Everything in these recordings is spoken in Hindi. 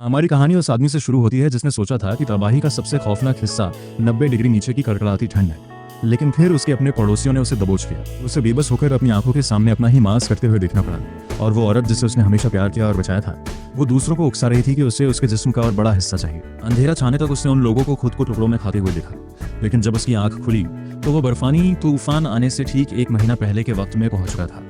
हमारी कहानी उस आदमी से शुरू होती है जिसने सोचा था कि तबाही का सबसे खौफनाक हिस्सा 90 डिग्री नीचे की कड़कड़ाती ठंड है। लेकिन फिर उसके अपने पड़ोसियों ने उसे दबोच लिया। उसे बेबस होकर अपनी आंखों के सामने अपना ही मांस कटते हुए देखना पड़ा। और वो औरत जिसे उसने हमेशा प्यार किया और बचाया था, वो दूसरों को उकसा रही थी कि उसे उसके जिस्म का और बड़ा हिस्सा चाहिए। अंधेरा छाने तक उसने उन लोगों को खुद को टुकड़ों में खाते हुए देखा। लेकिन जब उसकी आंख खुली तो वो बर्फानी तूफान आने से ठीक 1 महीना पहले के वक्त में पहुंच चुका था।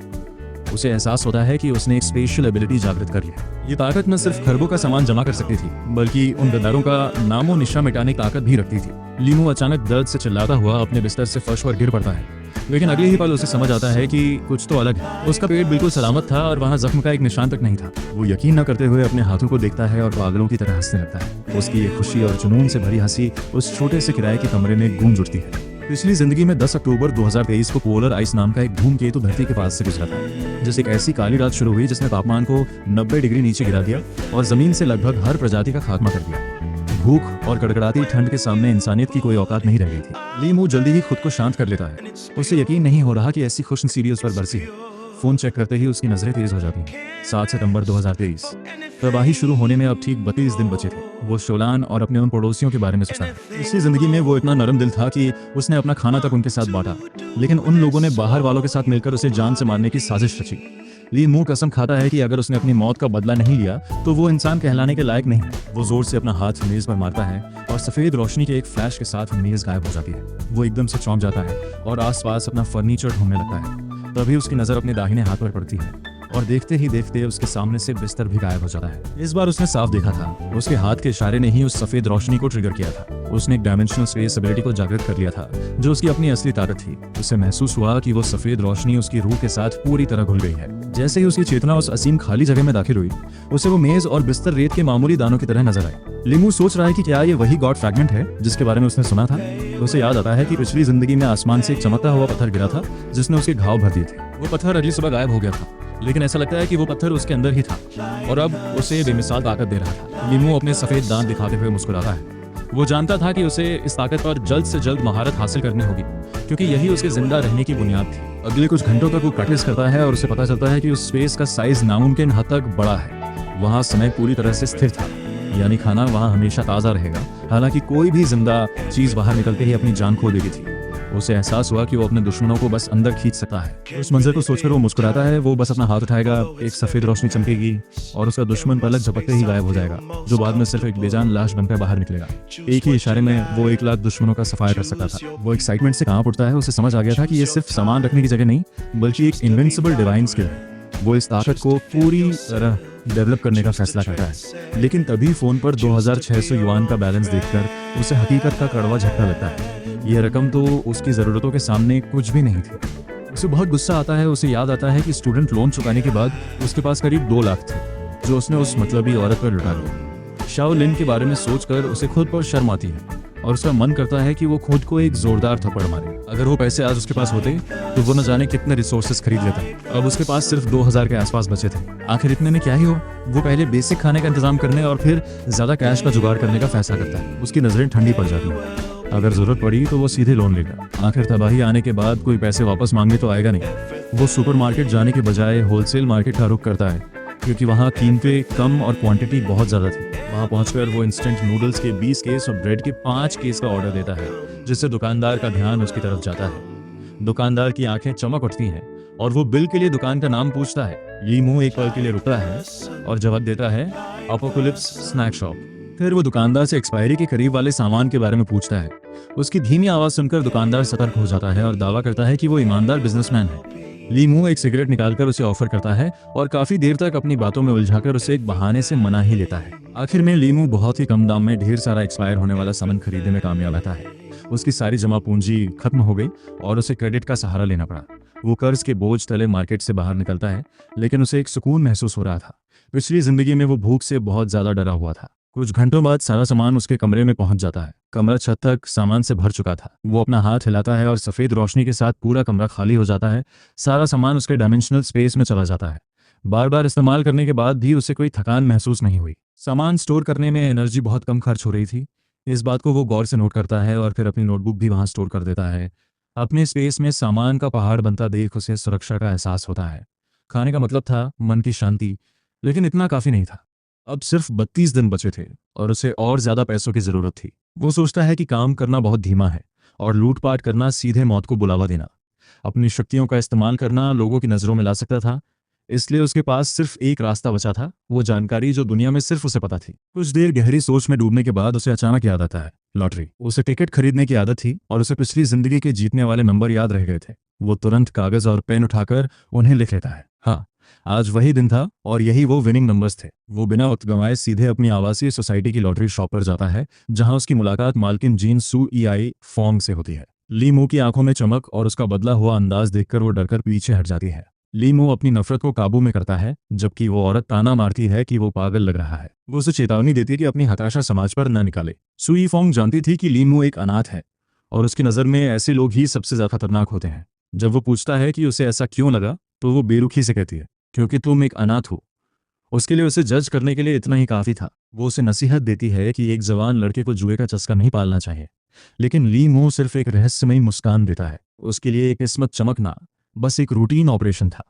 उसे एहसास होता है कि उसने एक स्पेशल एबिलिटी जागृत कर ली है। ये ताकत न सिर्फ खरबों का सामान जमा कर सकती थी, बल्कि उन गद्दारों का नामो निशा मिटाने की ताकत भी रखती थी। लीमू अचानक दर्द से चिल्लाता हुआ अपने बिस्तर से फर्श पर गिर पड़ता है। लेकिन अगले ही पल उसे समझ आता है कि कुछ तो अलग है। उसका पेट बिल्कुल सलामत था और वहाँ जख्म का एक निशान तक नहीं था। वो यकीन न करते हुए अपने हाथों को देखता है और पागलों की तरह हंसने लगता है। उसकी ये खुशी और जुनून से भरी हंसी उस छोटे से किराए के कमरे में गूंज उठती है। पिछली जिंदगी में 10 अक्टूबर 2023 को पोलर आइस नाम का एक धूमकेतु धरती के पास से गुजरा था, जिससे एक ऐसी काली रात शुरू हुई जिसने तापमान को 90 डिग्री नीचे गिरा दिया और जमीन से लगभग हर प्रजाति का खात्मा कर दिया। भूख और कड़कड़ाती ठंड के सामने इंसानियत की कोई औकात नहीं रह गई थी। लीमू जल्दी ही खुद को शांत कर लेता है। उसे यकीन नहीं हो रहा कि ऐसी खुशनसीबी उस पर बरसी है। फोन चेक करते ही उसकी नजरें तेज हो जाती हैं। 7 सितंबर 2023। तबाही शुरू होने में अब ठीक 32 दिन बचे थे। वो शोलान और अपने उन पड़ोसियों के बारे में सोचा है। इसी जिंदगी में वो इतना नरम दिल था कि उसने अपना खाना तक उनके साथ बांटा। लेकिन उन लोगों ने बाहर वालों के साथ मिलकर उसे जान से मारने की साजिश रची। लीमू कसम खाता है कि अगर उसने अपनी मौत का बदला नहीं लिया तो वो इंसान कहलाने के लायक नहीं है। वो जोर से अपना हाथ मेज पर मारता है और सफेद रोशनी के एक फ्लैश के साथ मेज गायब हो जाती है। वो एकदम से चौंक जाता है और आसपास अपना फर्नीचर ढूंढने लगता है। तभी उसकी नजर अपने दाहिने हाथ पर पड़ती है और देखते ही देखते उसके सामने से बिस्तर भी गायब हो जाता है। इस बार उसने साफ देखा था। उसके हाथ के इशारे ने ही उस सफेद रोशनी को ट्रिगर किया था। उसने एक डायमेंशनल स्पेस एबिलिटी को जागृत कर लिया था, जो उसकी अपनी असली ताकत थी। उसे महसूस हुआ कि वो सफेद रोशनी उसकी रूह के साथ पूरी तरह घुल गई है। जैसे ही उसकी चेतना उस असीम खाली जगह में दाखिल हुई, उसे वो मेज और बिस्तर रेत के मामूली दानों की तरह नजर आए। लीमू सोच रहा है कि क्या ये वही गॉड फ्रैगमेंट है जिसके बारे में उसने सुना था। उसे याद आता है कि पिछली जिंदगी में आसमान से एक चमकता हुआ पत्थर गिरा था जिसने उसके घाव भर दिए थे। वो पत्थर अगली सुबह गायब हो गया था, लेकिन ऐसा लगता है कि वो पत्थर उसके अंदर ही था और अब उसे बेमिसाल ताकत दे रहा था। लीमू अपने सफेद दांत दिखाते हुए मुस्कुराता है। वो जानता था कि उसे इस ताकत पर जल्द से जल्द महारत हासिल करनी होगी, क्योंकि यही उसके जिंदा रहने की बुनियाद थी। अगले कुछ घंटों तक वो प्रैक्टिस करता है और उसे पता चलता है कि उस स्पेस का साइज नामुमकिन हद तक बड़ा है। वहाँ समय पूरी तरह से स्थिर था, यानी खाना वहाँ हमेशा ताज़ा रहेगा। हालांकि कोई भी जिंदा चीज़ बाहर निकलते ही अपनी जान खो देगी थी। उसे एहसास हुआ कि वो अपने दुश्मनों को बस अंदर खींच सकता है। उस मंजर को सोचकर वो मुस्कुराता है। वो बस अपना हाथ उठाएगा, एक सफेद रोशनी चमकेगी और उसका दुश्मन पलक झपकते ही गायब हो जाएगा, जो बाद में सिर्फ एक बेजान लाश बनकर बाहर निकलेगा। एक ही इशारे में वो 1 लाख दुश्मनों का सफाया कर सकता था। वो एक्साइटमेंट से कांप उठता है। उसे समझ आ गया था कि ये सिर्फ सामान रखने की जगह नहीं, बल्कि एक इनविंसिबल डिवाइन स्किल है। वो इस ताकत को पूरी तरह डेवलप करने का फैसला करता है। लेकिन तभी फोन पर 2600 युआन का बैलेंस देखकर उसे हकीकत का कड़वा झटका लगता है। यह रकम तो उसकी ज़रूरतों के सामने कुछ भी नहीं थी। उसे बहुत गुस्सा आता है। उसे याद आता है कि स्टूडेंट लोन चुकाने के बाद उसके पास करीब 2 लाख थे, जो उसने उस मतलबी औरत पर लुटा दिया। शाओ लिन के बारे में सोचकर उसे खुद पर शर्म आती है और उसका मन करता है कि वो खुद को एक जोरदार थप्पड़ मारे। अगर वो पैसे आज उसके पास होते तो वो न जाने कितने रिसोर्सेज खरीद लेता। अब उसके पास सिर्फ 2000 के आसपास बचे थे। आखिर इतने में क्या ही हो, वो पहले बेसिक खाने का इंतजाम करने और फिर ज्यादा कैश का जुगाड़ करने का फैसला करता है। उसकी नजरें ठंडी पड़ जाती हैं। अगर जरूरत पड़ी तो वो सीधे लोन लेगा। आखिर तबाही आने के बाद कोई पैसे वापस मांगने तो आएगा नहीं। वो सुपरमार्केट जाने के बजाय होलसेल मार्केट का रुख करता है, क्योंकि वहाँ कीमतें कम और क्वांटिटी बहुत ज़्यादा थी। वहाँ पहुंचकर वो इंस्टेंट नूडल्स के 20 केस और ब्रेड के 5 केस का ऑर्डर देता है, जिससे दुकानदार का ध्यान उसकी तरफ जाता है। दुकानदार की आंखें चमक उठती हैं और वो बिल के लिए दुकान का नाम पूछता है। लीमू एक पल के लिए रुकता है और जवाब देता है, अपोकलिप्स स्नैक शॉप। फिर वो दुकानदार से एक्सपायरी के करीब वाले सामान के बारे में पूछता है। उसकी धीमी आवाज़ सुनकर दुकानदार सतर्क हो जाता है और दावा करता है कि वो ईमानदार बिजनेसमैन है। लीमू एक सिगरेट निकालकर उसे ऑफर करता है और काफी देर तक अपनी बातों में उलझाकर उसे एक बहाने से मना ही लेता है। आखिर में लीमू बहुत ही कम दाम में ढेर सारा एक्सपायर होने वाला सामान खरीदने में कामयाब रहता है। उसकी सारी जमा पूंजी खत्म हो गई और उसे क्रेडिट का सहारा लेना पड़ा। वो कर्ज के बोझ तले मार्केट से बाहर निकलता है, लेकिन उसे एक सुकून महसूस हो रहा था। पिछली जिंदगी में वो भूख से बहुत ज्यादा डरा हुआ था। कुछ घंटों बाद सारा सामान उसके कमरे में पहुंच जाता है। कमरा छत तक सामान से भर चुका था। वो अपना हाथ हिलाता है और सफेद रोशनी के साथ पूरा कमरा खाली हो जाता है। सारा सामान उसके डायमेंशनल स्पेस में चला जाता है। बार बार इस्तेमाल करने के बाद भी उसे कोई थकान महसूस नहीं हुई। सामान स्टोर करने में एनर्जी बहुत कम खर्च हो रही थी। इस बात को वो गौर से नोट करता है और फिर अपनी नोटबुक भी वहां स्टोर कर देता है। अपने स्पेस में सामान का पहाड़ बनता देख उसे सुरक्षा का एहसास होता है। खाने का मतलब था मन की शांति, लेकिन इतना काफी नहीं था। अब सिर्फ 32 दिन बचे थे और उसे और ज्यादा पैसों की जरूरत थी। वो सोचता है कि काम करना बहुत धीमा है और लूटपाट करना सीधे मौत को बुलावा देना। अपनी शक्तियों का इस्तेमाल करना लोगों की नजरों में ला सकता था। इसलिए उसके पास सिर्फ एक रास्ता बचा था, वो जानकारी जो दुनिया में सिर्फ उसे पता थी। कुछ देर गहरी सोच में डूबने के बाद उसे अचानक याद आता है लॉटरी। उसे टिकट खरीदने की आदत थी और उसे पिछली जिंदगी के जीतने वाले नंबर याद रह गए थे। वो तुरंत कागज और पेन उठाकर उन्हें लिख लेता है। हाँ, आज वही दिन था और यही वो विनिंग नंबर्स थे। वो बिना वक्त गंवाए सीधे अपनी आवासीय सोसाइटी की लॉटरी शॉप पर जाता है, जहां उसकी मुलाकात मालकिन जीन सू ई फोंग से होती है। ली मू की आंखों में चमक और उसका बदला हुआ अंदाज देखकर वो डरकर पीछे हट जाती है। ली मू अपनी नफरत को काबू में करता है, जबकि वो औरत ताना मारती है कि वो पागल लग रहा है। वो उसे चेतावनी देती है कि अपनी हताशा समाज पर न निकाले। सुई फोंग जानती थी कि ली मू एक अनाथ है और उसकी नज़र में ऐसे लोग ही सबसे ज्यादा खतरनाक होते हैं। जब वो पूछता है कि उसे ऐसा क्यों लगा, तो वो बेरुखी से कहती है, क्योंकि तुम एक अनाथ हो। उसके लिए उसे जज करने के लिए इतना ही काफी था। वो उसे नसीहत देती है कि एक जवान लड़के को जुए का चस्का नहीं पालना चाहिए, लेकिन ली मू सिर्फ एक रहस्यमयी मुस्कान देता है। उसके लिए एक किस्मत चमकना बस एक रूटीन ऑपरेशन था।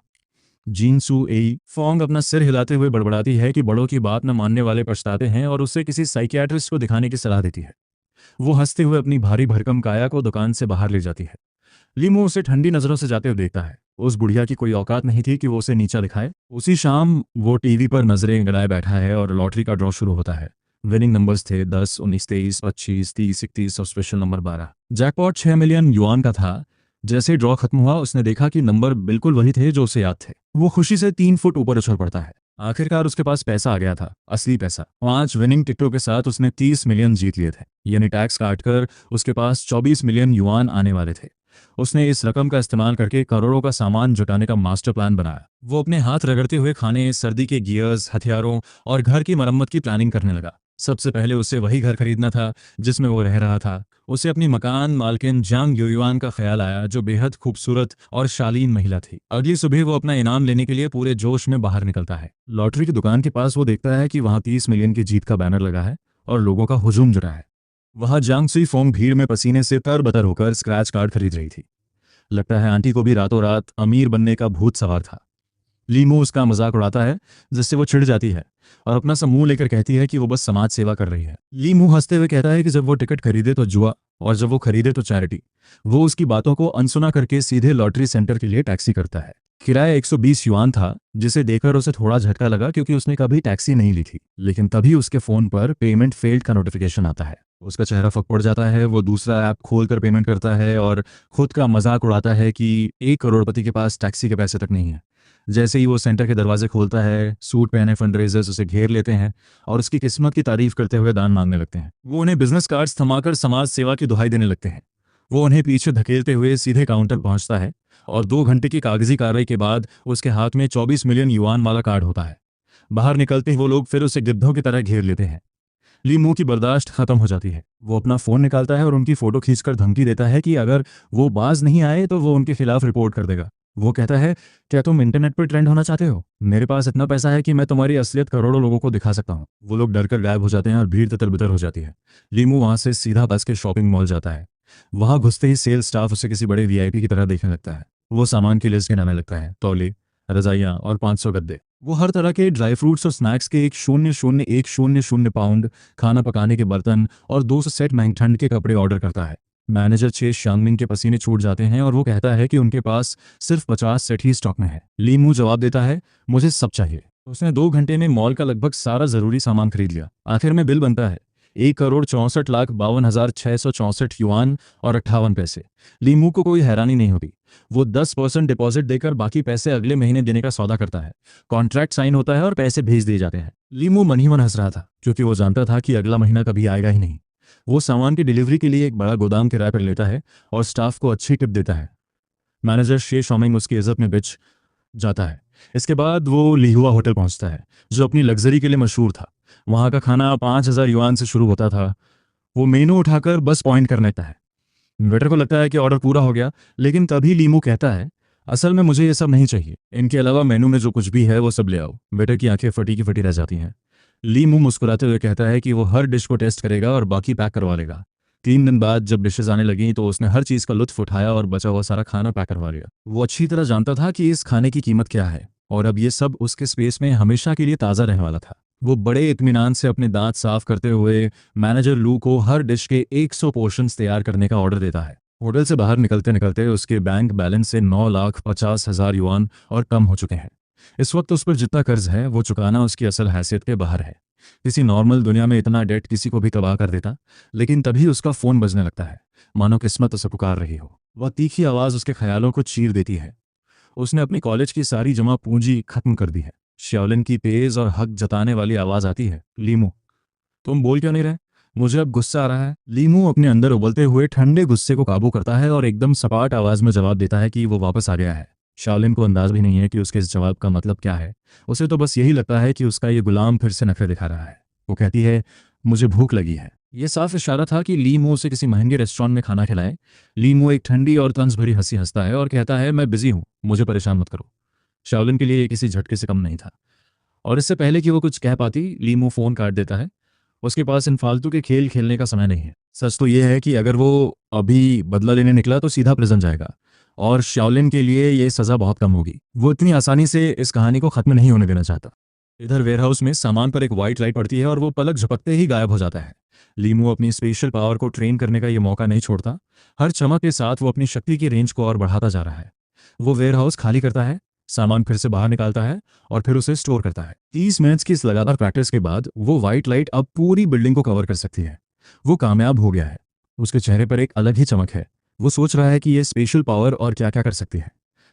जीन सू एई फोंग अपना सिर हिलाते हुए बड़बड़ाती है कि बड़ों की बात न मानने वाले पछताते हैं और उसे किसी साइकियाट्रिस्ट को दिखाने की सलाह देती है। वो हंसते हुए अपनी भारी भरकम काया को दुकान से बाहर ले जाती है। लीमू उसे ठंडी नजरों से जाते हुए देखता है। उस बुढ़िया की कोई औकात नहीं थी कि वो उसे नीचा दिखाए। उसी शाम वो टीवी पर नजरें गड़ाए बैठा है और लॉटरी का ड्रॉ शुरू होता है। विनिंग नंबर्स थे 10, 19, 23, 25, 30, 31 और special number 12। Jackpot 6 million yuan का था। जैसे ड्रॉ खत्म हुआ, उसने देखा कि नंबर बिल्कुल वही थे जो उसे याद थे। वो खुशी से 3 फुट ऊपर उछल पड़ता है। आखिरकार उसके पास पैसा आ गया था, असली पैसा। 5 विनिंग टिकटों के साथ उसने 30 मिलियन जीत लिए थे, यानी टैक्स काटकर उसके पास 24 मिलियन युआन आने वाले थे। उसने इस रकम का इस्तेमाल करके करोड़ों का सामान जुटाने का मास्टर प्लान बनाया। वो अपने हाथ रगड़ते हुए खाने, सर्दी के गियर्स, हथियारों और घर की मरम्मत की प्लानिंग करने लगा। सबसे पहले उसे वही घर खरीदना था जिसमें वो रह रहा था। उसे अपनी मकान मालकिन जांग युयुआन का ख्याल आया, जो बेहद खूबसूरत और शालीन महिला थी। अगली सुबह वो अपना इनाम लेने के लिए पूरे जोश में बाहर निकलता है। लॉटरी की दुकान के पास वो देखता है कि वहाँ 30 मिलियन की जीत का बैनर लगा है और लोगों का हुजूम जुटा है। वहाँ जांग सुई फोंग भीड़ में पसीने से तरबतर होकर स्क्रैच कार्ड खरीद रही थी। लगता है आंटी को भी रातों रात अमीर बनने का भूत सवार था। लीमू उसका मजाक उड़ाता है, जिससे वो चिढ़ जाती है और अपना सा मुंह लेकर कहती है कि वो बस समाज सेवा कर रही है। लीमू हंसते हुए कहता है कि जब वो टिकट खरीदे तो जुआ और जब वो खरीदे तो चैरिटी। वो उसकी बातों को अनसुना करके सीधे लॉटरी सेंटर के लिए टैक्सी करता है। किराया 120 युआन था, जिसे देखकर उसे थोड़ा झटका लगा क्योंकि उसने कभी टैक्सी नहीं ली थी। लेकिन तभी उसके फोन पर पेमेंट फेल्ड का नोटिफिकेशन आता है। उसका चेहरा फक पड़ जाता है। वो दूसरा ऐप खोलकर पेमेंट करता है और खुद का मजाक उड़ाता है कि एक करोड़पति के पास टैक्सी के पैसे तक नहीं है। जैसे ही वो सेंटर के दरवाजे खोलता है, सूट पहने फंडरेजर्स उसे घेर लेते हैं और उसकी किस्मत की तारीफ करते हुए दान मांगने लगते हैं। वो उन्हें बिजनेस कार्ड्स थमाकर समाज सेवा की दुहाई देने लगते हैं। वो उन्हें पीछे धकेलते हुए सीधे काउंटर पहुंचता है और 2 घंटे की कागजी कार्रवाई के बाद उसके हाथ में 24 मिलियन युआन वाला कार्ड होता है। बाहर निकलते ही वो लोग फिर उसे गिद्धों की तरह घेर लेते हैं। लीमू की बर्दाश्त खत्म हो जाती है। वो अपना फोन निकालता है और उनकी फोटो खींचकर धमकी देता है कि अगर वो बाज नहीं आए तो वो उनके खिलाफ रिपोर्ट कर देगा। वो कहता है, क्या तुम इंटरनेट पर ट्रेंड होना चाहते हो? मेरे पास इतना पैसा है कि मैं तुम्हारी असलियत करोड़ों लोगों को दिखा सकता हूँ। वो लोग डरकर गायब हो जाते हैं और भीड़ तितर बितर हो जाती है। लीमू वहां से सीधा बस के शॉपिंग मॉल जाता है। वहां घुसते ही सेल्स स्टाफ उसे किसी बड़े वीआईपी की तरह देखने लगता है। वो सामान की लिस्ट गिनाने लगता है, तौले, रजाइयाँ और 500 गद्दे। वो हर तरह के ड्राई फ्रूट्स और स्नैक्स के 1,0,1,0,0 पाउंड, खाना पकाने के बर्तन और 200 सेट महंगे ठंड के कपड़े ऑर्डर करता है। मैनेजर चे शांगमिंग के पसीने छूट जाते हैं और वो कहता है कि उनके पास सिर्फ 50 सेट ही स्टॉक में है। लीमू जवाब देता है, मुझे सब चाहिए। उसने 2 घंटे में मॉल का लगभग सारा जरूरी सामान खरीद लिया। आखिर में बिल बनता है 1,64,52,664 युआन और 58 पैसे। लीमू को कोई हैरानी नहीं होती। वो 10% डिपॉजिट देकर बाकी पैसे अगले महीने देने का सौदा करता है। कॉन्ट्रैक्ट साइन होता है और पैसे भेज दिए जाते हैं। लीमू मन ही मन हंस रहा था, क्योंकि वो जानता था कि अगला महीना कभी आएगा ही नहीं। वो सामान की डिलीवरी के लिए एक बड़ा गोदाम किराए पर लेता है और स्टाफ को अच्छी टिप देता है। मैनेजर शे शॉमिंग उसकी इज्जत में बिच जाता है। इसके बाद वो लिहुआ होटल पहुंचता है, जो अपनी लग्जरी के लिए मशहूर था। वहां का खाना 5,000 युआन से शुरू होता था। वो मेनू उठाकर बस पॉइंट करने लगता है। वेटर को लगता है कि ऑर्डर पूरा हो गया, लेकिन तभी लीमू कहता है, असल में मुझे ये सब नहीं चाहिए। इनके अलावा मेनू में जो कुछ भी है वो सब ले आओ। वेटर की आंखें फटी की फटी रह जाती हैं। लीमू मुस्कुराते हुए कहता है कि वो हर डिश को टेस्ट करेगा और बाकी पैक करवा लेगा। 3 दिन बाद जब डिशेज आने लगी तो उसने हर चीज़ का लुत्फ उठाया और बचा हुआ सारा खाना पैक करवा लिया। वो अच्छी तरह जानता था कि इस खाने की कीमत क्या है और अब ये सब उसके स्पेस में हमेशा के लिए ताज़ा रहने वाला था। वो बड़े इत्मीनान से अपने दांत साफ करते हुए मैनेजर लू को हर डिश के 100 पोर्शंस तैयार करने का ऑर्डर देता है। होटल से बाहर निकलते निकलते उसके बैंक बैलेंस से 9,50,000 युआन और कम हो चुके हैं। इस वक्त उस पर जितना कर्ज है वो चुकाना उसकी असल हैसियत के बाहर है। किसी नॉर्मल दुनिया में इतना डेट किसी को भी तबाह कर देता, लेकिन तभी उसका फ़ोन बजने लगता है, मानो किस्मत उसे पुकार रही हो। वह तीखी आवाज़ उसके ख्यालों को चीर देती है। उसने अपनी कॉलेज की सारी जमा पूंजी खत्म कर दी है। श्याओलिन की तेज और हक जताने वाली आवाज़ आती है, लीमू तुम बोल क्यों नहीं रहे? मुझे अब गुस्सा आ रहा है। लीमू अपने अंदर उबलते हुए ठंडे गुस्से को काबू करता है और एकदम सपाट आवाज में जवाब देता है कि वो वापस आ गया है। शाओलिन को अंदाज भी नहीं है कि उसके इस जवाब का मतलब क्या है। उसे तो बस यही लगता है कि उसका ये गुलाम फिर से नखरे दिखा रहा है। वो कहती है, मुझे भूख लगी है। यह साफ इशारा था कि लीमू उसे किसी महंगे रेस्टोरेंट में खाना खिलाए। लीमू एक ठंडी और तंज भरी हंसी हंसता है और कहता है, मैं बिजी हूँ, मुझे परेशान मत करो। शाओलिन के लिए ये किसी झटके से कम नहीं था, और इससे पहले कि वो कुछ कह पाती, लीमू फोन काट देता है। उसके पास इन फालतू के खेल खेलने का समय नहीं है। सच तो यह है कि अगर वो अभी बदला लेने निकला तो सीधा प्रिजन जाएगा, और शाओलिन के लिए ये सज़ा बहुत कम होगी। वो इतनी आसानी से इस कहानी को ख़त्म नहीं होने देना चाहता। इधर वेयरहाउस में सामान पर एक वाइट लाइट पड़ती है और वो पलक झपकते ही गायब हो जाता है। लीमू अपनी स्पेशल पावर को ट्रेन करने का ये मौका नहीं छोड़ता। हर चमक के साथ वो अपनी शक्ति की रेंज को और बढ़ाता जा रहा है। वो वेयरहाउस खाली करता है, सामान फिर से बाहर निकालता है और फिर उसे स्टोर करता है। 30 मिनट्स की इस लगातार प्रैक्टिस के बाद वो वाइट लाइट अब पूरी बिल्डिंग को कवर कर सकती है। वो कामयाब हो गया है। उसके चेहरे पर एक अलग ही चमक है। वो सोच रहा है कि ये स्पेशल पावर और क्या क्या कर सकती है।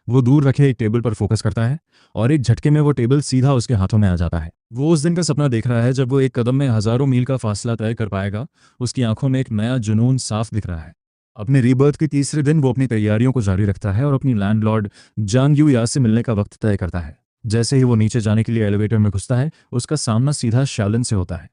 वो दूर रखे एक टेबल पर फोकस करता है और एक झटके में वो टेबल सीधा उसके हाथों में आ जाता है। वो उस दिन का सपना देख रहा है जब वो एक कदम में हजारों मील का फासला तय कर पाएगा। उसकी आंखों में एक नया जुनून साफ दिख रहा है। अपने रीबर्थ के तीसरे दिन वो अपनी तैयारियों को जारी रखता है और अपनी लैंडलॉर्ड जांग यूया से मिलने का वक्त तय करता है। जैसे ही वो नीचे जाने के लिए एलिवेटर में घुसता है, उसका सामना सीधा शाओलिन से होता है।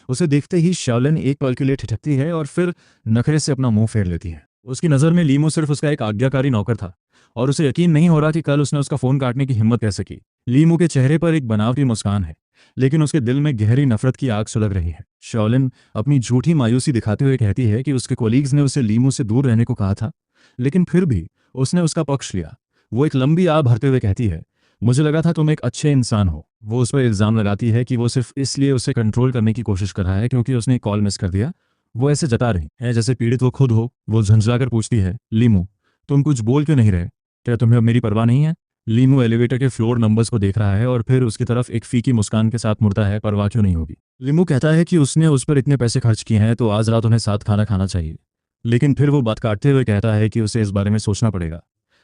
उसे देखते ही शाओलिन एक पल के लिए ठिठकती है और फिर नखरे से अपना मुंह फेर लेती है। उसकी नज़र में लीमू सिर्फ उसका एक आज्ञाकारी नौकर था, और उसे यकीन नहीं हो रहा कि कल उसने उसका फ़ोन काटने की हिम्मत कैसे की। लीमू के चेहरे पर एक बनावटी मुस्कान है, लेकिन उसके दिल में गहरी नफरत की आग सुलग रही है। शाओलिन अपनी झूठी मायूसी दिखाते हुए कहती है कि उसके कोलीग्स ने उसे लीमू से दूर रहने को कहा था, लेकिन फिर भी उसने उसका पक्ष लिया। वो एक लंबी आह भरते हुए कहती है, मुझे लगा था तुम एक अच्छे इंसान हो। वो उस पर इल्ज़ाम लगाती है कि वो सिर्फ इसलिए उसे कंट्रोल करने की कोशिश कर रहा है क्योंकि उसने कॉल मिस कर दिया। वो ऐसे जता रही है जैसे पीड़ित वो खुद हो। वो झंझलाकर पूछती है, लीमू तुम कुछ बोल क्यों नहीं रहे? क्या तुम्हें अब मेरी परवाह नहीं है? लीमू एलिवेटर के फ्लोर नंबर्स को देख रहा है और फिर उसकी तरफ एक फीकी मुस्कान के साथ मुड़ता है। परवाह क्यों नहीं होगी? लीमू कहता है कि उसने उस पर इतने पैसे खर्च किए हैं तो आज रात उन्हें साथ खाना खाना चाहिए। लेकिन फिर वो बात काटते हुए कहता है कि उसे इस बारे में सोचना पड़ेगा।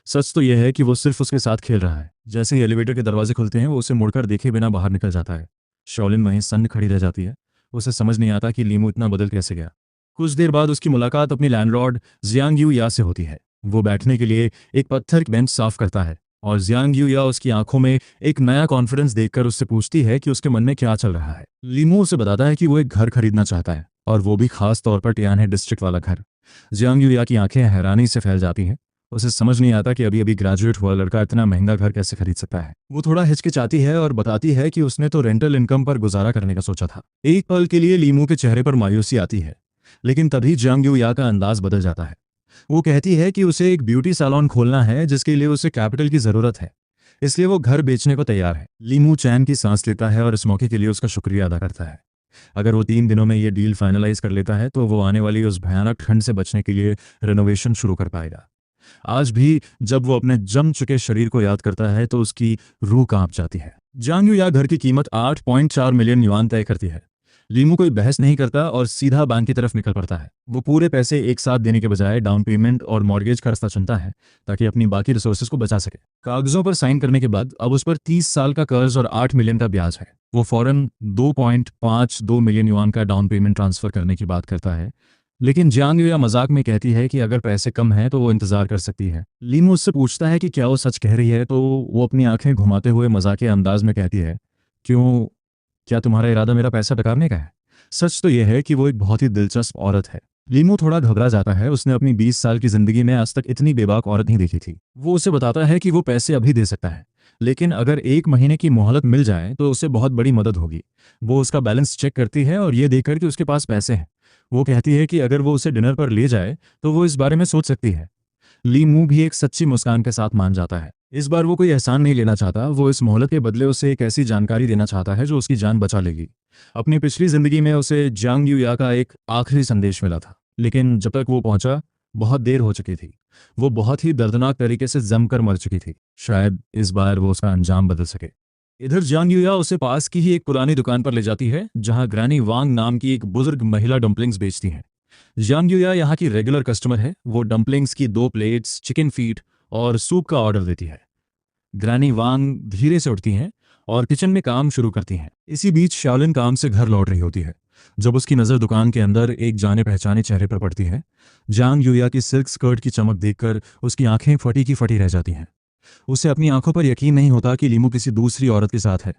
सच तो यह है कि वो सिर्फ उसके साथ खेल रहा है। जैसे ही एलिवेटर के दरवाजे खुलते हैं, वो उसे मुड़कर देखे बिना बाहर निकल जाता है। शाओलिन वहीं सन्न खड़ी रह जाती है। उसे समझ नहीं आता कि लीमू इतना बदल कैसे गया। कुछ देर बाद उसकी मुलाकात अपनी लैंडलॉर्ड जियांग यू या से होती है। वो बैठने के लिए एक पत्थर की बेंच साफ करता है और जियांग यू या उसकी आंखों में एक नया कॉन्फिडेंस देखकर उससे पूछती है कि उसके मन में क्या चल रहा है। लीमू उसे बताता है कि वो एक घर खरीदना चाहता है, और वो भी खास तौर पर टियाने डिस्ट्रिक्ट वाला घर। जियांग यू या की आंखें हैरानी से फैल जाती हैं। उसे समझ नहीं आता कि अभी अभी ग्रेजुएट हुआ लड़का इतना महंगा घर कैसे खरीद सकता है। वो थोड़ा हिचकिचाती है और बताती है कि उसने तो रेंटल इनकम पर गुजारा करने का सोचा था। एक पल के लिए लीमू के चेहरे पर मायूसी आती है, लेकिन तभी जियांग यू या का अंदाज बदल जाता है। वो कहती है कि उसे एक ब्यूटी सैलून खोलना है जिसके लिए उसे कैपिटल की ज़रूरत है, इसलिए वो घर बेचने को तैयार है। लीमू चैन की सांस लेता है और इस मौके के लिए उसका शुक्रिया अदा करता है। अगर वो 3 दिनों में ये डील फाइनलाइज कर लेता है तो वो आने वाली उस भयानक ठंड से बचने के लिए रेनोवेशन शुरू कर पाएगा। आज भी जब वो अपने जम चुके शरीर को याद करता है तो उसकी रूह कांप जाती है। जियांग यू या घर की कीमत 8.4 मिलियन युआन तय करती है। लीमू कोई बहस नहीं करता और सीधा बैंक की तरफ निकल पड़ता है। वो पूरे पैसे एक साथ देने के बजाय डाउन पेमेंट और मॉर्गेज का रास्ता चुनता है ताकि अपनी बाकी रिसोर्सेज को बचा सके। कागजों पर साइन करने के बाद अब उस पर 30 साल का कर्ज और 8 मिलियन का ब्याज है। वो फौरन 2.52 मिलियन युआन का डाउन पेमेंट ट्रांसफर करने की बात करता है, लेकिन जियांग यू या मजाक में कहती है कि अगर पैसे कम हैं तो वो इंतजार कर सकती है। लीमू उससे पूछता है कि क्या वो सच कह रही है, तो वो अपनी आंखें घुमाते हुए मजाकिया अंदाज में कहती है, क्यों, क्या तुम्हारा इरादा मेरा पैसा डकारने का है? सच तो यह है कि वो एक बहुत ही दिलचस्प औरत है। लीमू थोड़ा घबरा जाता है। उसने अपनी 20 साल की जिंदगी में आज तक इतनी बेबाक औरत नहीं देखी थी। वो उसे बताता है कि वो पैसे अभी दे सकता है, लेकिन अगर 1 महीने की मोहलत मिल जाए तो उसे बहुत बड़ी मदद होगी। वो उसका बैलेंस चेक करती है और ये देखकर कि उसके पास पैसे हैं, वो कहती है कि अगर वो उसे डिनर पर ले जाए तो वो इस बारे में सोच सकती है। लीमू भी एक सच्ची मुस्कान के साथ मान जाता है। इस बार वो कोई एहसान नहीं लेना चाहता, वो इस मोहलत के बदले उसे एक ऐसी जानकारी देना चाहता है जो उसकी जान बचा लेगी। अपनी पिछली जिंदगी में उसे जांग यूया का एक आखिरी संदेश मिला था, लेकिन जब तक वो पहुंचा बहुत देर हो चुकी थी। वो बहुत ही दर्दनाक तरीके से जमकर मर चुकी थी। शायद इस बार वो उसका अंजाम बदल सके। इधर जांग यूया उसे पास की ही एक पुरानी दुकान पर ले जाती है, जहां ग्रैनी वांग नाम की एक बुजुर्ग महिला डम्पलिंग्स बेचती है। जांग यूया यहाँ की रेगुलर कस्टमर है। वो डम्पलिंग्स की 2 प्लेट्स, चिकन फीट और सूप का ऑर्डर देती है। ग्रैनी वांग धीरे से उठती हैं और किचन में काम शुरू करती हैं। इसी बीच शाओलिन काम से घर लौट रही होती है, जब उसकी नज़र दुकान के अंदर एक जाने पहचाने चेहरे पर पड़ती है। जांग यूया की सिल्क स्कर्ट की चमक देखकर उसकी आंखें फटी की फटी रह जाती हैं। उसे अपनी आंखों पर यकीन नहीं होता कि लीमू किसी दूसरी औरत के साथ है।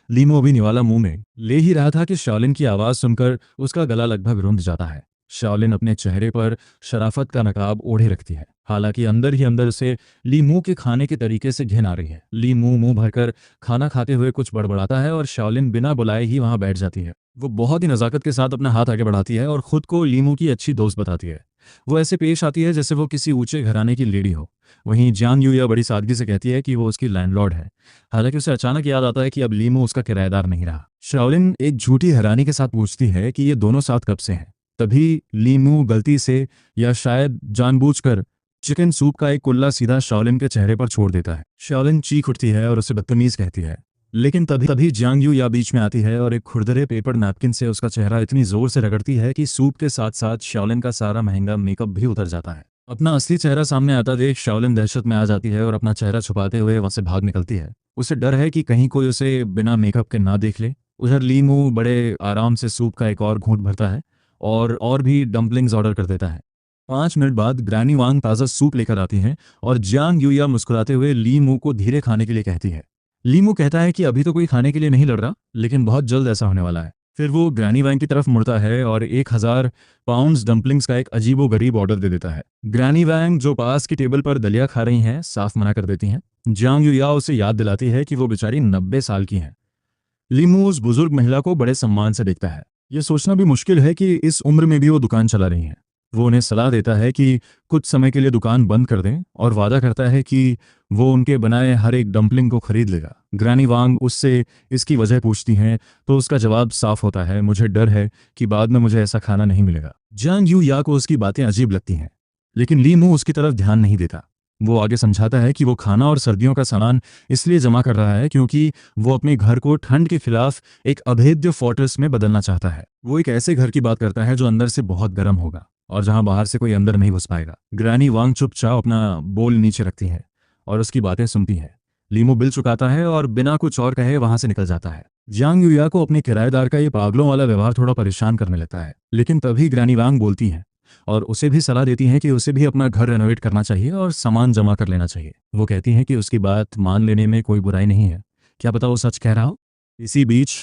लीमू अभी निवाला मुंह में ले ही रहा था कि शाओलिन की आवाज़ सुनकर उसका गला लगभग रुंध जाता है। शाओलिन अपने चेहरे पर शराफत का नकाब ओढ़े रखती है, हालांकि अंदर ही अंदर उसे लीमू के खाने के तरीके से घिन आ रही है। लीमू मुंह भरकर खाना खाते हुए कुछ बड़बड़ाता है और शाओलिन बिना बुलाए ही वहां बैठ जाती है। वो बहुत ही नज़ाकत के साथ अपना हाथ आगे बढ़ाती है और खुद को लीमू की अच्छी दोस्त बताती है। वो ऐसे पेश आती है जैसे वो किसी ऊंचे घराने की लेडी हो। वहीं जांग यूया बड़ी सादगी से कहती है कि वो उसकी लैंडलॉर्ड है, हालांकि उसे अचानक याद आता है कि अब लीमू उसका किराएदार नहीं रहा। शाओलिन एक झूठी हैरानी के साथ पूछती है कि ये दोनों साथ कब से हैं। तभी लीमू गलती से या शायद जानबूझकर चिकन सूप का एक कुल्ला सीधा शाओलिन के चेहरे पर छोड़ देता है। शाओलिन चीख उठती है और उसे बदतमीज कहती है, लेकिन तभी जांग यूया बीच में आती है और एक खुरदरे पेपर नैपकिन से उसका चेहरा इतनी जोर से रगड़ती है कि सूप के साथ साथ शाओलिन का सारा महंगा मेकअप भी उतर जाता है। अपना असली चेहरा सामने आता देख शाओलिन दहशत में आ जाती है और अपना चेहरा छुपाते हुए वहां से भाग निकलती है। उसे डर है कि कहीं कोई उसे बिना मेकअप के ना देख ले। उधर लीमू बड़े आराम से सूप का एक और घूंट भरता है और भी डम्पलिंग्स ऑर्डर कर देता है। 5 मिनट बाद ग्रैनी वांग ताज़ा सूप लेकर आती हैं और जांग यूया मुस्कुराते हुए लीमू को धीरे खाने के लिए कहती है। लीमू कहता है कि अभी तो कोई खाने के लिए नहीं लड़ रहा, लेकिन बहुत जल्द ऐसा होने वाला है। फिर वो ग्रैनी वांग की तरफ मुड़ता है और 1000 पाउंड्स डम्पलिंग्स का एक अजीबोगरीब ऑर्डर दे देता है। ग्रैनी वांग जो पास की टेबल पर दलिया खा रही हैं साफ मना कर देती हैं। जांग यूया उसे याद दिलाती है कि वो बेचारी 90 साल की हैं। लीमू उस बुजुर्ग महिला को बड़े सम्मान से देखता है। ये सोचना भी मुश्किल है कि इस उम्र में भी वो दुकान चला रही हैं। वो उन्हें सलाह देता है कि कुछ समय के लिए दुकान बंद कर दें और वादा करता है कि वो उनके बनाए हर एक डम्पलिंग को खरीद लेगा। ग्रैनी वांग उससे इसकी वजह पूछती हैं तो उसका जवाब साफ होता है, मुझे डर है कि बाद में मुझे ऐसा खाना नहीं मिलेगा। जांग यूया को उसकी बातें अजीब लगती हैं, लेकिन लीमू उसकी तरफ ध्यान नहीं देता। वो आगे समझाता है कि वो खाना और सर्दियों का सामान इसलिए जमा कर रहा है क्योंकि वो अपने घर को ठंड के खिलाफ एक अभेद्य फोर्ट्रेस में बदलना चाहता है। वो एक ऐसे घर की बात करता है जो अंदर से बहुत गर्म होगा और जहां बाहर से कोई अंदर नहीं घुस पाएगा। ग्रैनी वांग चुपचाप अपना बोल नीचे रखती है और उसकी बातें सुनती है। लीमू बिल चुकाता है और बिना कुछ और कहे वहां से निकल जाता है। जांग यूया को अपने किराएदार का ये पागलों वाला व्यवहार थोड़ा परेशान करने लगता है, लेकिन तभी ग्रैनी वांग बोलती है और उसे भी सलाह देती हैं कि उसे भी अपना घर रेनोवेट करना चाहिए और सामान जमा कर लेना चाहिए। वो कहती हैं कि उसकी बात मान लेने में कोई बुराई नहीं है, क्या पता वो सच कह रहा हो। इसी बीच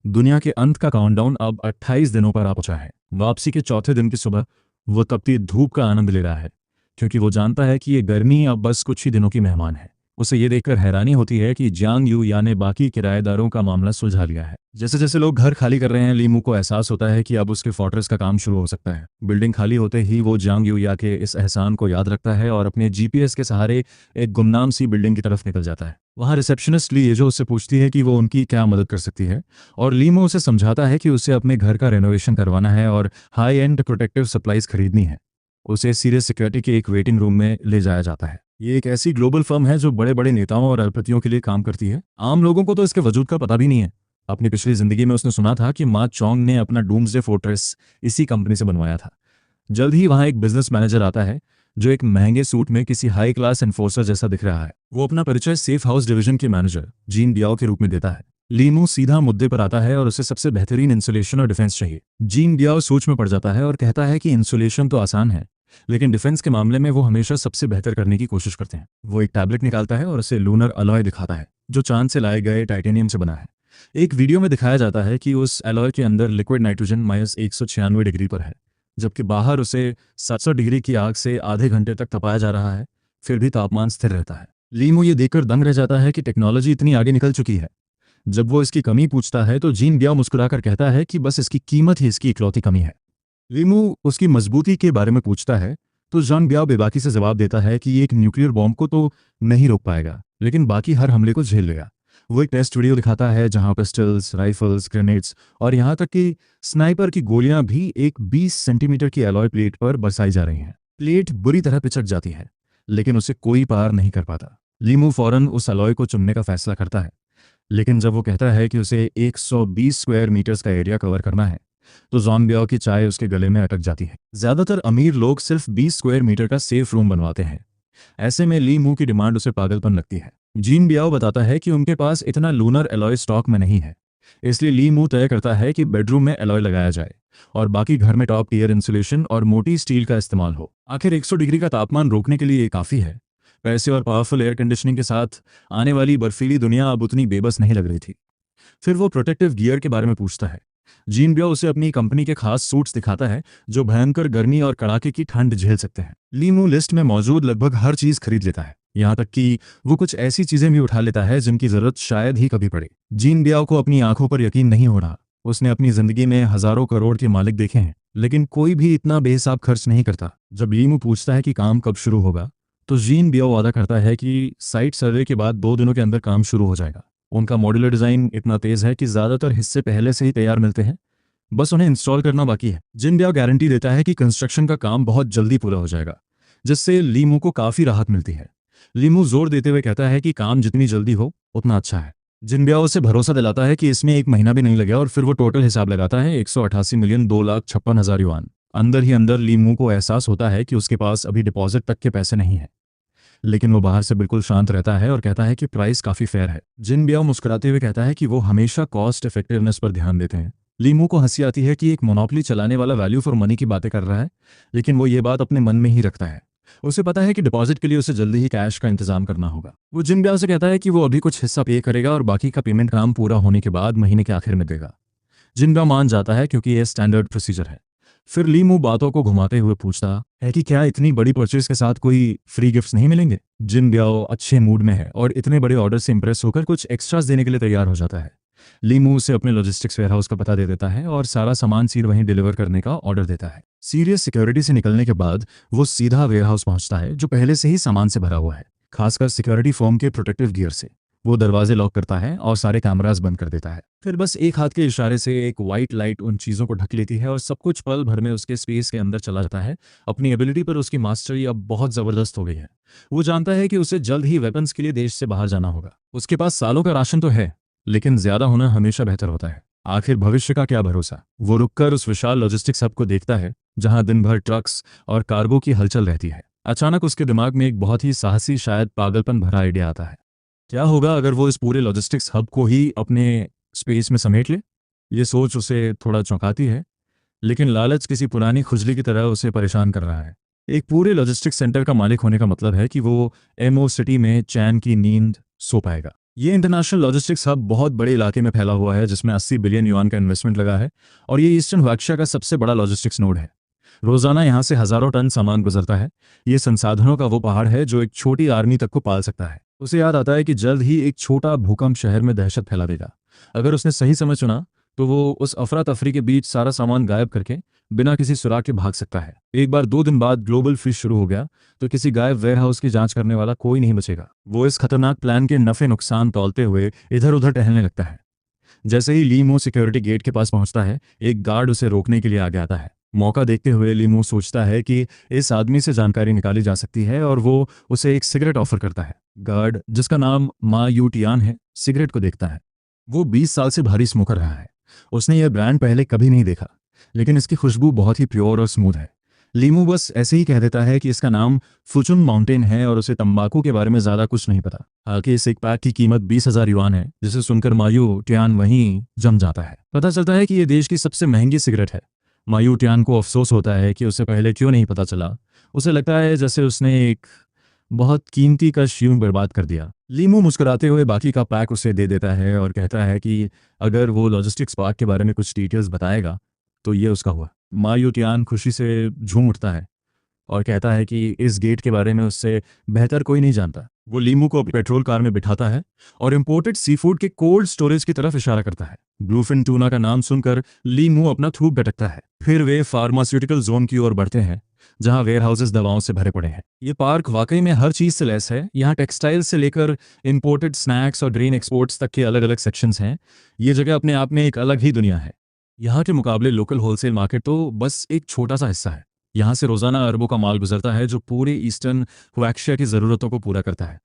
दुनिया के अंत का काउंटडाउन अब 28 दिनों पर आ पहुंचा है। वापसी के चौथे दिन की सुबह वो तपती धूप का आनंद ले रहा है, क्योंकि वो जानता है कि ये गर्मी अब बस कुछ ही दिनों की मेहमान है। उसे ये देखकर हैरानी होती है कि जांग यूया ने बाकी किराएदारों का मामला सुलझा लिया है। जैसे जैसे लोग घर खाली कर रहे हैं, लीमू को एहसास होता है कि अब उसके फोर्ट्रेस का काम शुरू हो सकता है। बिल्डिंग खाली होते ही वो जांग यूया के इस एहसान को याद रखता है और अपने जीपीएस के सहारे एक गुमनाम सी बिल्डिंग की तरफ निकल जाता है। वहाँ रिसेप्शनिस्ट ली जो उससे पूछती है कि वो उनकी क्या मदद कर सकती है और लीमू उसे समझाता है कि उसे अपने घर का रेनोवेशन करवाना है और हाई एंड प्रोटेक्टिव सप्लाईज खरीदनी है। उसे सीरियस सिक्योरिटी के एक वेटिंग रूम में ले जाया जाता है। ये एक ऐसी ग्लोबल फर्म है जो बड़े बड़े नेताओं और अरबपतियों के लिए काम करती है। आम लोगों को तो इसके वजूद का पता भी नहीं है। अपनी पिछली जिंदगी में उसने सुना था कि मा चोंग ने अपना डूम्सडे फोर्ट्रेस इसी कंपनी से बनवाया था। जल्द ही वहाँ एक बिजनेस मैनेजर आता है जो एक महंगे सूट में किसी हाई क्लास एनफोर्सर जैसा दिख रहा है। वो अपना परिचय सेफ हाउस डिवीजन के मैनेजर जीन डियाओ के रूप में देता है। लीमू सीधा मुद्दे पर आता है और उसे सबसे बेहतरीन इंसुलेशन और डिफेंस चाहिए। जीन डियाओ सोच में पड़ जाता है और कहता है कि इंसुलेशन तो आसान है, लेकिन डिफेंस के मामले में वो हमेशा सबसे बेहतर करने की कोशिश करते हैं। वो एक टैबलेट निकालता है और उसे लूनर अलॉय दिखाता है जो चांद से लाए गए टाइटेनियम से बना है। एक वीडियो में दिखाया जाता है कि उस अलॉय के अंदर लिक्विड नाइट्रोजन -196 डिग्री पर है, जबकि बाहर उसे 700 डिग्री की आग से आधे घंटे तक तपाया जा रहा है, फिर भी तापमान स्थिर रहता है। लीमू ये देखकर दंग रह जाता है कि टेक्नोलॉजी इतनी आगे निकल चुकी है। जब वो इसकी कमी पूछता है तो जीन डियाओ मुस्कुराकर कहता है कि बस इसकी कीमत ही इसकी इकलौती कमी है। लीमू उसकी मजबूती के बारे में पूछता है तो जॉन ब्याओ बेबाकी से जवाब देता है कि एक न्यूक्लियर बॉम्ब को तो नहीं रोक पाएगा, लेकिन बाकी हर हमले को झेल लेगा। वो एक टेस्ट वीडियो दिखाता है जहां पिस्टल्स, राइफल्स, ग्रेनेड्स और यहां तक कि स्नाइपर की गोलियां भी एक 20 सेंटीमीटर की एलॉय प्लेट पर बरसाई जा रही हैं। प्लेट बुरी तरह पिचक जाती है, लेकिन उसे कोई पार नहीं कर पाता। लीमू फौरन उस एलॉय को चुनने का फैसला करता है, लेकिन जब वो कहता है कि उसे 120 स्क्वायर मीटर्स का एरिया कवर करना है, तो जॉन ब्याओ की चाय उसके गले में अटक जाती है। ज्यादातर अमीर लोग सिर्फ 20 स्क्वायर मीटर का सेफ रूम बनवाते हैं। ऐसे में ली मू की डिमांड उसे पागलपन लगती है। जीन ब्याओ बताता है कि उनके पास इतना लूनर एलॉय स्टॉक में नहीं है, इसलिए ली मू तय करता है कि बेडरूम में एलॉय लगाया जाए और बाकी घर में टॉप टियर इंसुलेशन और मोटी स्टील का इस्तेमाल हो। आखिर 100 डिग्री का तापमान रोकने के लिए ये काफ़ी है। पैसे और पावरफुल एयर कंडीशनिंग के साथ आने वाली बर्फीली दुनिया अब उतनी बेबस नहीं लग रही थी। फिर वो प्रोटेक्टिव गियर के बारे में पूछता है। जीन ब्याओ उसे अपनी कंपनी के खास सूट्स दिखाता है जो भयंकर गर्मी और कड़ाके की ठंड झेल सकते हैं। ली मू लिस्ट में मौजूद लगभग हर चीज खरीद लेता है, यहाँ तक कि वो कुछ ऐसी चीजें भी उठा लेता है जिनकी जरूरत शायद ही कभी पड़े। जीन ब्याओ को अपनी आंखों पर यकीन नहीं हो रहा। उसने अपनी जिंदगी में हजारों करोड़ के मालिक देखे हैं, लेकिन कोई भी इतना बेहिसाब खर्च नहीं करता। जब ली मू पूछता है कि काम कब शुरू होगा, तो जीन ब्याओ वादा करता है कि साइट सर्वे के बाद 2 दिनों के अंदर काम शुरू हो जाएगा। उनका मॉड्यूलर डिजाइन इतना तेज है कि ज्यादातर हिस्से पहले से ही तैयार मिलते हैं, बस उन्हें इंस्टॉल करना बाकी है। जिन ब्याओ गारंटी देता है कि कंस्ट्रक्शन का काम बहुत जल्दी पूरा हो जाएगा, जिससे ली मू को काफी राहत मिलती है। ली मू जोर देते हुए कहता है कि काम जितनी जल्दी हो उतना अच्छा है। जिन ब्याओ उसे भरोसा दिलाता है कि इसमें 1 महीना भी नहीं लगेगा और फिर वो टोटल हिसाब लगाता है 188 मिलियन 2,56,000 युआन। अंदर ही अंदर ली मू को एहसास होता है कि उसके पास अभी डिपॉजिट तक के पैसे नहीं है, लेकिन वो बाहर से बिल्कुल शांत रहता है और कहता है कि प्राइस काफी फेयर है। जिन ब्याओ मुस्कुराते हुए कहता है कि वो हमेशा कॉस्ट इफेक्टिवनेस पर ध्यान देते हैं। ली मू को हंसी आती है कि एक मोनोपोली चलाने वाला वैल्यू फॉर मनी की बातें कर रहा है, लेकिन वो ये बात अपने मन में ही रखता है। उसे पता है कि डिपॉजिट के लिए उसे जल्दी ही कैश का इंतजाम करना होगा। वो जिन ब्याओ से कहता है कि वो अभी कुछ हिस्सा पे करेगा और बाकी का पेमेंट काम पूरा होने के बाद महीने के आखिर में देगा। जिन ब्याओ मान जाता है क्योंकि यह स्टैंडर्ड प्रोसीजर है। फिर ली मू बातों को घुमाते हुए पूछता है कि क्या इतनी बड़ी परचेज के साथ कोई फ्री गिफ्ट्स नहीं मिलेंगे। जिन ब्याओ अच्छे मूड में है और इतने बड़े ऑर्डर से इंप्रेस होकर कुछ एक्स्ट्रास देने के लिए तैयार हो जाता है। ली मू उसे अपने लॉजिस्टिक्स वेयरहाउस का पता दे देता है और सारा सामान सीधे वहीं डिलीवर करने का ऑर्डर देता है। सीरियस सिक्योरिटी से निकलने के बाद वो सीधा वेयरहाउस पहुंचता है जो पहले से ही सामान से भरा हुआ है, खासकर सिक्योरिटी फर्म के प्रोटेक्टिव गियर से। वो दरवाजे लॉक करता है और सारे कैमरास बंद कर देता है। फिर बस एक हाथ के इशारे से एक वाइट लाइट उन चीज़ों को ढक लेती है और सब कुछ पल भर में उसके स्पेस के अंदर चला जाता है। अपनी एबिलिटी पर उसकी मास्टरी अब बहुत ज़बरदस्त हो गई है। वो जानता है कि उसे जल्द ही वेपन्स के लिए देश से बाहर जाना होगा। उसके पास सालों का राशन तो है, लेकिन ज्यादा होना हमेशा बेहतर होता है। आखिर भविष्य का क्या भरोसा। वो रुककर उस विशाल लॉजिस्टिक्स हब को देखता है जहां दिन भर ट्रक्स और कार्गो की हलचल रहती है। अचानक उसके दिमाग में एक बहुत ही साहसी, शायद पागलपन भरा आइडिया आता है। क्या होगा अगर वो इस पूरे लॉजिस्टिक्स हब को ही अपने स्पेस में समेट ले। ये सोच उसे थोड़ा चौंकाती है, लेकिन लालच किसी पुरानी खुजली की तरह उसे परेशान कर रहा है। एक पूरे लॉजिस्टिक्स सेंटर का मालिक होने का मतलब है कि वो एमओ सिटी में चैन की नींद सो पाएगा। ये इंटरनेशनल लॉजिस्टिक्स हब बहुत बड़े इलाके में फैला हुआ है जिसमें 80 बिलियन युआन का इन्वेस्टमेंट लगा है और ये ईस्टर्न वाक्शा का सबसे बड़ा लॉजिस्टिक्स नोड है। रोजाना यहाँ से हजारों टन सामान गुजरता है। ये संसाधनों का वो पहाड़ है जो एक छोटी आर्मी तक को पाल सकता है। उसे याद आता है कि जल्द ही एक छोटा भूकंप शहर में दहशत फैला देगा। अगर उसने सही समय चुना तो वो उस अफरा तफरी के बीच सारा सामान गायब करके बिना किसी सुराग के भाग सकता है। एक बार 2 दिन बाद ग्लोबल फ्रीज शुरू हो गया तो किसी गायब वेयरहाउस की जांच करने वाला कोई नहीं बचेगा। वो इस खतरनाक प्लान के नफे नुकसान तौलते हुए इधर उधर टहलने लगता है। जैसे ही ली मू सिक्योरिटी गेट के पास पहुंचता है, एक गार्ड उसे रोकने के लिए आगे आता है। मौका देखते हुए ली मू सोचता है कि इस आदमी से जानकारी निकाली जा सकती है और वो उसे एक सिगरेट ऑफर करता है। गार्ड, जिसका नाम मा यू टियान है, सिगरेट को देखता है। वो 20 साल से भारी स्मोकर रहा है। उसने यह ब्रांड पहले कभी नहीं देखा, लेकिन इसकी खुशबू बहुत ही प्योर और स्मूथ है। लीमू बस ऐसे ही कह देता है कि इसका नाम फुचुन माउंटेन है और उसे तंबाकू के बारे में ज्यादा कुछ नहीं पता। हालांकि इस एक पैक की कीमत 20,000 युआन है, जिसे सुनकर मायू टियान वहीं जम जाता है। पता चलता है कि ये देश की सबसे महंगी सिगरेट है। मायू टियान को अफसोस होता है कि उसे पहले क्यों नहीं पता चला। उसे लगता है जैसे उसने एक बहुत कीमती का यूं बर्बाद कर दिया। लीमू मुस्कुराते हुए बाकी का पैक उसे दे देता है और कहता है कि अगर वो लॉजिस्टिक्स पार्क के बारे में कुछ डिटेल्स बताएगा तो ये उसका हुआ। मायू टियान खुशी से झूम उठता है और कहता है कि इस गेट के बारे में उससे बेहतर कोई नहीं जानता। वो लीमू को पेट्रोल कार में बिठाता है और इंपोर्टेड सी फूड के कोल्ड स्टोरेज की तरफ इशारा करता है। ब्लूफिन टूना का नाम सुनकर लीमू अपना थूक भटकता है। फिर वे फार्मास्यूटिकल जोन की ओर बढ़ते हैं जहां वेयर हाउसेस दवाओं से भरे पड़े हैं। ये पार्क वाकई में हर चीज़ से लैस है। यहाँ टेक्सटाइल से लेकर इंपोर्टेड स्नैक्स और ग्रेन एक्सपोर्ट्स तक के अलग अलग सेक्शंस हैं। ये जगह अपने आप में एक अलग ही दुनिया है। यहाँ के मुकाबले लोकल होलसेल मार्केट तो बस एक छोटा सा हिस्सा है। यहाँ से रोज़ाना अरबों का माल गुजरता है जो पूरे ईस्टर्न हुएक्शिया की ज़रूरतों को पूरा करता है।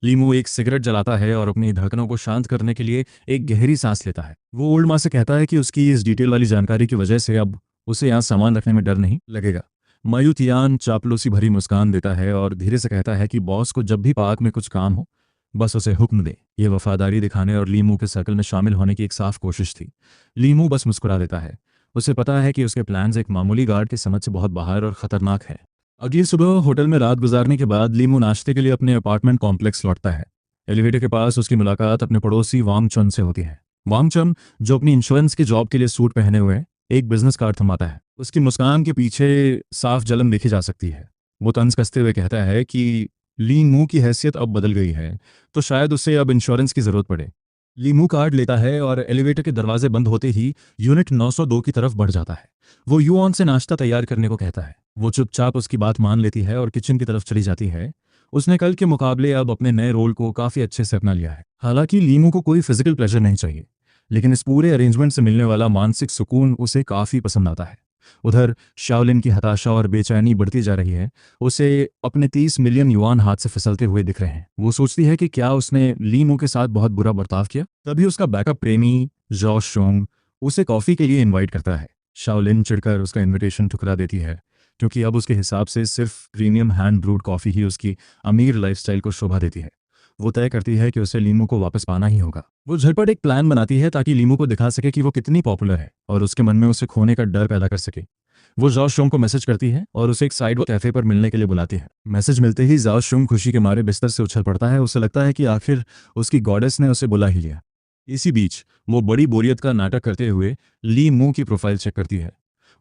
लीमू एक सिगरेट जलाता है और अपनी धड़कनों को शांत करने के लिए एक गहरी सांस लेता है। वो ओल्ड माँ से कहता है कि उसकी इस डिटेल वाली जानकारी की वजह से अब उसे यहाँ सामान रखने में डर नहीं लगेगा। मायूतियान चापलूसी भरी मुस्कान देता है और धीरे से कहता है कि बॉस को जब भी पार्क में कुछ काम हो बस उसे हुक्म दे। ये वफादारी दिखाने और लीमू के सर्कल में शामिल होने की एक साफ कोशिश थी। लीमू बस मुस्कुरा देता है। उसे पता है कि उसके प्लान्स एक मामूली गार्ड के समझ से बहुत बाहर और खतरनाक है। अगली सुबह होटल में रात गुजारने के बाद लीमू नाश्ते के लिए अपने अपार्टमेंट कॉम्प्लेक्स लौटता है। एलिवेटर के पास उसकी मुलाकात अपने पड़ोसी वांग चन से होती है। वांग चन, जो अपनी इंश्योरेंस की जॉब के लिए सूट पहने हुए एक बिजनेस कार्ड थमाता है। उसकी मुस्कान के पीछे साफ जलन देखी जा सकती है। वो तंज कसते हुए कहता है कि लीमू की हैसियत अब बदल गई है, तो शायद उसे अब इंश्योरेंस की जरूरत पड़े। लीमू कार्ड लेता है और एलिवेटर के दरवाजे बंद होते ही यूनिट 902 की तरफ बढ़ जाता है। वो युआन से नाश्ता तैयार करने को कहता है। वो चुपचाप उसकी बात मान लेती है और किचन की तरफ चली जाती है। उसने कल के मुकाबले अब अपने नए रोल को काफ़ी अच्छे से अपना लिया है। हालांकि लीमू को कोई फिजिकल प्लेजर नहीं चाहिए, लेकिन इस पूरे अरेंजमेंट से मिलने वाला मानसिक सुकून उसे काफ़ी पसंद आता है। उधर शाओलिन की हताशा और बेचैनी बढ़ती जा रही है। उसे अपने 30 मिलियन युआन हाथ से फिसलते हुए दिख रहे हैं। वो सोचती है कि क्या उसने लीमू के साथ बहुत बुरा बर्ताव किया। तभी उसका बैकअप प्रेमी जॉ शोंग उसे कॉफ़ी के लिए इनवाइट करता है। शाओलिन चिढ़कर उसका इनविटेशन ठुकरा देती है, क्योंकि अब उसके हिसाब से सिर्फ प्रीमियम हैंड ब्रूड कॉफ़ी ही उसकी अमीर लाइफस्टाइल को शोभा देती है। वो तय करती है कि उसे लीमू को वापस पाना ही होगा। वो झटपट एक प्लान बनाती है ताकि लीमू को दिखा सके कि वो कितनी पॉपुलर है और उसके मन में उसे खोने का डर पैदा कर सके। वो जाओ शुंग को मैसेज करती है और उसे एक साइड कैफे पर मिलने के लिए बुलाती है। मैसेज मिलते ही जाओ शुंग खुशी के मारे बिस्तर से उछल पड़ता है। उसे लगता है कि आखिर उसकी गॉडेस ने उसे बुला ही लिया। इसी बीच वो बड़ी बोरियत का नाटक करते हुए लीमू की प्रोफाइल चेक करती है।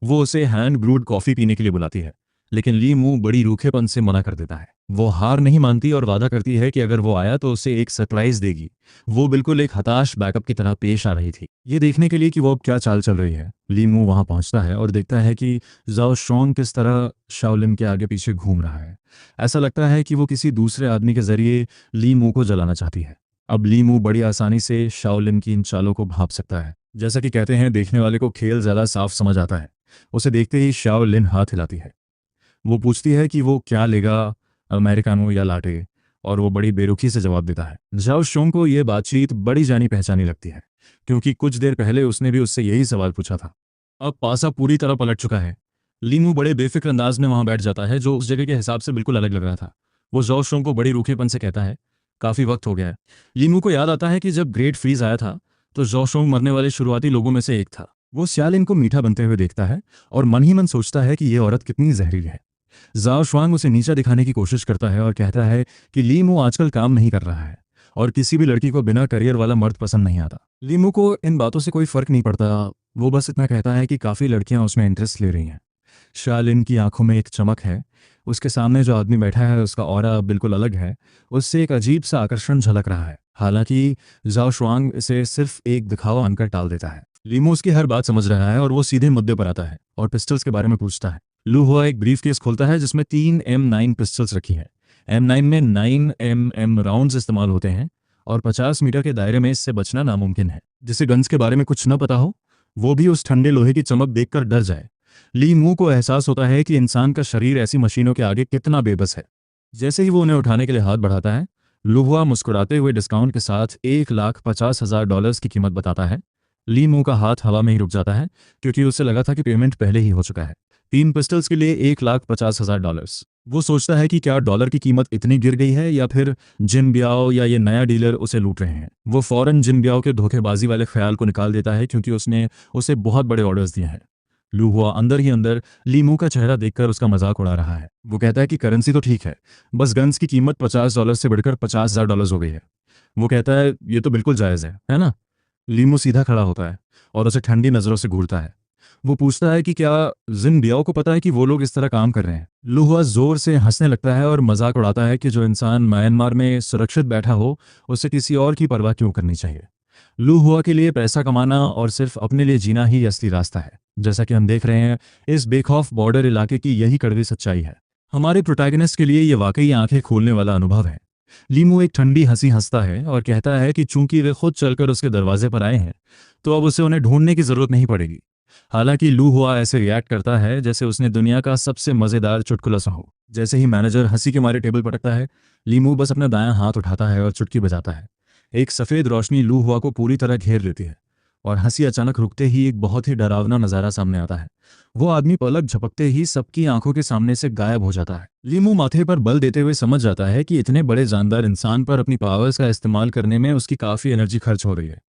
वो उसे हैंड ब्रूड कॉफ़ी पीने के लिए बुलाती है, लेकिन लीमू बड़ी रूखेपन से मना कर देता है। वो हार नहीं मानती और वादा करती है कि अगर वो आया तो उसे एक सरप्राइज देगी। वो बिल्कुल एक हताश बैकअप की तरह पेश आ रही थी। ये देखने के लिए कि वो अब क्या चाल चल रही है, लीमू वहां पहुंचता है और देखता है कि जाओ शोंग किस तरह शाओलिन के आगे पीछे घूम रहा है। ऐसा लगता है कि वो किसी दूसरे आदमी के जरिए लीमू को जलाना चाहती है। अब लीमू बड़ी आसानी से शाओलिन की इन चालों को भांप सकता है। जैसा कि कहते हैं, देखने वाले को खेल ज्यादा साफ समझ आता है। उसे देखते ही शाओलिन हाथ हिलाती है। वो पूछती है कि वो क्या लेगा, अमेरिकानो या लाटे, और वो बड़ी बेरुखी से जवाब देता है। जाओ शोंग को ये बातचीत बड़ी जानी पहचानी लगती है, क्योंकि कुछ देर पहले उसने भी उससे यही सवाल पूछा था। अब पासा पूरी तरह पलट चुका है। लीमू बड़े बेफिक्र अंदाज में वहां बैठ जाता है, जो उस जगह के हिसाब से बिल्कुल अलग लग रहा था। वो जाओ शोंग को बड़ी रूखेपन से कहता है, काफी वक्त हो गया है। लीमू को याद आता है कि जब ग्रेट फ्रीज आया था तो जाओ शोंग मरने वाले शुरुआती लोगों में से एक था। वो शाओलिन को मीठा बनते हुए देखता है और मन ही मन सोचता है कि ये औरत कितनी जहरीली है। जाओ शुआंग उसे नीचा दिखाने की कोशिश करता है और कहता है कि लीमू आजकल काम नहीं कर रहा है और किसी भी लड़की को बिना करियर वाला मर्द पसंद नहीं आता। लीमू को इन बातों से कोई फर्क नहीं पड़ता। वो बस इतना कहता है कि काफ़ी लड़कियां उसमें इंटरेस्ट ले रही हैं। शाओलिन की आंखों में एक चमक है। उसके सामने जो आदमी बैठा है उसका ऑरा बिल्कुल अलग है। उससे एक अजीब सा आकर्षण झलक रहा है। हालांकि जाओ शुआंग इसे सिर्फ एक दिखावा मानकर टाल देता है। लीमू उसकी हर बात समझ रहा है और वो सीधे मुद्दे पर आता है और पिस्टल्स के बारे में पूछता है। लू हुआ एक ब्रीफ केस खोलता है जिसमें 3 M9 पिस्टल्स रखी हैं। M9 में 9 mm राउंड्स इस्तेमाल होते हैं और 50 मीटर के दायरे में इससे बचना नामुमकिन है। जिसे गन्स के बारे में कुछ न पता हो, वो भी उस ठंडे लोहे की चमक देखकर डर जाए। लीमू को एहसास होता है कि इंसान का शरीर ऐसी मशीनों के आगे कितना बेबस है। जैसे ही वो उन्हें उठाने के लिए हाथ बढ़ाता है, लुहुआ मुस्कुराते हुए डिस्काउंट के साथ $1,50,000 की कीमत बताता है। लीमू का हाथ हवा में ही रुक जाता है, क्योंकि उसे लगा था कि पेमेंट पहले ही हो चुका है। 3 पिस्टल्स के लिए $1,50,000। वो सोचता है कि क्या डॉलर की कीमत इतनी गिर गई है या फिर जिन ब्याओ या ये नया डीलर उसे लूट रहे हैं। वो फौरन जिन ब्याओ के धोखेबाजी वाले ख्याल को निकाल देता है, क्योंकि उसने उसे बहुत बड़े ऑर्डर्स दिए हैं। लू हुआ अंदर ही अंदर लीमू का चेहरा देखकर उसका मजाक उड़ा रहा है। वो कहता है कि करेंसी तो ठीक है, बस गन्स की कीमत $50 से बढ़कर $50,000 हो गई है। वो कहता है, ये तो बिल्कुल जायज़ है ना? लीमू सीधा खड़ा होता है और उसे ठंडी नज़रों से घूरता है। वो पूछता है कि क्या जिन ब्याओ को पता है कि वो लोग इस तरह काम कर रहे हैं। लू हुआ जोर से हंसने लगता है और मजाक उड़ाता है कि जो इंसान म्यांमार में सुरक्षित बैठा हो, उसे किसी और की परवाह क्यों करनी चाहिए। लू हुआ के लिए पैसा कमाना और सिर्फ अपने लिए जीना ही असली रास्ता है। जैसा कि हम देख रहे हैं, इस बेखौफ बॉर्डर इलाके की यही कड़वी सच्चाई है। हमारे प्रोटैगनिस्ट के लिए ये वाकई आंखें खोलने वाला अनुभव है। लीमू एक ठंडी हंसी हंसता है और कहता है कि चूंकि वे खुद चलकर उसके दरवाजे पर आए हैं, तो अब उसे उन्हें ढूंढने की जरूरत नहीं पड़ेगी। हालांकि लू हुआ ऐसे रिएक्ट करता है जैसे उसने दुनिया का सबसे मजेदार चुटकुला सुना हो। जैसे ही मैनेजर हंसी के मारे टेबल पटकता है, लीमू बस अपना दायां हाथ उठाता है और चुटकी बजाता है। एक सफेद रोशनी लू हुआ को पूरी तरह घेर लेती है और हंसी अचानक रुकते ही एक बहुत ही डरावना नजारा सामने आता है। वो आदमी पलक झपकते ही सबकी आंखों के सामने से गायब हो जाता है। लीमू माथे पर बल देते हुए समझ जाता है कि इतने बड़े जानदार इंसान पर अपनी पावर्स का इस्तेमाल करने में उसकी काफी एनर्जी खर्च हो रही है।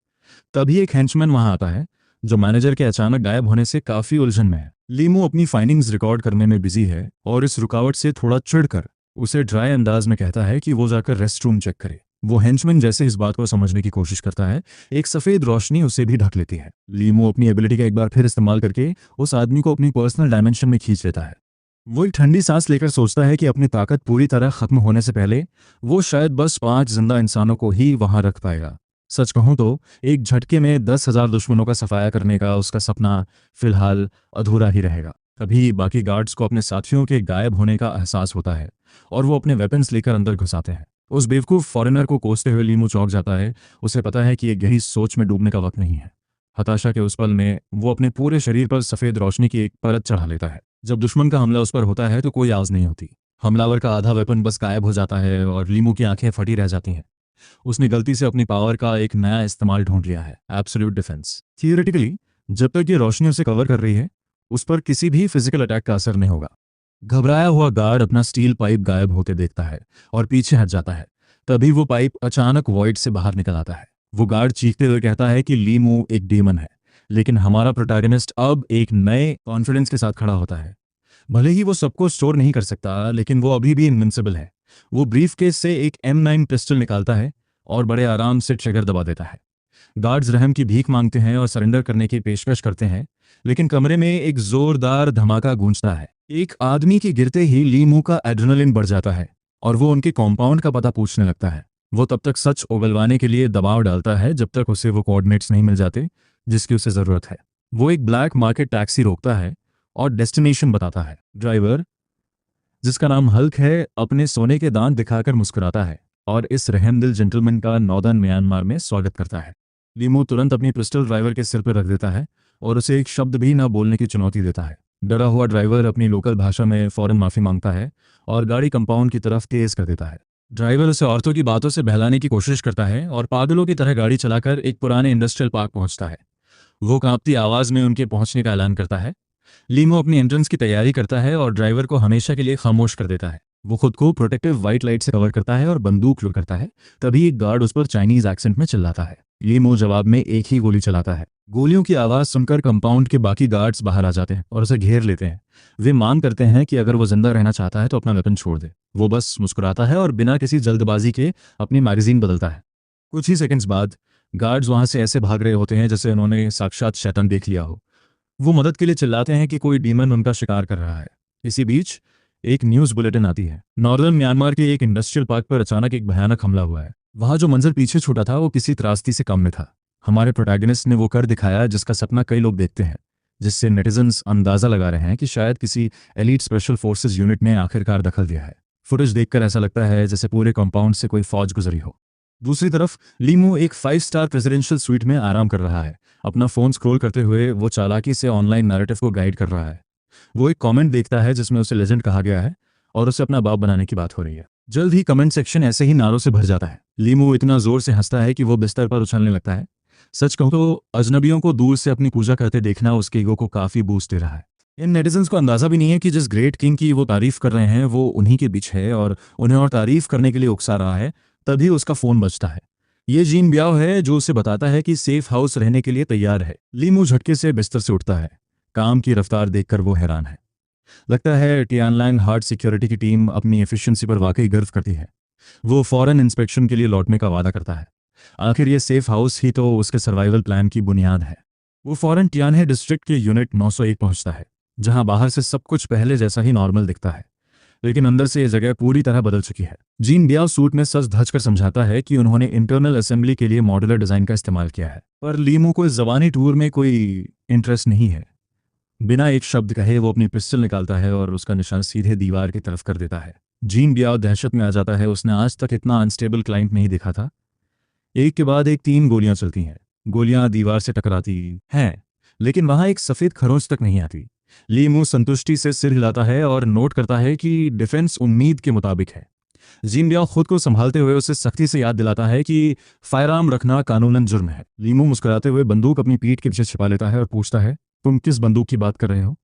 तभी एक हेंचमैन वहां आता है जो मैनेजर के अचानक गायब होने से काफी उलझन में है। लीमू अपनी फाइंडिंग्स रिकॉर्ड करने में बिजी है और इस रुकावट से थोड़ा चिढ़कर उसे ड्राई अंदाज में कहता है कि वो जाकर रेस्ट रूम चेक करे। वो हेंचमैन जैसे इस बात को समझने की कोशिश करता है, एक सफेद रोशनी उसे भी ढक लेती है। लीमू अपनी एबिलिटी का एक बार फिर इस्तेमाल करके उस आदमी को अपनी पर्सनल डायमेंशन में खींच लेता है। वो एक ठंडी सांस लेकर सोचता है कि अपनी ताकत पूरी तरह खत्म होने से पहले वो शायद बस 5 जिंदा इंसानों को ही वहां रख पाएगा। सच कहूं तो एक झटके में 10,000 दुश्मनों का सफाया करने का उसका सपना फिलहाल अधूरा ही रहेगा। तभी बाकी गार्ड्स को अपने साथियों के गायब होने का एहसास होता है और वो अपने वेपन्स लेकर अंदर घुस आते हैं। उस बेवकूफ़ फॉरेनर को कोसते हुए लीमू चौंक जाता है। उसे पता है कि ये गहरी सोच में डूबने का वक्त नहीं है। हताशा के उस पल में वो अपने पूरे शरीर पर सफ़ेद रोशनी की एक परत चढ़ा लेता है। जब दुश्मन का हमला उस पर होता है तो कोई आवाज़ नहीं होती। हमलावर का आधा वेपन बस गायब हो जाता है और लीमू की आंखें फटी रह जाती हैं। उसने गलती से अपनी पावर का एक नया इस्तेमाल ढूंढ लिया है, एब्सोल्यूट डिफेंस। थियोरेटिकली जब तक ये रोशनी उसे कवर कर रही है, उस पर किसी भी फिजिकल अटैक का असर नहीं होगा। घबराया हुआ गार्ड अपना स्टील पाइप गायब होते देखता है और पीछे हट जाता है। तभी वो पाइप अचानक वॉइड से बाहर निकल आता है। वो गार्ड चीखते हुए कहता है कि लीमू एक डीमन है, लेकिन हमारा प्रोटैगनिस्ट अब एक नए कॉन्फिडेंस के साथ खड़ा होता है। भले ही वो सबको स्टोर नहीं कर सकता, लेकिन वो अभी भी इनविंसिबल है। वो ब्रीफकेस से एक M9 पिस्टल निकालता है और बड़े आराम से ट्रिगर दबा देता है। गार्ड्स रहम की भीख मांगते हैं और सरेंडर करने की पेशकश करते हैं, लेकिन कमरे में एक जोरदार धमाका गूंजता है। एक आदमी के गिरते ही लीमू का एड्रेनलिन बढ़ जाता है और वो उनके कॉम्पाउंड का पता पूछने लगता है। वो तब तक सच उगलवाने के लिए दबाव डालता है जब तक उसे वो कोऑर्डिनेट्स नहीं मिल जाते जिसकी उसे जरूरत है। वो एक ब्लैक मार्केट टैक्सी रोकता है और डेस्टिनेशन बताता है। ड्राइवर, जिसका नाम हल्क है, अपने सोने के दांत दिखाकर मुस्कुराता है और इस रहमदिल जेंटलमैन का नॉर्दर्न म्यांमार में स्वागत करता है। लीमू तुरंत अपनी पिस्टल ड्राइवर के सिर पर रख देता है और उसे एक शब्द भी न बोलने की चुनौती देता है। डरा हुआ ड्राइवर अपनी लोकल भाषा में फौरन माफी मांगता है और गाड़ी कंपाउंड की तरफ तेज कर देता है। ड्राइवर उसे औरतों की बातों से बहलाने की कोशिश करता है और पागलों की तरह गाड़ी चलाकर एक पुराने इंडस्ट्रियल पार्क पहुंचता है। वो कांपती आवाज में उनके पहुंचने का ऐलान करता है। लीमू अपनी एंट्रेंस की तैयारी करता है और ड्राइवर को हमेशा के लिए खामोश कर देता है। वो खुद को प्रोटेक्टिव व्हाइट लाइट से कवर करता है और बंदूक लुढ़ करता है। तभी एक गार्ड उस पर चाइनीज एक्सेंट में चिल्लाता है। लीमू जवाब में एक ही गोली चलाता है। गोलियों की आवाज सुनकर कंपाउंड के बाकी गार्ड्स बाहर आ जाते हैं और उसे घेर लेते हैं। वे मांग करते हैं कि अगर वो जिंदा रहना चाहता है तो अपना वेपन छोड़ दे। वो बस मुस्कुराता है और बिना किसी जल्दबाजी के अपनी मैगजीन बदलता है। कुछ ही सेकंड्स बाद गार्ड्स वहां से ऐसे भाग रहे होते हैं जैसे उन्होंने साक्षात शैतान देख लिया हो। वो मदद के लिए चिल्लाते हैं कि कोई डीमन उनका शिकार कर रहा है। इसी बीच एक न्यूज़ बुलेटिन आती है। नॉर्दर्न म्यांमार के एक इंडस्ट्रियल पार्क पर अचानक एक भयानक हमला हुआ है। वहां जो मंजर पीछे छूटा था वो किसी त्रासदी से कम में था। हमारे प्रोटैगनिस्ट ने वो कर दिखाया जिसका सपना कई लोग देखते हैं, जिससे नेटिजन्स अंदाजा लगा रहे हैं कि शायद किसी एलीट स्पेशल फोर्सेज यूनिट ने आखिरकार दखल दिया है। फुटेज देखकर ऐसा लगता है जैसे पूरे कंपाउंड से कोई फौज गुजरी हो। दूसरी तरफ लीमू एक 5 स्टार प्रेसिडेंशियल स्वीट में आराम कर रहा है। अपना फोन स्क्रॉल करते हुए वो चालाकी से ऑनलाइन नैरेटिव को गाइड कर रहा है। वो एक कमेंट देखता है जिसमें उसे लेजेंड कहा गया है और उसे अपना बाप बनाने की बात हो रही है। जल्द ही कमेंट सेक्शन ऐसे ही नारों से भर जाता है। लीमू इतना जोर से हंसता है कि वो बिस्तर पर उछलने लगता है। सच कहूं तो अजनबियों को दूर से अपनी पूजा करते देखना उसके ईगो को काफी बूस्ट दे रहा है। इन नेटिजन्स को अंदाजा भी नहीं है कि जिस ग्रेट किंग की वो तारीफ कर रहे हैं वो उन्हीं के बीच है और उन्हें और तारीफ करने के लिए उकसा रहा है। तभी उसका फोन बजता है। ये जीन ब्याओ है जो उसे बताता है कि सेफ हाउस रहने के लिए तैयार है। लीमू झटके से बिस्तर से उठता है। काम की रफ्तार देखकर वो हैरान है। लगता है टियानलाइन हार्ड सिक्योरिटी की टीम अपनी एफिशिएंसी पर वाकई गर्व करती है। वो फॉरेन इंस्पेक्शन के लिए लौटने का वादा करता है। आखिर ये सेफ हाउस ही तो उसके सर्वाइवल प्लान की बुनियाद है। वो फॉरेन टियानहे डिस्ट्रिक्ट के यूनिट 901 पहुंचता है, जहां बाहर से सब कुछ पहले जैसा ही नॉर्मल दिखता है। लेकिन अंदर से ये जगह पूरी तरह बदल चुकी है। जीन बियाओ सूट में सच धज कर समझाता है कि उन्होंने इंटरनल असेंबली के लिए मॉड्यूलर डिजाइन का इस्तेमाल किया है, पर लीमू को इस जबानी टूर में कोई इंटरेस्ट नहीं है। बिना एक शब्द कहे वो अपनी पिस्टल निकालता है और उसका निशान सीधे दीवार की तरफ कर देता है। जीन बियाओ दहशत में आ जाता है, उसने आज तक इतना अनस्टेबल क्लाइंट नहीं देखा था। एक के बाद एक 3 गोलियां चलती हैं। गोलियां दीवार से टकराती हैं, लेकिन वहां एक सफेद खरोंच तक नहीं आती। लीमू संतुष्टि से सिर हिलाता है और नोट करता है कि डिफेंस उम्मीद के मुताबिक है। जीन बियाओ खुद को संभालते हुए उसे सख्ती से याद दिलाता है कि फायरआर्म रखना कानूनन जुर्म है। लीमू मुस्कुराते हुए बंदूक अपनी पीठ के पीछे छिपा लेता है और पूछता है, तुम किस बंदूक की बात कर रहे हो?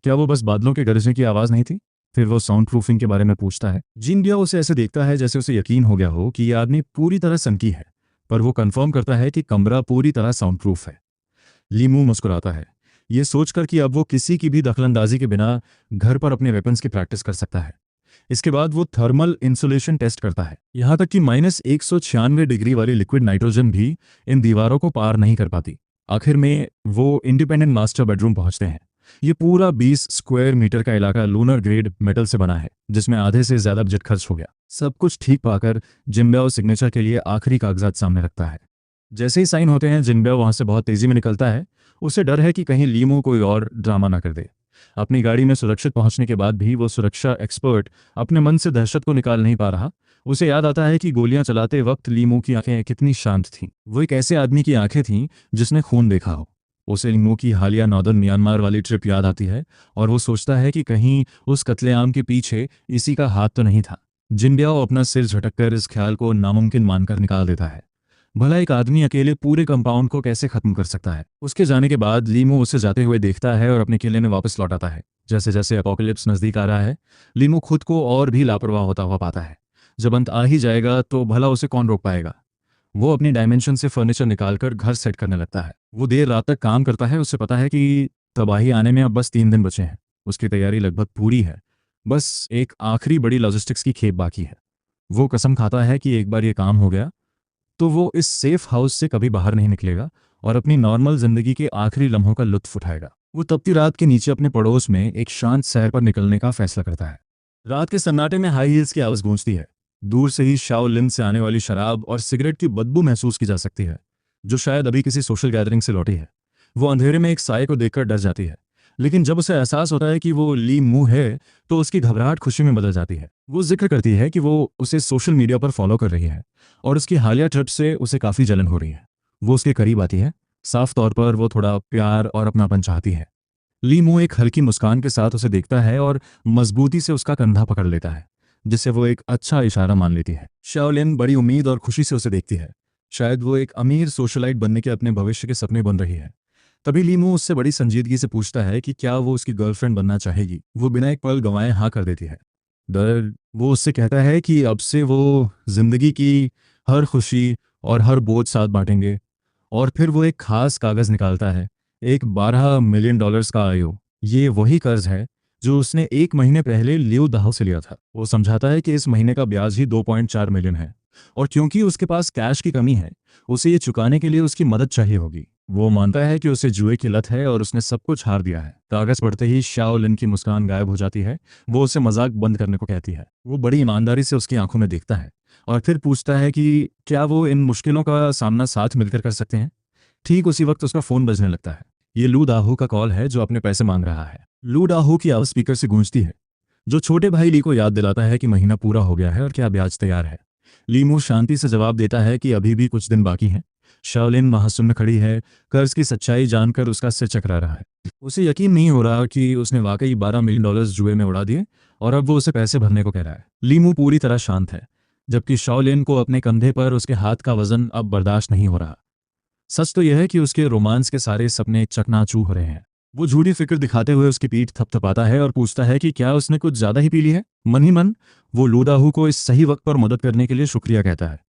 क्या वो बस बादलों के गरजने की आवाज नहीं थी? फिर वो साउंड प्रूफिंग के बारे में पूछता है। जीन बियाओ उसे ऐसे देखता है जैसे उसे यकीन हो गया हो कि यह आदमी पूरी तरह सनकी है, पर वो कंफर्म करता है कि कमरा पूरी तरह साउंड प्रूफ है। लीमू मुस्कुराता है, ये सोचकर कि अब वो किसी की भी दखलंदाजी के बिना घर पर अपने वेपन्स की प्रैक्टिस कर सकता है। इसके बाद वो थर्मल इंसुलेशन टेस्ट करता है। यहां तक कि -196 डिग्री वाली लिक्विड नाइट्रोजन भी इन दीवारों को पार नहीं कर पाती। आखिर में वो इंडिपेंडेंट मास्टर बेडरूम पहुंचते हैं। ये पूरा 20 स्क्वायर मीटर का इलाका लूनर ग्रेड मेटल से बना है, जिसमें आधे से ज्यादा बजट खर्च हो गया। सब कुछ ठीक पाकर जिम्ब्याओ सिग्नेचर के लिए आखिरी कागजात सामने रखता है। जैसे ही साइन होते हैं, जिम्ब्याओ वहां से बहुत तेजी में निकलता है। उसे डर है कि कहीं लीमू कोई और ड्रामा ना कर दे। अपनी गाड़ी में सुरक्षित पहुंचने के बाद भी वो सुरक्षा एक्सपर्ट अपने मन से दहशत को निकाल नहीं पा रहा। उसे याद आता है कि गोलियां चलाते वक्त लीमू की आंखें कितनी शांत थीं। वो एक ऐसे आदमी की आंखें थीं जिसने खून देखा हो। उसे लीमू की हालिया नॉर्दर्न म्यांमार वाली ट्रिप याद आती है और वो सोचता है कि कहीं उस कत्लेआम के पीछे इसी का हाथ तो नहीं था। जिम्ब्याओ अपना सिर झटककर इस ख्याल को नामुमकिन मानकर निकाल देता है। भला एक आदमी अकेले पूरे कंपाउंड को कैसे खत्म कर सकता है? उसके जाने के बाद लीमू उसे जाते हुए देखता है और अपने किले में वापस लौट आता है। जैसे जैसे अपोकलिप्स नजदीक आ रहा है, लीमू खुद को और भी लापरवाह होता हुआ पाता है। जब अंत आ ही जाएगा तो भला उसे कौन रोक पाएगा? वो अपनी डायमेंशन से फर्नीचर निकालकर घर सेट करने लगता है। वो देर रात तक काम करता है। उसे पता है कि तबाही आने में अब बस 3 दिन बचे हैं। उसकी तैयारी लगभग पूरी है, बस एक आखिरी बड़ी लॉजिस्टिक्स की खेप बाकी है। वो कसम खाता है कि एक बार ये काम हो गया तो वो इस सेफ हाउस से कभी बाहर नहीं निकलेगा और अपनी नॉर्मल जिंदगी के आखिरी लम्हों का लुत्फ उठाएगा। वो तपती रात के नीचे अपने पड़ोस में एक शांत सैर पर निकलने का फैसला करता है। रात के सन्नाटे में हाई हील्स की आवाज गूंजती है। दूर से ही शाओलिन से आने वाली शराब और सिगरेट की बदबू महसूस की जा सकती है, जो शायद अभी किसी सोशल गैदरिंग से लौटी है। वो अंधेरे में एक साए को देखकर डर जाती है, लेकिन जब उसे एहसास होता है कि वो ली मू है तो उसकी घबराहट खुशी में बदल जाती है। वो जिक्र करती है कि वो उसे सोशल मीडिया पर फॉलो कर रही है और उसकी हालिया ट्रिप से उसे काफ़ी जलन हो रही है। वो उसके करीब आती है। साफ तौर पर वो थोड़ा प्यार और अपनापन चाहती है। ली मू एक हल्की मुस्कान के साथ उसे देखता है और मजबूती से उसका कंधा पकड़ लेता है, जिसे वो एक अच्छा इशारा मान लेती है। शाओलिन बड़ी उम्मीद और खुशी से उसे देखती है। शायद वो एक अमीर सोशलाइट बनने के अपने भविष्य के सपने बन रही है। तभी लीमू उससे बड़ी संजीदगी से पूछता है कि क्या वो उसकी गर्लफ्रेंड बनना चाहेगी। वो बिना एक पल गंवाए हाँ कर देती है। वो उससे कहता है कि अब से वो जिंदगी की हर खुशी और हर बोझ साथ बांटेंगे। और फिर वो एक खास कागज निकालता है, एक $12 मिलियन का आयो। ये वही कर्ज है जो उसने 1 महीने पहले लियो दाहो से लिया था। वो समझाता है कि इस महीने का ब्याज ही 2.4 मिलियन है और क्योंकि उसके पास कैश की कमी है, उसे ये चुकाने के लिए उसकी मदद चाहिए होगी। वो मानता है कि उसे जुए की लत है और उसने सब कुछ हार दिया है। कागज पढ़ते ही शाओलिन की मुस्कान गायब हो जाती है। वो उसे मजाक बंद करने को कहती है। वो बड़ी ईमानदारी से उसकी आंखों में देखता है और फिर पूछता है कि क्या वो इन मुश्किलों का सामना साथ मिलकर कर सकते हैं। ठीक उसी वक्त उसका फोन बजने लगता है। ये लू दाहू का कॉल है जो अपने पैसे मांग रहा है। लू दाहू की आवाज स्पीकर से गूंजती है, जो छोटे भाई ली को याद दिलाता है कि महीना पूरा हो गया है और क्या ब्याज तैयार है। लीमू शांति से जवाब देता है कि अभी भी कुछ दिन बाकी हैं। शाओलिन वहां सुन्न खड़ी है, कर्ज की सच्चाई जानकर उसका सिर चकरा रहा है। उसे यकीन नहीं हो रहा कि उसने वाकई $12 मिलियन जुए में उड़ा दिए और अब वो उसे पैसे भरने को कह रहा है। लीमू पूरी तरह शांत है, जबकि शाओलिन को अपने कंधे पर उसके हाथ का वजन अब बर्दाश्त नहीं हो रहा। सच तो यह है कि उसके रोमांस के सारे सपने चकनाचूर हो रहे हैं। वो झूठी फिक्र दिखाते हुए उसकी पीठ थपथपाता है और पूछता है कि क्या उसने कुछ ज्यादा ही पी ली है। मन ही मन वो लू दाहू को इस सही वक्त पर मदद करने के लिए शुक्रिया कहता है।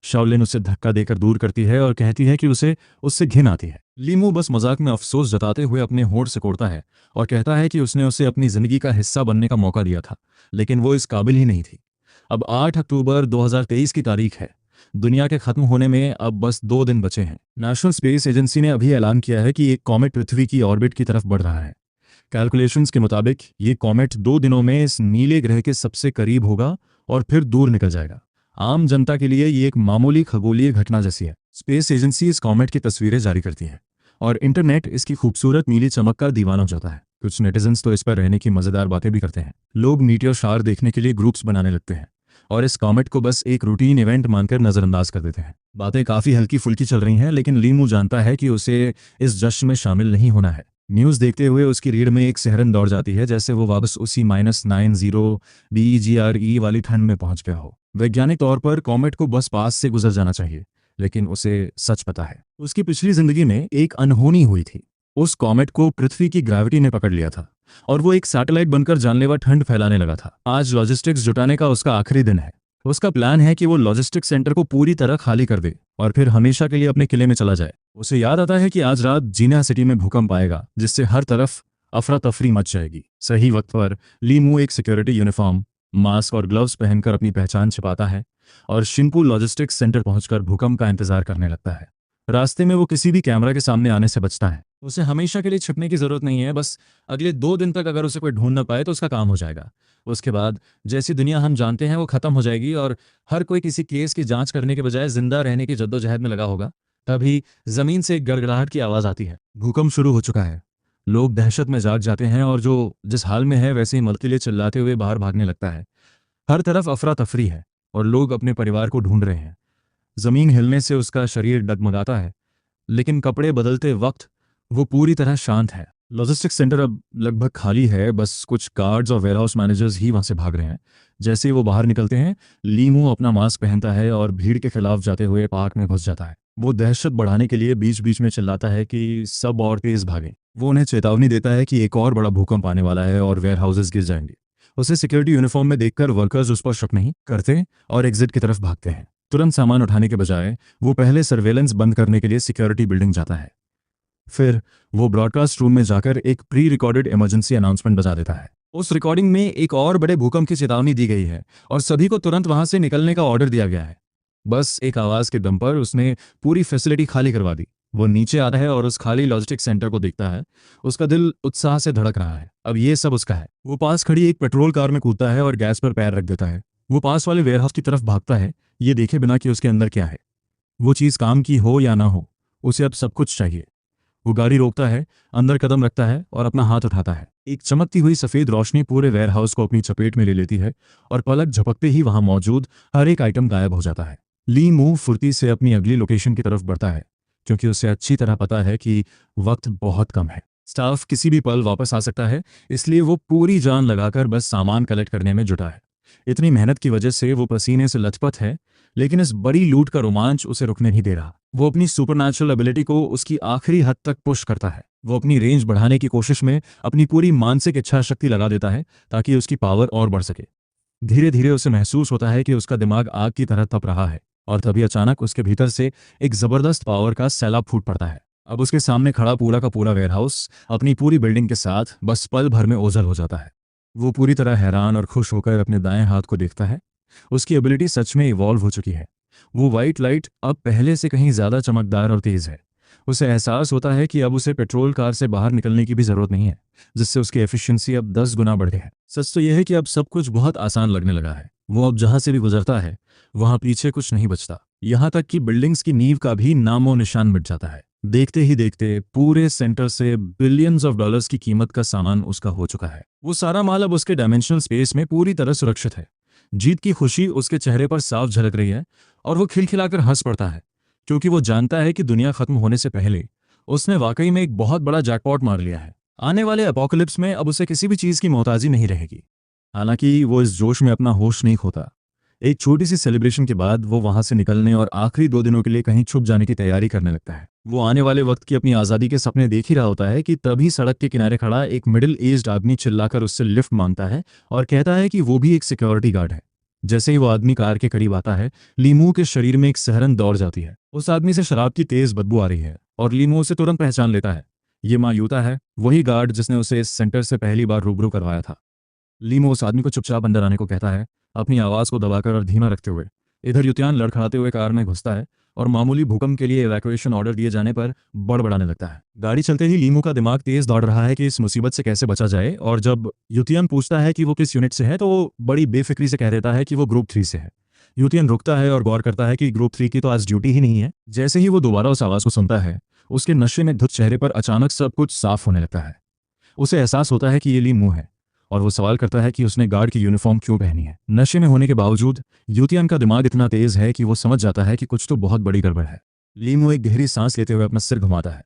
शाओलिन उसे धक्का देकर दूर करती है और कहती है कि उसे उससे घिन आती है। लीमू बस मजाक में अफसोस जताते हुए अपने होंठ सिकोड़ता है और कहता है कि उसने उसे अपनी जिंदगी का हिस्सा बनने का मौका दिया था, लेकिन वो इस काबिल ही नहीं थी। अब 8 अक्टूबर 2023 की तारीख है। दुनिया के खत्म होने में अब बस 2 दिन बचे हैं। नेशनल स्पेस एजेंसी ने अभी ऐलान किया है कि एक कॉमेट पृथ्वी की ऑर्बिट की तरफ बढ़ रहा है। कैलकुलेशंस के मुताबिक ये कॉमेट 2 दिनों में इस नीले ग्रह के सबसे करीब होगा और फिर दूर निकल जाएगा। आम जनता के लिए ये एक मामूली खगोलीय घटना जैसी है। स्पेस एजेंसी इस कॉमेट की तस्वीरें जारी करती है और इंटरनेट इसकी खूबसूरत नीली चमक का दीवाना हो जाता है। कुछ नेटिजन्स तो इस पर रहने की मजेदार बातें भी करते हैं। लोग मीटियोर शार देखने के लिए ग्रुप्स बनाने लगते हैं और इस कॉमेट को बस एक रूटीन इवेंट मानकर नजरअंदाज कर देते हैं। बातें काफी हल्की फुल्की चल रही हैं, लेकिन ली मू जानता है कि उसे इस जश्न में शामिल नहीं होना है। न्यूज़ देखते हुए उसकी रीढ़ में एक सिहरन दौड़ जाती है, जैसे वो वापस उसी -90 BGRE वाली ठंड में पहुंच गया हो। वैज्ञानिक तौर पर कॉमेट को बस पास से गुजर जाना चाहिए, लेकिन उसे सच पता है उसकी पिछली जिंदगी में एक अनहोनी हुई थी। उस कॉमेट को पृथ्वी की ग्रेविटी ने पकड़ लिया था और वो एक सैटेलाइट बनकर जानलेवा ठंड फैलाने लगा था। आज लॉजिस्टिक्स जुटाने का उसका आखिरी दिन है। उसका प्लान है कि वो लॉजिस्टिक्स सेंटर को पूरी तरह खाली कर दे और फिर हमेशा के लिए अपने किले में चला जाए। उसे याद आता है कि आज रात जीना सिटी में भूकंप आएगा, जिससे हर तरफ अफरा तफरी मच जाएगी। सही वक्त पर ली मू एक सिक्योरिटी यूनिफॉर्म, मास्क और ग्लव्स पहनकर अपनी पहचान छिपाता है और शिनपू लॉजिस्टिक्स सेंटर पहुंचकर भूकंप का इंतजार करने लगता है। रास्ते में वो किसी भी कैमरा के सामने आने से बचता है। उसे हमेशा के लिए छिपने की जरूरत नहीं है, बस अगले 2 दिन तक अगर उसे कोई ढूंढ ना पाए तो उसका काम हो जाएगा। उसके बाद जैसी दुनिया हम जानते हैं वो खत्म हो जाएगी और हर कोई किसी केस की जांच करने के बजाय जिंदा रहने की जद्दोजहद में लगा होगा। तभी जमीन से एक गड़गड़ाहट की आवाज आती है। भूकंप शुरू हो चुका है। लोग दहशत में जाग जाते हैं और जो जिस हाल में है वैसे ही मदद के लिए चिल्लाते हुए बाहर भागने लगता है। हर तरफ अफरा तफरी है और लोग अपने परिवार को ढूंढ रहे हैं। जमीन हिलने से उसका शरीर डगमगाता है, लेकिन कपड़े बदलते वक्त वो पूरी तरह शांत है। लॉजिस्टिक्स सेंटर अब लगभग खाली है, बस कुछ गार्ड्स और वेयरहाउस मैनेजर्स ही वहां से भाग रहे हैं। जैसे ही वो बाहर निकलते हैं, ली मू अपना मास्क पहनता है और भीड़ के खिलाफ जाते हुए पार्क में घुस जाता है। वो दहशत बढ़ाने के लिए बीच बीच में चिल्लाता है कि सब और तेज भागें। वो उन्हें चेतावनी देता है कि एक और बड़ा भूकंप आने वाला है और वेयर हाउसेज गिर जाएंगे। उसे सिक्योरिटी यूनिफॉर्म में देखकर वर्कर्स उस पर शक नहीं करते और एग्जिट की तरफ भागते हैं। तुरंत सामान उठाने के बजाय वो पहले सर्वेलेंस बंद करने के लिए सिक्योरिटी बिल्डिंग जाता है। फिर वो ब्रॉडकास्ट रूम में जाकर एक प्री रिकॉर्डेड इमरजेंसी अनाउंसमेंट बजा देता है। उस रिकॉर्डिंग में एक और बड़े भूकंप की चेतावनी दी गई है और सभी को तुरंत वहां से निकलने का ऑर्डर दिया गया है। बस एक आवाज के दम पर उसने पूरी फैसिलिटी खाली करवा दी। वो नीचे आता है और उस खाली लॉजिस्टिक्स सेंटर को देखता है। उसका दिल उत्साह से धड़क रहा है। अब ये सब उसका है। वो पास खड़ी एक पेट्रोल कार में कूदता है और गैस पर पैर रख देता है। वो पास वाले वेयरहाउस की तरफ भागता है, ये देखे बिना कि उसके अंदर क्या है। वो चीज़ काम की हो या ना हो, उसे अब सब कुछ चाहिए। वो गाड़ी रोकता है, अंदर कदम रखता है और अपना हाथ उठाता है। एक चमकती हुई सफ़ेद रोशनी पूरे वेयरहाउस को अपनी चपेट में ले लेती है और पलक झपकते ही वहां मौजूद हर एक आइटम गायब हो जाता है। ली मू फुर्ती से अपनी अगली लोकेशन की तरफ बढ़ता है, क्योंकि उसे अच्छी तरह पता है कि वक्त बहुत कम है। स्टाफ किसी भी पल वापस आ सकता है, इसलिए वो पूरी जान लगाकर बस सामान कलेक्ट करने में जुटा है। इतनी मेहनत की वजह से वो पसीने से लथपथ है, लेकिन इस बड़ी लूट का रोमांच उसे रुकने नहीं दे रहा। वो अपनी सुपरनैचुरल एबिलिटी को उसकी आखिरी हद तक पुश करता है। वो अपनी रेंज बढ़ाने की कोशिश में अपनी पूरी मानसिक इच्छा शक्ति लगा देता है ताकि उसकी पावर और बढ़ सके। धीरे धीरे उसे महसूस होता है कि उसका दिमाग आग की तरह तप रहा है और तभी अचानक उसके भीतर से एक जबरदस्त पावर का सैलाब फूट पड़ता है। अब उसके सामने खड़ा पूरा का पूरा वेयरहाउस अपनी पूरी बिल्डिंग के साथ बस पल भर में ओझल हो जाता है। वो पूरी तरह हैरान और खुश होकर अपने दाएं हाथ को देखता है। उसकी एबिलिटी सच में इवॉल्व हो चुकी है। वो वाइट लाइट अब पहले से कहीं ज्यादा चमकदार और तेज है। उसे एहसास होता है कि अब उसे पेट्रोल कार से बाहर निकलने की भी जरूरत नहीं है, जिससे उसकी एफिशिएंसी अब 10 गुना बढ़ गई है। सच तो यह है कि अब सब कुछ बहुत आसान लगने लगा है। वो अब जहां से भी गुजरता है वहां पीछे कुछ नहीं बचता, यहां तक कि बिल्डिंग्स की नींव का भी नामो निशान मिट जाता है। देखते ही देखते पूरे सेंटर से बिलियंस ऑफ डॉलर्स की कीमत का सामान उसका हो चुका है। वो सारा माल अब उसके डायमेंशनल स्पेस में पूरी तरह सुरक्षित है। जीत की खुशी उसके चेहरे पर साफ झलक रही है और वो खिलखिलाकर हंस पड़ता है, क्योंकि वो जानता है कि दुनिया खत्म होने से पहले उसने वाकई में एक बहुत बड़ा जैकपॉट मार लिया है। आने वाले अपोकलिप्स में अब उसे किसी भी चीज की मोहताजी नहीं रहेगी। हालांकि वो इस जोश में अपना होश नहीं खोता। एक छोटी सी सेलिब्रेशन के बाद वो वहां से निकलने और आखिरी 2 दिनों के लिए कहीं छुप जाने की तैयारी करने लगता है। वो आने वाले वक्त की अपनी आज़ादी के सपने देख ही रहा होता है कि तभी सड़क के किनारे खड़ा एक मिडिल एज्ड आदमी चिल्लाकर उससे लिफ्ट मांगता है और कहता है कि वो भी एक सिक्योरिटी गार्ड है। जैसे ही वो आदमी कार के करीब आता है, लीमू के शरीर में एक सिहरन दौड़ जाती है। उस आदमी से शराब की तेज बदबू आ रही है और लीमू उसे तुरंत पहचान लेता है। ये मायूता है, वही गार्ड जिसने उसे इस सेंटर से पहली बार रूबरू करवाया था। लीमू उस आदमी को चुपचाप अंदर आने को कहता है, अपनी आवाज को दबाकर और धीमा रखते हुए। इधर युतियान लड़खड़ाते हुए कार में घुसता है और मामूली भूकंप के लिए इवैक्यूएशन ऑर्डर दिए जाने पर बड़बड़ाने लगता है। गाड़ी चलते ही लीमू का दिमाग तेज दौड़ रहा है कि इस मुसीबत से कैसे बचा जाए, और जब युतियन पूछता है कि वो किस यूनिट से है तो वो बड़ी बेफिक्री से कह देता है कि वो ग्रुप 3 से है। युतियन रुकता है और गौर करता है कि ग्रुप 3 की तो आज ड्यूटी ही नहीं है। जैसे ही वो दोबारा उस आवाज़ को सुनता है, उसके नशे में धुत चेहरे पर अचानक सब कुछ साफ होने लगता है। उसे एहसास होता है कि ये लीमू है, और वो सवाल करता है कि उसने गार्ड की यूनिफॉर्म क्यों पहनी है। नशे में होने के बावजूद युतियन का दिमाग इतना तेज है कि वो समझ जाता है कि कुछ तो बहुत बड़ी गड़बड़ है। लीमू एक गहरी सांस लेते हुए अपना सिर घुमाता है।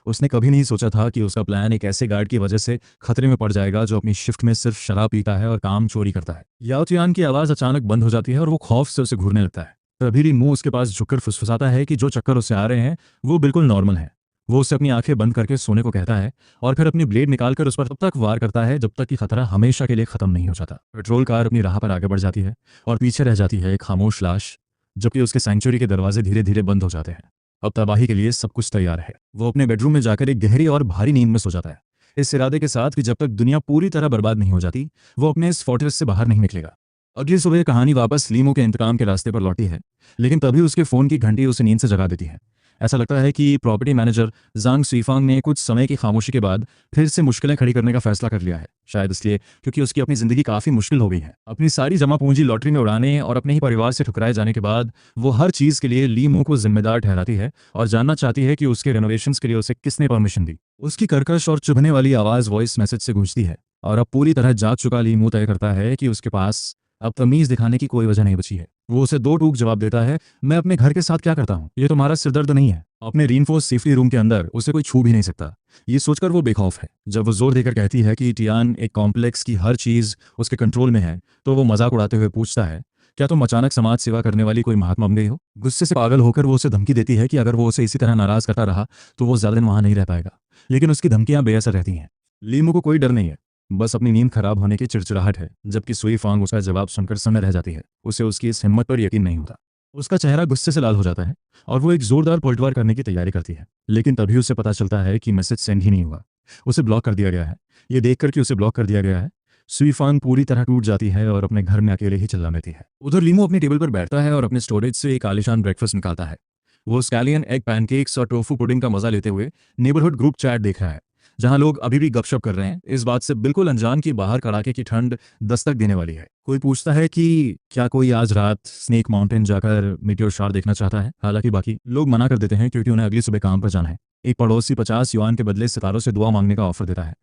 उसने कभी नहीं सोचा था कि उसका प्लान एक ऐसे गार्ड की वजह से खतरे में पड़ जाएगा जो अपनी शिफ्ट में सिर्फ शराब पीता है और काम चोरी करता है। याओतियान की आवाज़ अचानक बंद हो जाती है और वो खौफ से उसे घूरने लगता है। तभी लीमू उसके पास झुककर फुसफुसाता है कि जो चक्कर उसे आ रहे हैं वो बिल्कुल नॉर्मल है। वो उसे अपनी आंखें बंद करके सोने को कहता है और फिर अपनी ब्लेड निकालकर उस पर तब तक वार करता है जब तक कि खतरा हमेशा के लिए खत्म नहीं हो जाता। पेट्रोल कार अपनी राह पर आगे बढ़ जाती है और पीछे रह जाती है एक खामोश लाश, जबकि उसके सेंचुरी के दरवाजे धीरे धीरे बंद हो जाते हैं। अब तबाही के लिए सब कुछ तैयार है। वो अपने बेडरूम में जाकर एक गहरी और भारी नींद में सो जाता है, इस इरादे के साथ कि जब तक दुनिया पूरी तरह बर्बाद नहीं हो जाती वो अपने इस फोर्ट्रेस से बाहर नहीं निकलेगा। अगली सुबह कहानी वापस लीमू के इंतकाम के रास्ते पर लौटी है, लेकिन तभी उसके फ़ोन की घंटी उसे नींद से जगा देती है। ऐसा लगता है कि प्रॉपर्टी मैनेजर जांग सुईफांग ने कुछ समय की खामोशी के बाद फिर से मुश्किलें खड़ी करने का फैसला कर लिया है। शायद इसलिए क्योंकि उसकी अपनी ज़िंदगी काफ़ी मुश्किल हो गई है। अपनी सारी जमा पूंजी लॉटरी में उड़ाने और अपने ही परिवार से ठुकराए जाने के बाद वो हर चीज़ के लिए लीमू को जिम्मेदार ठहराती है और जानना चाहती है कि उसके रेनोवेशंस के लिए उसे किसने परमिशन दी। उसकी कर्कश और चुभने वाली आवाज़ वॉइस मैसेज से गूंजती है और अब पूरी तरह जाग चुका लीमू तय करता है कि उसके पास अब तमीज़ दिखाने की कोई वजह नहीं बची है। वो उसे दो टूक जवाब देता है, मैं अपने घर के साथ क्या करता हूँ, ये तुम्हारा सिरदर्द नहीं है। अपने रीइंफोर्स सेफ्टी रूम के अंदर उसे कोई छू भी नहीं सकता। ये सोचकर वो बेखौफ है। जब वो जोर देकर कहती है कि टियान एक कॉम्प्लेक्स की हर चीज़ उसके कंट्रोल में है, तो वो मजाक उड़ाते हुए पूछता है, क्या तुम अचानक समाज सेवा करने वाली कोई महात्मा बन गई हो। गुस्से से पागल होकर वो उसे धमकी देती है कि अगर वो उसे इसी तरह नाराज करता रहा तो वो ज़्यादा दिन वहाँ नहीं रह पाएगा। लेकिन उसकी धमकियाँ बेअसर रहती हैं। लीमू को कोई डर नहीं है, बस अपनी नींद खराब होने की चिड़चिड़ाहट है। जबकि सुईफांग उसका जवाब सुनकर सन्न रह जाती है। उसे उसकी इस हिम्मत पर यकीन नहीं होता। उसका चेहरा गुस्से से लाल हो जाता है और वो एक जोरदार पलटवार करने की तैयारी करती है, लेकिन तभी उसे पता चलता है कि मैसेज सेंड ही नहीं हुआ, उसे ब्लॉक कर दिया गया है। ये देखकर कि उसे ब्लॉक कर दिया गया है, सुईफांग पूरी तरह टूट जाती है और अपने घर में अकेले ही चिल्ला लेती है। उधर लीमू अपनी टेबल पर बैठता है और अपने स्टोरेज से एक आलिशान ब्रेकफास्ट निकालता है। वो स्कैलियन एग पैनकेक्स और टोफू पुडिंग का मजा लेते हुए नेबरहुड ग्रुप चैट देख रहा है, जहां लोग अभी भी गपशप कर रहे हैं, इस बात से बिल्कुल अनजान कि बाहर कड़ाके की ठंड दस्तक देने वाली है। कोई पूछता है कि क्या कोई आज रात स्नेक माउंटेन जाकर मीटियोर शार देखना चाहता है। हालांकि बाकी लोग मना कर देते हैं क्योंकि उन्हें अगली सुबह काम पर जाना है। एक पड़ोसी 50 युआन के बदले सितारों से दुआ मांगने का ऑफर देता है,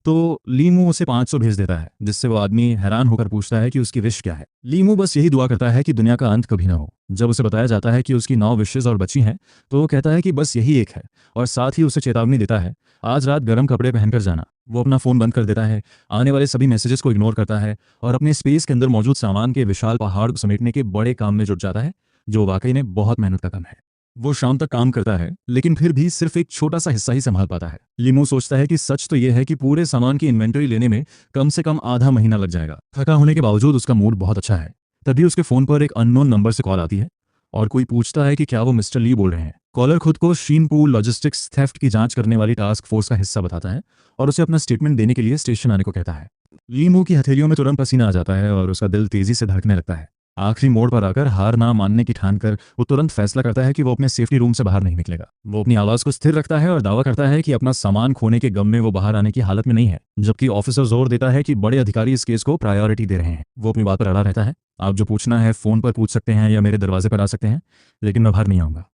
तो लीमू उसे 500 भेज देता है, जिससे वो आदमी हैरान होकर पूछता है कि उसकी विश क्या है। लीमू बस यही दुआ करता है कि दुनिया का अंत कभी ना हो। जब उसे बताया जाता है कि उसकी 9 विशेज़ और बची हैं, तो वो कहता है कि बस यही एक है, और साथ ही उसे चेतावनी देता है, आज रात गर्म कपड़े पहनकर जाना। वो अपना फ़ोन बंद कर देता है, आने वाले सभी मैसेजेस को इग्नोर करता है और अपने स्पेस के अंदर मौजूद सामान के विशाल पहाड़ को समेटने के बड़े काम में जुट जाता है, जो वाकई में बहुत मेहनत का काम है। वो शाम तक काम करता है, लेकिन फिर भी सिर्फ एक छोटा सा हिस्सा ही संभाल पाता है। लीमू सोचता है कि सच तो यह है कि पूरे सामान की इन्वेंटरी लेने में कम से कम आधा महीना लग जाएगा। थका होने के बावजूद उसका मूड बहुत अच्छा है। तभी उसके फ़ोन पर एक अननोन नंबर से कॉल आती है और कोई पूछता है कि क्या वो मिस्टर ली बोल रहे हैं। कॉलर खुद को शीनपू लॉजिस्टिक्स थेफ्ट की जांच करने वाली टास्क फोर्स का हिस्सा बताता है और उसे अपना स्टेटमेंट देने के लिए स्टेशन आने को कहता है। लीमू की हथेलियों में तुरंत पसीना आ जाता है और उसका दिल तेजी से धड़कने लगता है। आखिरी मोड़ पर आकर हार ना मानने की ठान कर वो तुरंत फैसला करता है कि वो अपने सेफ्टी रूम से बाहर नहीं निकलेगा। वो अपनी आवाज़ को स्थिर रखता है और दावा करता है कि अपना सामान खोने के गम में वो बाहर आने की हालत में नहीं है, जबकि ऑफिसर जोर देता है कि बड़े अधिकारी इस केस को प्रायोरिटी दे रहे हैं। वो अपनी बात पर अड़ा रहता है, आप जो पूछना है फ़ोन पर पूछ सकते हैं या मेरे दरवाजे पर आ सकते हैं, लेकिन मैं बाहर नहीं आऊँगा।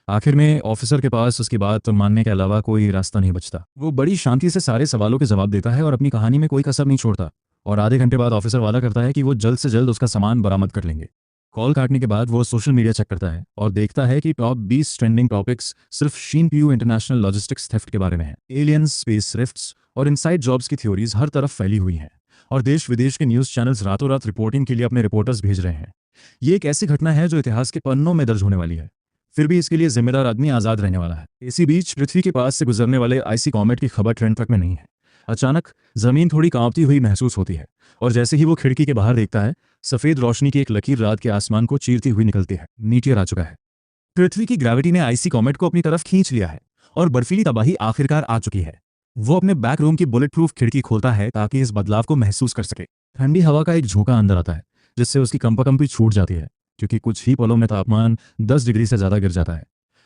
आखिर में ऑफिसर के पास उसकी बात मानने के अलावा कोई रास्ता नहीं बचता। वो बड़ी शांति से सारे सवालों के जवाब देता है और अपनी कहानी में कोई कसर नहीं छोड़ता, और आधे घंटे बाद ऑफिसर वादा करता है कि वो जल्द से जल्द उसका सामान बरामद कर लेंगे। कॉल काटने के बाद वो सोशल मीडिया चेक करता है और देखता है कि टॉप 20 ट्रेंडिंग टॉपिक्स सिर्फ शीनपू इंटरनेशनल लॉजिस्टिक्स थेफ्ट के बारे में है। एलियंस, स्पेस रिफ्ट्स और इनसाइड जॉब्स की थ्योरीज हर तरफ फैली हुई हैं और देश विदेश के न्यूज़ चैनल्स रातों रात रिपोर्टिंग के लिए अपने रिपोर्टर्स भेज रहे हैं। ये एक ऐसी घटना है जो इतिहास के पन्नों में दर्ज होने वाली है। फिर भी इसके लिए जिम्मेदार आदमी आज़ाद रहने वाला है। इसी बीच पृथ्वी के पास से गुजरने वाले आईसी कॉमेट की खबर ट्रेंड ट्रैक में नहीं है। अचानक जमीन थोड़ी कांपती हुई महसूस होती है और जैसे ही वो खिड़की के बाहर देखता है, सफेद रोशनी की एक लकीर रात के आसमान को चीरती हुई निकलती है। मीटियर आ चुका है। पृथ्वी की ग्रेविटी ने आईसी कॉमेट को अपनी तरफ खींच लिया है और बर्फीली तबाही आखिरकार आ चुकी है। वो अपने बैक रूम की बुलेट प्रूफ खिड़की खोलता है ताकि इस बदलाव को महसूस कर सके। ठंडी हवा का एक झोंका अंदर आता है, जिससे उसकी कंपाकंपी छूट जाती है। क्योंकि कुछ ही पलों में तापमान 10 डिग्री से ज़्यादा गिर जाता है।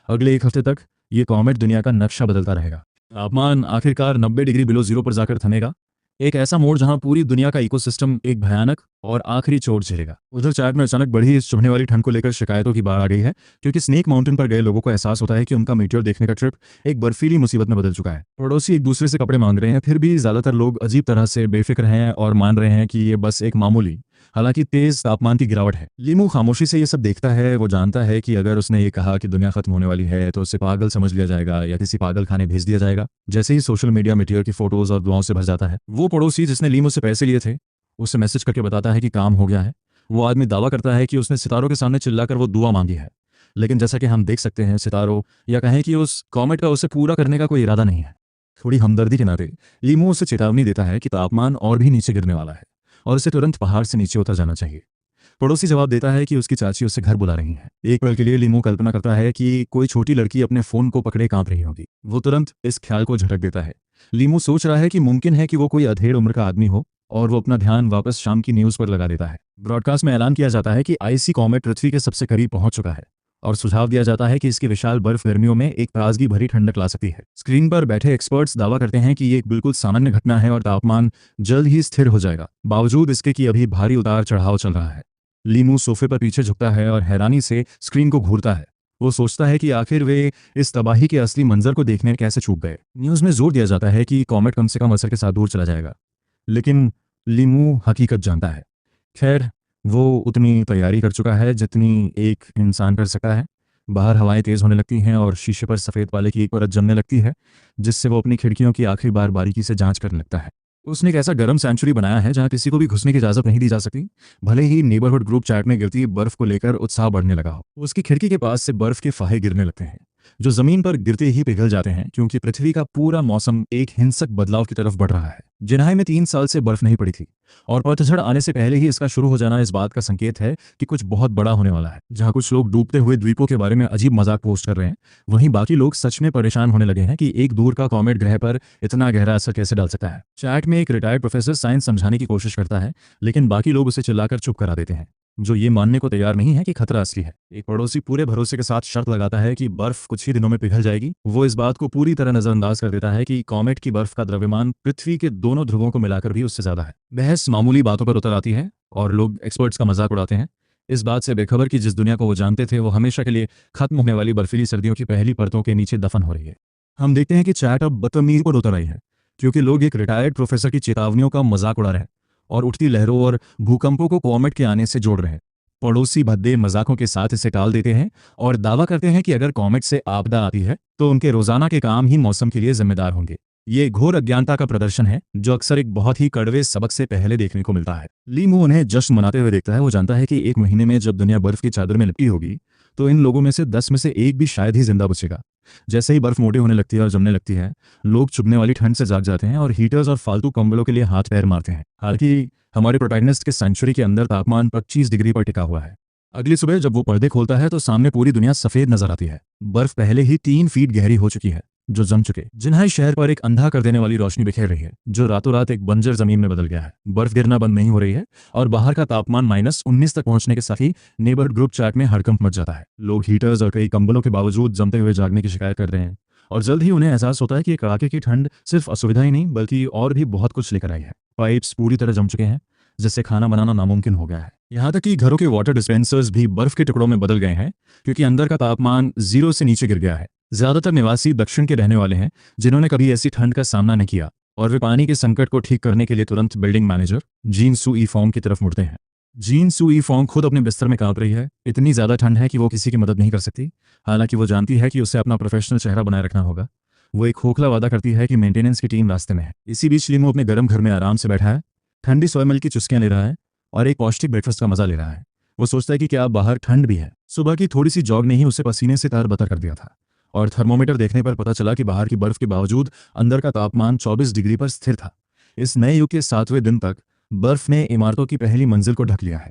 अगले एक हफ्ते तक ये कॉमेट दुनिया का नक्शा बदलता रहेगा। तापमान आखिरकार 90 डिग्री बिलो जीरो पर जाकर थमेगा, एक ऐसा मोड़ जहां पूरी दुनिया का इकोसिस्टम एक भयानक और आखिरी चोट झेलेगा। उधर चैट में अचानक बढ़ी इस चुभने वाली ठंड को लेकर शिकायतों की बाढ़ आ गई है, क्योंकि स्नेक माउंटेन पर गए लोगों को एहसास होता है कि उनका मीटियोर देखने का ट्रिप एक बर्फीली मुसीबत में बदल चुका है। पड़ोसी एक दूसरे से कपड़े मांग रहे हैं, फिर भी ज्यादातर लोग अजीब तरह से बेफिक्र हैं और मान रहे हैं कि ये बस एक मामूली, हालांकि तेज तापमान की गिरावट है। लीमू खामोशी से ये सब देखता है। वो जानता है कि अगर उसने ये कहा कि दुनिया खत्म होने वाली है तो उसे पागल समझ लिया जाएगा या किसी पागल खाने भेज दिया जाएगा। जैसे ही सोशल मीडिया मीटियोर की फोटोज और दुआओं से भर जाता है, वो पड़ोसी जिसने लीमू से पैसे लिए थे उसे मैसेज करके बताता है कि काम हो गया है। वो आदमी दावा करता है कि उसने सितारों के सामने चिल्लाकर वो दुआ मांगी है, लेकिन जैसा कि हम देख सकते हैं, सितारों या कहें कि उस कॉमेट का उसे पूरा करने का कोई इरादा नहीं है। थोड़ी हमदर्दी के नाते लीमू उसे चेतावनी देता है कि तापमान और भी नीचे गिरने वाला है और उसे तुरंत पहाड़ से नीचे उतर जाना चाहिए। पड़ोसी जवाब देता है कि उसकी चाची उसे घर बुला रही हैं। एक पल के लिए लीमू कल्पना करता है कि कोई छोटी लड़की अपने फोन को पकड़े कांप रही होगी। वो तुरंत इस ख्याल को झटक देता है। लीमू सोच रहा है कि मुमकिन है कि वो कोई अधेड़ उम्र का आदमी हो, और वो अपना ध्यान वापस शाम की न्यूज़ पर लगा देता है। ब्रॉडकास्ट में ऐलान किया जाता है कि आईसी कॉमेट पृथ्वी के सबसे करीब पहुंच चुका है और सुझाव दिया जाता है कि इसकी विशाल बर्फ गर्मियों में एक ताजगी भरी ठंडक ला सकती है। स्क्रीन पर बैठे एक्सपर्ट्स दावा करते हैं कि ये एक बिल्कुल सामान्य घटना है और तापमान जल्द ही स्थिर हो जाएगा, बावजूद इसके कि अभी भारी उतार चढ़ाव चल रहा है। लीमू सोफे पर पीछे झुकता है और हैरानी से स्क्रीन को घूरता है। वो सोचता है कि आखिर वे इस तबाही के असली मंजर को देखने कैसे चूक गए। न्यूज़ में जोर दिया जाता है कि कॉमेट कम से कम असर के साथ दूर चला जाएगा, लेकिन लीमू हकीकत जानता है। खैर, वो उतनी तैयारी कर चुका है जितनी एक इंसान कर सकता है। बाहर हवाएं तेज होने लगती हैं और शीशे पर सफ़ेद पाले की एक परत जमने लगती है, जिससे वो अपनी खिड़कियों की आखिरी बार बारीकी से जांच करने लगता है। उसने एक ऐसा गर्म सेंचुरी बनाया है जहां किसी को भी घुसने की इजाजत नहीं दी जा सकती, भले ही नेबरहुड ग्रुप चैट में गिरती बर्फ को लेकर उत्साह बढ़ने लगा हो। उसकी खिड़की के पास से बर्फ के फाहे गिरने लगते हैं, जो जमीन पर गिरते ही पिघल जाते हैं, क्योंकि पृथ्वी का पूरा मौसम एक हिंसक बदलाव की तरफ बढ़ रहा है। जिन्हाई में 3 साल से बर्फ नहीं पड़ी थी, और पतझड़ आने से पहले ही इसका शुरू हो जाना इस बात का संकेत है कि कुछ बहुत बड़ा होने वाला है। जहां कुछ लोग डूबते हुए द्वीपों के बारे में अजीब मजाक पोस्ट कर रहे हैं, वहीं बाकी लोग सच में परेशान होने लगे हैं कि एक दूर का कॉमेट ग्रह पर इतना गहरा असर कैसे डाल सकता है। चैट में एक रिटायर्ड प्रोफेसर साइंस समझाने की कोशिश करता है, लेकिन बाकी लोग उसे चिल्लाकर चुप करा देते हैं, जो ये मानने को तैयार नहीं है कि खतरा असली है। एक पड़ोसी पूरे भरोसे के साथ शर्त लगाता है कि बर्फ कुछ ही दिनों में पिघल जाएगी। वो इस बात को पूरी तरह नजरअंदाज कर देता है कि कॉमेट की बर्फ का द्रव्यमान पृथ्वी के दोनों ध्रुवों को मिलाकर भी उससे ज्यादा है। बहस मामूली बातों पर उतर आती है और लोग एक्सपर्ट्स का मजाक उड़ाते हैं, इस बात से बेखबर कि जिस दुनिया को वो जानते थे वो हमेशा के लिए खत्म होने वाली बर्फीली सर्दियों की पहली परतों के नीचे दफन हो रही है। हम देखते हैं कि चैट अब बदतमीजी पर उतर आई है, क्योंकि लोग एक रिटायर्ड प्रोफेसर की चेतावनियों का मजाक उड़ा रहे हैं और उठती लहरों और भूकंपों को कॉमेट के आने से जोड़ रहे हैं। पड़ोसी भद्दे मजाकों के साथ इसे टाल देते हैं और दावा करते हैं कि अगर कॉमेट से आपदा आती है तो उनके रोजाना के काम ही मौसम के लिए जिम्मेदार होंगे। ये घोर अज्ञानता का प्रदर्शन है, जो अक्सर एक बहुत ही कड़वे सबक से पहले देखने को मिलता है। लीमू उन्हें जश्न मनाते हुए देखता है। वो जानता है कि एक महीने में जब दुनिया बर्फ की चादर में लिपटी होगी तो इन लोगों में से 10 में से एक भी शायद ही जिंदा बचेगा। जैसे ही बर्फ मोटी होने लगती है और जमने लगती है, लोग चुभने वाली ठंड से जाग जाते हैं और हीटर्स और फालतू कंबलों के लिए हाथ पैर मारते हैं। हालांकि हमारे प्रोटैगनिस्ट के सेंचुरी के अंदर तापमान 25 डिग्री पर टिका हुआ है। अगली सुबह जब वो पर्दे खोलता है तो सामने पूरी दुनिया सफेद नजर आती है। बर्फ पहले ही 3 फीट गहरी हो चुकी है, जो जम चुके। जिन्हाई शहर पर एक अंधा कर देने वाली रोशनी बिखेर रही है, जो रातों रात एक बंजर जमीन में बदल गया है। बर्फ गिरना बंद नहीं हो रही है और बाहर का तापमान -19 तक पहुंचने के साथ ही नेबरहुड ग्रुप चैट में हड़कंप मच जाता है। लोग हीटर्स और कई कंबलों के बावजूद जमते हुए जागने की शिकायत कर रहे हैं, और जल्द ही उन्हें एहसास होता है कि कड़ाके की ठंड सिर्फ असुविधा ही नहीं बल्कि और भी बहुत कुछ लेकर आई है। पाइप्स पूरी तरह जम चुके हैं, जिससे खाना बनाना नामुमकिन हो गया है। यहाँ तक कि घरों के वाटर डिस्पेंसर्स भी बर्फ के टुकड़ों में बदल गए हैं, क्योंकि अंदर का तापमान 0 से नीचे गिर गया है। ज्यादातर निवासी दक्षिण के रहने वाले हैं, जिन्होंने कभी ऐसी ठंड का सामना नहीं किया, और वे पानी के संकट को ठीक करने के लिए तुरंत बिल्डिंग मैनेजर जीन सू ई फोंग की तरफ मुड़ते हैं। जीन सू ई फोंग खुद अपने बिस्तर में कांप रही है। इतनी ज्यादा ठंड है कि वो किसी की मदद नहीं कर सकती, हालांकि वो जानती है कि उसे अपना प्रोफेशनल चेहरा बनाए रखना होगा। वो एक खोखला वादा करती है कि मेंटेनेंस की टीम रास्ते में है। इसी बीच लीमू अपने गर्म घर में आराम से बैठा है, ठंडी सोया मिल्क की चुस्कियां ले रहा है और एक पौष्टिक ब्रेकफास्ट का मजा ले रहा है। वो सोचता है कि क्या बाहर ठंड भी है। सुबह की थोड़ी सी जॉग ने ही उसे पसीने से तरबतर कर दिया था, और थर्मोमीटर देखने पर पता चला कि बाहर की बर्फ के बावजूद अंदर का तापमान 24 डिग्री पर स्थिर था। इस नए युग के 7वें दिन तक बर्फ ने इमारतों की पहली मंजिल को ढक लिया है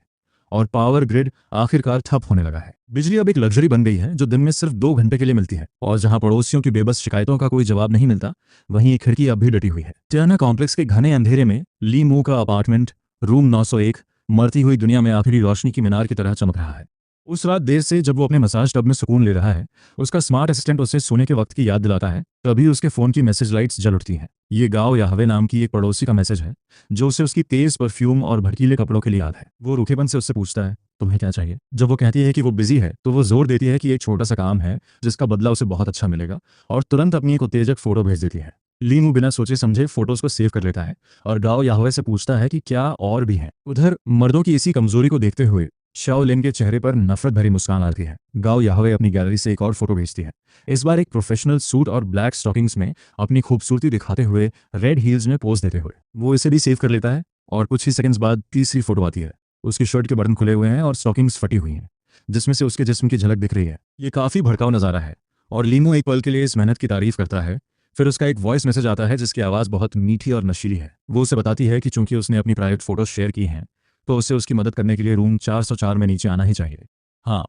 और पावर ग्रिड आखिरकार ठप होने लगा है। बिजली अब एक लग्जरी बन गई है, जो दिन में सिर्फ 2 घंटे के लिए मिलती है। और जहां पड़ोसियों की बेबस शिकायतों का कोई जवाब नहीं मिलता, वहीं एक खिड़की अब भी डटी हुई है। टर्नर कॉम्प्लेक्स के घने अंधेरे में लीमू का अपार्टमेंट रूम 901 मरती हुई दुनिया में आखिरी रोशनी की मीनार की तरह चमक रहा है। उस रात देर से जब वो अपने मसाज टब में सुकून ले रहा है, उसका स्मार्ट असिस्टेंट उसे सोने के वक्त की याद दिलाता है। तभी उसके फ़ोन की मैसेज लाइट्स जल उठती हैं। ये गाओ याहवे नाम की एक पड़ोसी का मैसेज है, जो उसे उसकी तेज़ परफ्यूम और भड़कीले कपड़ों के लिए याद है। वो रूखेपन से उससे पूछता है, तुम्हें क्या चाहिए? जब वो कहती है कि वो बिजी है, तो वो जोर देती है कि एक छोटा सा काम है जिसका बदला उसे बहुत अच्छा मिलेगा, और तुरंत अपनी एक उत्तेजक फोटो भेज देती है। लीमू बिना सोचे समझे फोटोज को सेव कर लेता है और गाओ याहवे से पूछता है कि क्या और भी हैं। उधर मर्दों की इसी कमजोरी को देखते हुए शाओलिन के चेहरे पर नफरत भरी मुस्कान आती है। गाओ याहवे अपनी गैलरी से एक और फोटो भेजती है, इस बार एक प्रोफेशनल सूट और ब्लैक स्टॉकिंग्स में अपनी खूबसूरती दिखाते हुए रेड हील्स में पोज देते हुए। वो इसे भी सेव कर लेता है और कुछ ही सेकंड्स बाद तीसरी फोटो आती है। उसकी शर्ट के बटन खुले हुए हैं और स्टॉकिंग्स फटी हुई हैं, जिसमें से उसके जिस्म की झलक दिख रही है। ये काफी भड़काऊ नजारा है और लीमू एक पल के लिए इस मेहनत की तारीफ करता है। फिर उसका एक वॉइस मैसेज आता है जिसकी आवाज़ बहुत मीठी और नशीली है। वो उसे बताती है कि चूंकि उसने अपनी प्राइवेट फोटोज शेयर की हैं, तो उसे उसकी मदद करने के लिए रूम 404 में नीचे आना ही चाहिए। हाँ,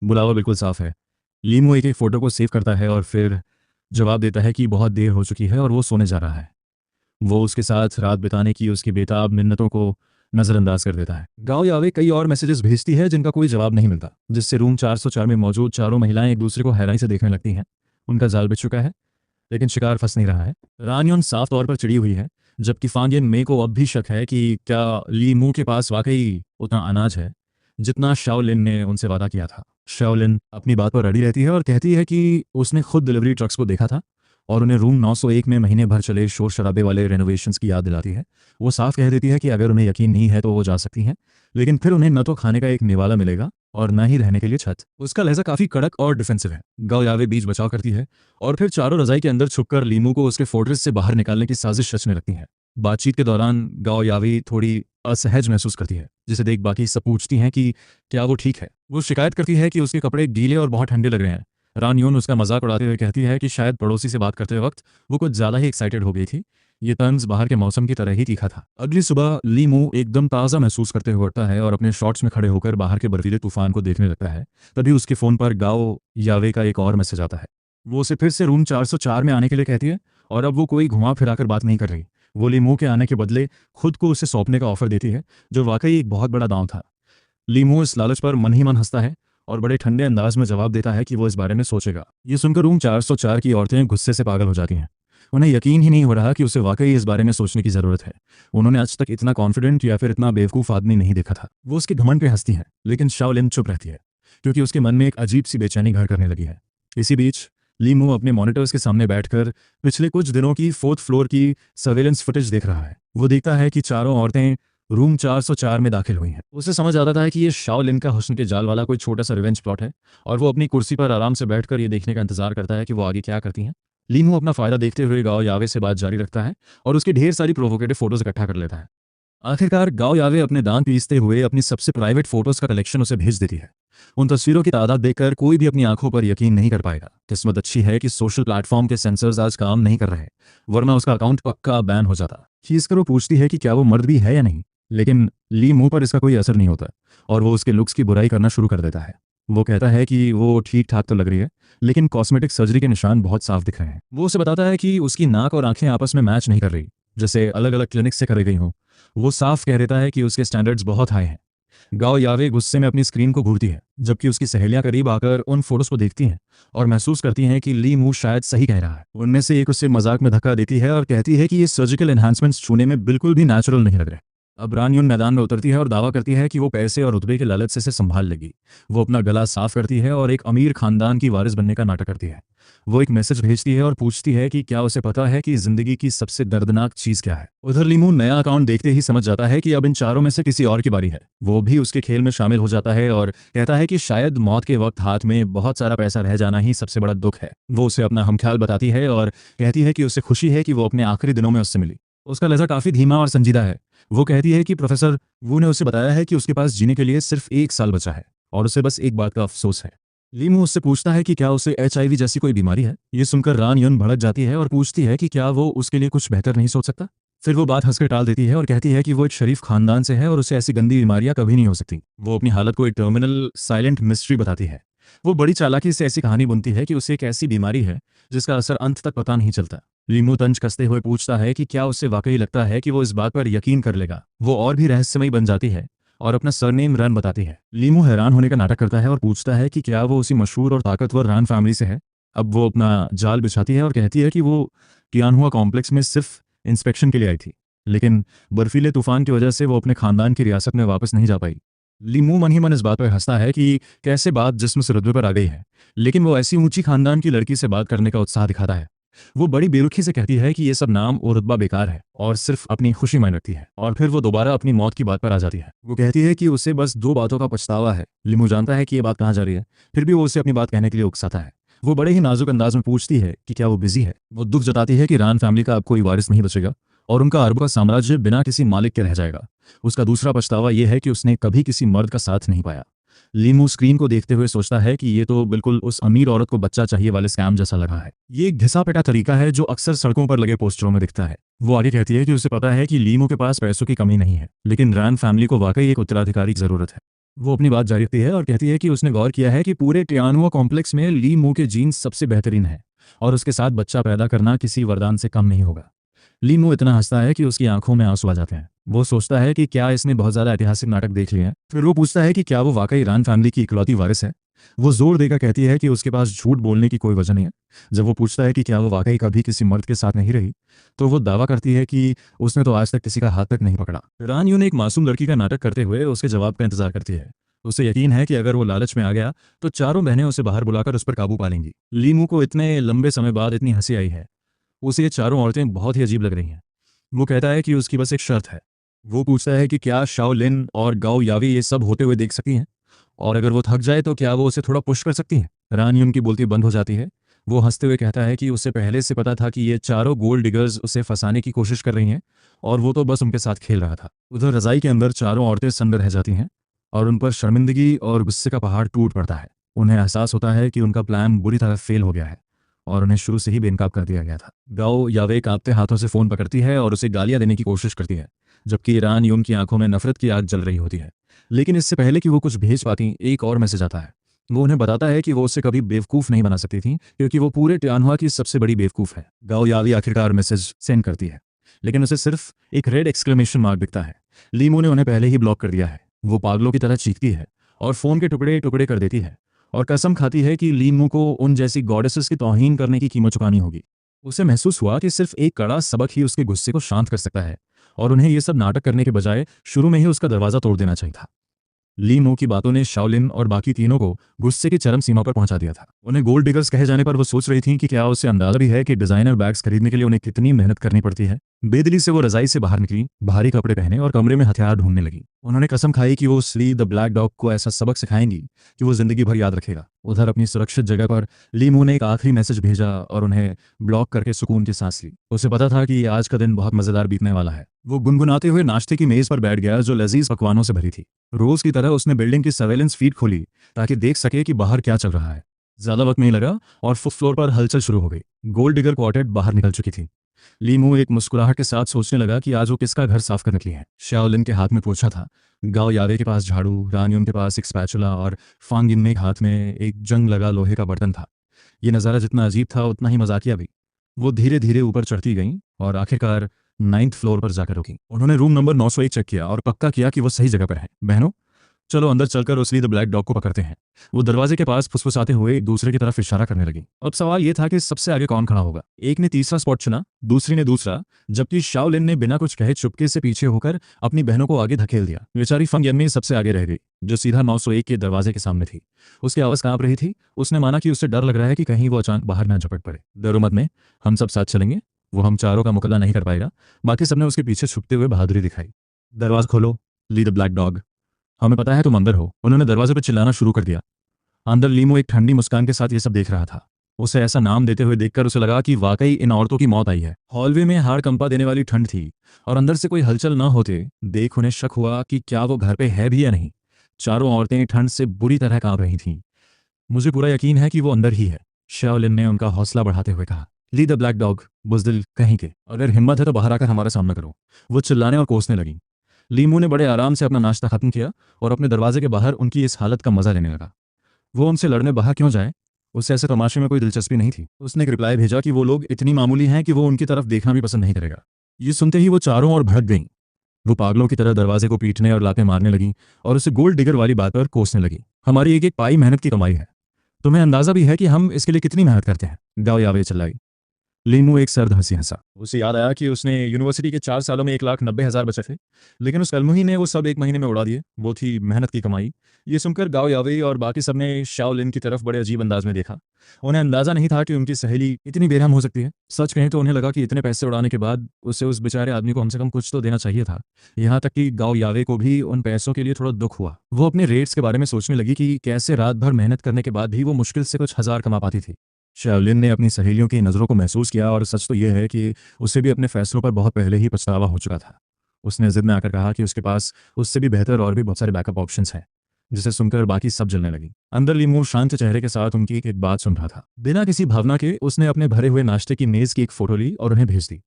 बुलावा बिल्कुल साफ है। लीमू एक एक फोटो को सेव करता है और फिर जवाब देता है कि बहुत देर हो चुकी है और वो सोने जा रहा है। वो उसके साथ रात बिताने की उसकी बेताब मिन्नतों को नज़रअंदाज कर देता है। गांव यावे कई और मैसेजेस भेजती है जिनका कोई जवाब नहीं मिलता, जिससे रूम 404 में मौजूद चारों महिलाएं एक दूसरे को हैरानी से देखने लगती हैं। उनका जाल बिछ चुका है, लेकिन शिकार फंस नहीं रहा है। रानियोन साफ तौर पर चिड़ी हुई है, जबकि फांगियन मे को अब भी शक है कि क्या ली मू के पास वाकई उतना अनाज है जितना शाओलिन ने उनसे वादा किया था। शाओलिन अपनी बात पर अड़ी रहती है और कहती है कि उसने खुद डिलीवरी ट्रक्स को देखा था और उन्हें रूम 901 में महीने भर चले शोर शराबे वाले रेनोवेशंस की याद दिलाती है। वो साफ कह देती है कि अगर उन्हें यकीन नहीं है तो वो जा सकती हैं, लेकिन फिर उन्हें न तो खाने का एक निवाला मिलेगा और न ही रहने के लिए छत। उसका लहजा काफी कड़क और डिफेंसिव है। गाओ यावे बीच बचाव करती है और फिर चारों रजाई के अंदर छुपकर लीमू को उसके फोर्ट्रेस से बाहर निकालने की साजिश रचने लगती है। बातचीत के दौरान गाओ यावी थोड़ी असहज महसूस करती है, जिसे देख बाकी सब पूछती हैं कि क्या वो ठीक है। वो शिकायत करती है कि उसके कपड़े गीले और बहुत ठंडे लग रहे हैं। रानियोन उसका मजाक उड़ाते हुए कहती है कि शायद पड़ोसी से बात करते वक्त वो कुछ ज़्यादा ही एक्साइटेड हो गई थी। ये तंज बाहर के मौसम की तरह ही तीखा था। अगली सुबह लीमू एकदम ताज़ा महसूस करते हुए उठता है और अपने शॉर्ट्स में खड़े होकर बाहर के बर्फीले तूफान को देखने लगता है। तभी उसके फ़ोन पर गाओ यावे का एक और मैसेज आता है। वो उसे फिर से रूम 404 में आने के लिए कहती है और अब वो कोई घुमा फिराकर बात नहीं कर रही। वो लीमू के आने के बदले खुद को उसे सौंपने का ऑफर देती है, जो वाकई एक बहुत बड़ा दांव था। लीमू इस लालच पर मन ही मन हंसता है और बड़े ठंडे अंदाज में जवाब देता है कि वो इस बारे में सोचेगा। ये सुनकर रूम 404 की औरतें गुस्से से पागल हो जाती हैं। उन्हें यकीन ही नहीं हो रहा कि उसे वाकई इस बारे में सोचने की ज़रूरत है। उन्होंने आज तक इतना कॉन्फिडेंट या फिर इतना बेवकूफ़ आदमी नहीं देखा था। वो उसके घमंड पे हंसती है, लेकिन शाओलिन चुप रहती है, क्योंकि उसके मन में एक अजीब सी बेचैनी घर करने लगी है। इसी बीच लीमू अपने मॉनिटर्स के सामने बैठकर पिछले कुछ दिनों की 4th फ्लोर की सर्वेलेंस फुटेज देख रहा है। वो देखता है कि चारों औरतें रूम 404 में दाखिल हुई हैं। उसे समझ आता था कि ये शाओलिन का हुस्न के जाल वाला कोई छोटा सा रिवेंज प्लॉट है, और वो अपनी कुर्सी पर आराम से बैठकर ये देखने का इंतजार करता है कि वो आगे क्या करती हैं। लीमू अपना फायदा देखते हुए गाओ यावे से बात जारी रखता है और उसकी ढेर सारी प्रोवोकेटिव फोटोज इकट्ठा कर लेता है। आखिरकार गाओ यावे अपने दांत पीसते हुए अपनी सबसे प्राइवेट फोटोज का कलेक्शन उसे भेज देती है। उन तस्वीरों की तादाद देखकर कोई भी अपनी आंखों पर यकीन नहीं कर पाएगा। किस्मत अच्छी है कि सोशल प्लेटफॉर्म के सेंसर्स आज काम नहीं कर रहे, वरना उसका अकाउंट पक्का बैन हो जाता। खींचकर वो पूछती है कि क्या वो मर्द भी है या नहीं, लेकिन लीमू पर इसका कोई असर नहीं होता और वो उसके लुक्स की बुराई करना शुरू कर देता है। वो कहता है कि वो ठीक ठाक तो लग रही है, लेकिन कॉस्मेटिक सर्जरी के निशान बहुत साफ दिख रहे हैं। वो उसे बताता है कि उसकी नाक और आंखें आपस में मैच नहीं कर रही, जैसे अलग अलग क्लिनिक से कराई गई हों। वो साफ कह देता है कि उसके स्टैंडर्ड्स बहुत हाई हैं। गाओ यावे गुस्से में अपनी स्क्रीन को घूरती है, जबकि उसकी सहेलियां करीब आकर उन फोटोज को देखती हैं और महसूस करती हैं कि ली मू शायद सही कह रहा है। उनमें से एक उससे मजाक में धक्का देती है और कहती है कि ये सर्जिकल एनहांसमेंट्स छूने में बिल्कुल भी नेचुरल नहीं लग रहे। अब रानियोन मैदान में उतरती है और दावा करती है कि वो पैसे और रुतबे के लालच से इसे संभाल लेगी। वो अपना गला साफ करती है और एक अमीर खानदान की वारिस बनने का नाटक करती है। वो एक मैसेज भेजती है और पूछती है कि क्या उसे पता है कि जिंदगी की सबसे दर्दनाक चीज क्या है। उधर लीमू नया अकाउंट देखते ही समझ जाता है कि अब इन चारों में से किसी और की बारी है। वो भी उसके खेल में शामिल हो जाता है और कहता है कि शायद मौत के वक्त हाथ में बहुत सारा पैसा रह जाना ही सबसे बड़ा दुख है। वो उसे अपना हमख्याल बताती है और कहती है कि उसे खुशी है कि वो अपने आखिरी दिनों में उससे मिली। उसका लहजा काफी धीमा और संजीदा है। वो कहती है कि प्रोफेसर वू ने उसे बताया है कि उसके पास जीने के लिए सिर्फ 1 साल बचा है और उसे बस एक बात का अफसोस है। लीमू उससे पूछता है कि क्या उसे HIV जैसी कोई बीमारी है। ये सुनकर रान युन भड़क जाती है और पूछती है कि क्या वो उसके लिए कुछ बेहतर नहीं सोच सकता। फिर वो बात हंसकर टाल देती है और कहती है कि वो एक शरीफ खानदान से है और उसे ऐसी गंदी बीमारियां कभी नहीं हो सकती। वो अपनी हालत को एक टर्मिनल साइलेंट मिस्ट्री बताती है। वो बड़ी चालाकी से ऐसी कहानी बुनती है कि उसे एक ऐसी बीमारी है जिसका असर अंत तक पता नहीं चलता। लीमू तंज कसते हुए पूछता है कि क्या उसे वाकई लगता है कि वो इस बात पर यकीन कर लेगा। वो और भी रहस्यमयी बन जाती है और अपना सरनेम रन बताती है। लीमू हैरान होने का नाटक करता है और पूछता है कि क्या वो उसी मशहूर और ताकतवर रान फैमिली से है। अब वो अपना जाल बिछाती है और कहती है कि वो कियानहुआ कॉम्प्लेक्स में सिर्फ इंस्पेक्शन के लिए आई थी, लेकिन बर्फीले तूफान की वजह से वो अपने खानदान की रियासत में वापस नहीं जा पाई। लीमू मन ही मन इस बात पर हंसता है कि कैसे बात जिस्म से रुतबे पर आ गई है, लेकिन वो ऐसी ऊंची खानदान की लड़की से बात करने का उत्साह दिखाता है। वो बड़ी बेरुखी से कहती है कि ये सब नाम और रुतबा बेकार है और सिर्फ अपनी खुशी मायने रखती है, और फिर वो दोबारा अपनी मौत की बात पर आ जाती है। वो कहती है कि उसे बस दो बातों का पछतावा है। लिमू जानता है कि ये बात कहाँ जा रही है, फिर भी वो उसे अपनी बात कहने के लिए उकसाता है। वो बड़े ही नाजुक अंदाज में पूछती है कि क्या वो बिजी है। वो दुख जताती है कि रान फैमिली का अब कोई वारिस नहीं बचेगा और उनका अरबों का साम्राज्य बिना किसी मालिक के रह जाएगा। उसका दूसरा पछतावा यह है कि उसने कभी किसी मर्द का साथ नहीं पाया। लीमू स्क्रीन को देखते हुए सोचता है कि ये तो बिल्कुल उस अमीर औरत को बच्चा चाहिए वाले स्कैम जैसा लगा है। ये एक घिसा पिटा तरीका है जो अक्सर सड़कों पर लगे पोस्टरों में दिखता है। वो आगे कहती है कि उसे पता है कि लीमू के पास पैसों की कमी नहीं है, लेकिन रैन फैमिली को वाकई एक उत्तराधिकारी की जरूरत है। वो अपनी बात जारी रखती है और कहती है कि उसने गौर किया है कि पूरे टियानुआ कॉम्प्लेक्स में लीमू के जीन्स सबसे बेहतरीन है और उसके साथ बच्चा पैदा करना किसी वरदान से कम नहीं होगा। लीमू इतना हंसता है कि उसकी आंखों में आंसू आ जाते हैं। वो सोचता है कि क्या इसने बहुत ज्यादा ऐतिहासिक नाटक देख लिए हैं। फिर वो पूछता है कि क्या वो वाकई रान फैमिली की इकलौती वारिस है। वो जोर देकर कहती है कि उसके पास झूठ बोलने की कोई वजह नहीं है। जब वो पूछता है कि क्या वो वाकई कभी किसी मर्द के साथ नहीं रही, तो वो दावा करती है कि उसने तो आज तक किसी का हाथ तक नहीं पकड़ा। रान यून एक मासूम लड़की का नाटक करते हुए उसके जवाब का इंतजार करती है। उसे यकीन है कि अगर वो लालच में आ गया तो चारों बहनें उसे बाहर बुलाकर उस पर काबू पा लेंगी। लीमू को इतने लंबे समय बाद इतनी हंसी आई है। उसे ये चारों औरतें बहुत ही अजीब लग रही हैं। वो कहता है कि उसकी बस एक शर्त है। वो पूछता है कि क्या शाओ लिन और गाओ यावी ये सब होते हुए देख सकती हैं, और अगर वो थक जाए तो क्या वो उसे थोड़ा पुश कर सकती हैं। रानी उनकी बोलती बंद हो जाती है। वो हंसते हुए कहता है कि उसे पहले से पता था कि ये चारों गोल्ड डिगर्स उसे फंसाने की कोशिश कर रही हैं और वो तो बस उनके साथ खेल रहा था। उधर रजाई के अंदर चारों औरतें सन्न रह जाती हैं और उन पर शर्मिंदगी और गुस्से का पहाड़ टूट पड़ता है। उन्हें एहसास होता है कि उनका प्लान बुरी तरह फेल हो गया है और उन्हें शुरू से ही बेनकाब कर दिया गया था। गाओ यावे कांपते हाथों से फोन पकड़ती है और उसे गालियां देने की कोशिश करती है, जबकि ईरान यून की आंखों में नफरत की आग जल रही होती है। लेकिन इससे पहले कि वो कुछ भेज पाती, एक और मैसेज आता है। वो उन्हें बताता है कि वो उसे कभी बेवकूफ़ नहीं बना सकती थी, क्योंकि वो पूरे टियानहुआ की सबसे बड़ी बेवकूफ़ है। गाओ यावी आखिरकार मैसेज सेंड करती है, लेकिन उसे सिर्फ एक रेड एक्सक्लेमेशन मार्क दिखता है। लीमू ने उन्हें पहले ही ब्लॉक कर दिया है। वो पागलों की तरह चीखती है और फोन के टुकड़े टुकड़े कर देती है और कसम खाती है कि लीमू को उन जैसी गॉडेसेस की तौहीन करने की कीमत चुकानी होगी। उसे महसूस हुआ कि सिर्फ एक कड़ा सबक ही उसके गुस्से को शांत कर सकता है और उन्हें ये सब नाटक करने के बजाय शुरू में ही उसका दरवाज़ा तोड़ देना चाहिए था। लीमू की बातों ने शाओलिन और बाकी तीनों को गुस्से की चरम सीमा पर पहुंचा दिया था। उन्हें गोल्ड डिगर्स कहे जाने पर वो सोच रही थीं कि क्या उसे अंदाजा भी है कि डिजाइनर बैग्स खरीदने के लिए उन्हें कितनी मेहनत करनी पड़ती है। बेदिली से वो रजाई से बाहर निकली, भारी कपड़े पहने और कमरे में हथियार ढूंढने लगी। उन्होंने कसम खाई कि वो स्ली द ब्लैक डॉग को ऐसा सबक सिखाएंगी कि वो जिंदगी भर याद रखेगा। उधर अपनी सुरक्षित जगह पर लीमू ने एक आखिरी मैसेज भेजा और उन्हें ब्लॉक करके सुकून की सांस ली। उसे पता था कि आज का दिन बहुत मजेदार बीतने वाला है। वो गुनगुनाते हुए नाश्ते की मेज पर बैठ गया जो लजीज पकवानों से भरी थी। रोज की तरह उसने बिल्डिंग की सर्वेलेंस फीड खोली ताकि देख सके कि बाहर क्या चल रहा है। ज्यादा वक्त नहीं लगा और फिफ्थ फ्लोर पर हलचल शुरू हो गई। गोल्ड डिगर क्वार्टेट बाहर निकल चुकी थी। लीमू एक मुस्कुराहट के साथ सोचने लगा कि आज वो किसका घर साफ करने निकली है। शाओलिन के हाथ में पोछा था, गाओ यावे के पास झाड़ू, रानियों के पास एक स्पैचुला और फांगिन में हाथ में एक जंग लगा लोहे का बर्तन था। ये नज़ारा जितना अजीब था उतना ही मजाकिया भी। वो धीरे धीरे ऊपर चढ़ती गईं और आखिरकार 9th फ्लोर पर जाकर रुकी। उन्होंने रूम नंबर 901 चेक किया और पक्का किया कि वो सही जगह पर है। बहनों, चलो अंदर चलकर उस द ब्लैक डॉग को पकड़ते हैं। वो दरवाजे के पास फुसफुसाते हुए एक दूसरे की तरफ इशारा करने लगी। अब सवाल ये था कि सबसे आगे कौन खड़ा होगा। एक ने तीसरा स्पॉट चुना, दूसरी ने दूसरा, जबकि शाओलिन ने बिना कुछ कहे चुपके से पीछे होकर अपनी बहनों को आगे धकेल दिया। बेचारी फंग यन में सबसे आगे रह गई, जो सीधा 901 के दरवाजे के सामने थी। उसकी आवाज कांप रही थी। उसने माना कि उसे डर लग रहा है कि कहीं वो अचानक बाहर ना झपट पड़े। डरो मत में, हम सब साथ चलेंगे। वो हम चारों का मुकाबला नहीं कर पाएगा। बाकी सबने उसके पीछे छुपते हुए बहादुरी दिखाई। दरवाजा खोलो, ली द ब्लैक डॉग। हमें पता है तुम अंदर हो। उन्होंने दरवाजे पर चिल्लाना शुरू कर दिया। अंदर लीमू एक ठंडी मुस्कान के साथ ये सब देख रहा था। उसे ऐसा नाम देते हुए देखकर उसे लगा कि वाकई इन औरतों की मौत आई है। हॉलवे में हाड़ कंपा देने वाली ठंड थी और अंदर से कोई हलचल न होते देख उन्हें शक हुआ कि क्या वो घर पे है भी या नहीं। चारों औरतें ठंड से बुरी तरह कांप रही थीं। मुझे पूरा यकीन है कि वो अंदर ही है, शाओलिन ने उनका हौसला बढ़ाते हुए कहा। ली द ब्लैक डॉग, बुज़दिल कहीं के, अगर हिम्मत है तो बाहर आकर हमारा सामना करो। वो चिल्लाने और कोसने लगी। लीमू ने बड़े आराम से अपना नाश्ता खत्म किया और अपने दरवाजे के बाहर उनकी इस हालत का मजा लेने लगा। वो उनसे लड़ने बाहर क्यों जाए, उससे ऐसे तमाशे में कोई दिलचस्पी नहीं थी। उसने एक रिप्लाई भेजा कि वो लोग इतनी मामूली हैं कि वो उनकी तरफ देखना भी पसंद नहीं करेगा। ये सुनते ही वो चारों ओर भड़क गईं। वो पागलों की तरह दरवाजे को पीटने और लाते मारने लगी और उसे गोल्ड डिगर वाली बात पर कोसने लगी। हमारी एक एक पाई मेहनत की कमाई है, तुम्हें अंदाजा भी है कि हम इसके लिए कितनी मेहनत करते हैं, गाओ यावे चिल्लाई। लीमू एक सर्द हंसी हंसा। उसे याद आया कि उसने यूनिवर्सिटी के 4 सालों में 1,90,000 बचे थे, लेकिन उस कलमुही ने वो सब एक महीने में उड़ा दिए। वो थी मेहनत की कमाई। ये सुनकर गाओ यावे और बाकी सबने शाओ लिन की तरफ बड़े अजीब अंदाज में देखा। उन्हें अंदाजा नहीं था कि उनकी सहेली इतनी बेरहम हो सकती है। सच कहें तो उन्हें लगा कि इतने पैसे उड़ाने के बाद उसे उस बेचारे आदमी को कम से कम कुछ तो देना चाहिए था। यहाँ तक कि गाओ यावे को भी उन पैसों के लिए थोड़ा दुख हुआ। वो अपने रेट्स के बारे में सोचने लगी कि कैसे रात भर मेहनत करने के बाद भी वो मुश्किल से कुछ हजार कमा पाती थी। शाओलिन ने अपनी सहेलियों की नज़रों को महसूस किया और सच तो यह है कि उसे भी अपने फैसलों पर बहुत पहले ही पछतावा हो चुका था। उसने जिद में आकर कहा कि उसके पास उससे भी बेहतर और भी बहुत सारे बैकअप ऑप्शंस हैं, जिसे सुनकर बाकी सब जलने लगी। अंदर लीमू शांत चेहरे के साथ उनकी एक बात सुन रहा था। बिना किसी भावना के उसने अपने भरे हुए नाश्ते की मेज़ की एक फ़ोटो ली और उन्हें भेज दी।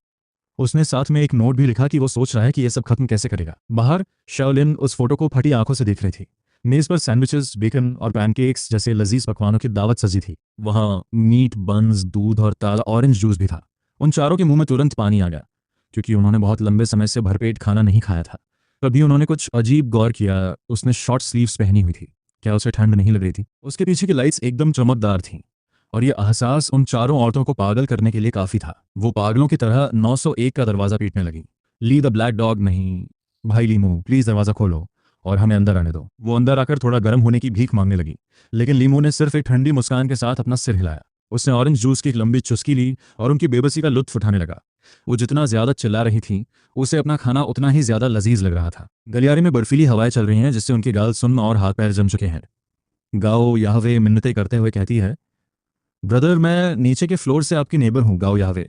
उसने साथ में एक नोट भी लिखा कि वो सोच रहा है कि यह सब खत्म कैसे करेगा। बाहर शाओलिन उस फोटो को फटी आंखों से देख रही थी। मेज पर सैंडविचेस, बेकन और पैनकेक्स जैसे लजीज पकवानों की दावत सजी थी। वहाँ मीट, बन्स, दूध और ताज़ा ऑरेंज जूस भी था। उन चारों के मुंह में तुरंत पानी आ गया, क्योंकि उन्होंने बहुत लंबे समय से भरपेट खाना नहीं खाया था। तभी उन्होंने कुछ अजीब गौर किया। उसने शॉर्ट स्लीव्स पहनी हुई थी। क्या उसे ठंड नहीं लग रही थी? उसके पीछे की लाइट्स एकदम चमकदार थीं, और ये एहसास उन चारों औरतों को पागल करने के लिए काफ़ी था। वो पागलों की तरह 901 का दरवाज़ा पीटने लगी। ली द ब्लैक डॉग नहीं, भाई लीमू प्लीज़ दरवाज़ा खोलो और हमें अंदर आने दो। वो अंदर आकर थोड़ा गर्म होने की भीख मांगने लगी, लेकिन लीमू ने सिर्फ एक ठंडी मुस्कान के साथ अपना सिर हिलाया। उसने ऑरेंज जूस की एक लंबी चुस्की ली और उनकी बेबसी का लुत्फ उठाने लगा। वो जितना ज़्यादा चिल्ला रही थी, उसे अपना खाना उतना ही ज़्यादा लजीज लग रहा था। गलियारे में बर्फीली हवाएं चल रही हैं, जिससे उनके गाल सुन्न और हाथ पैर जम चुके हैं। गाओ याहवे मिन्नतें करते हुए कहती है, ब्रदर मैं नीचे के फ्लोर से आपकी नेबर हूँ गाओ यावे।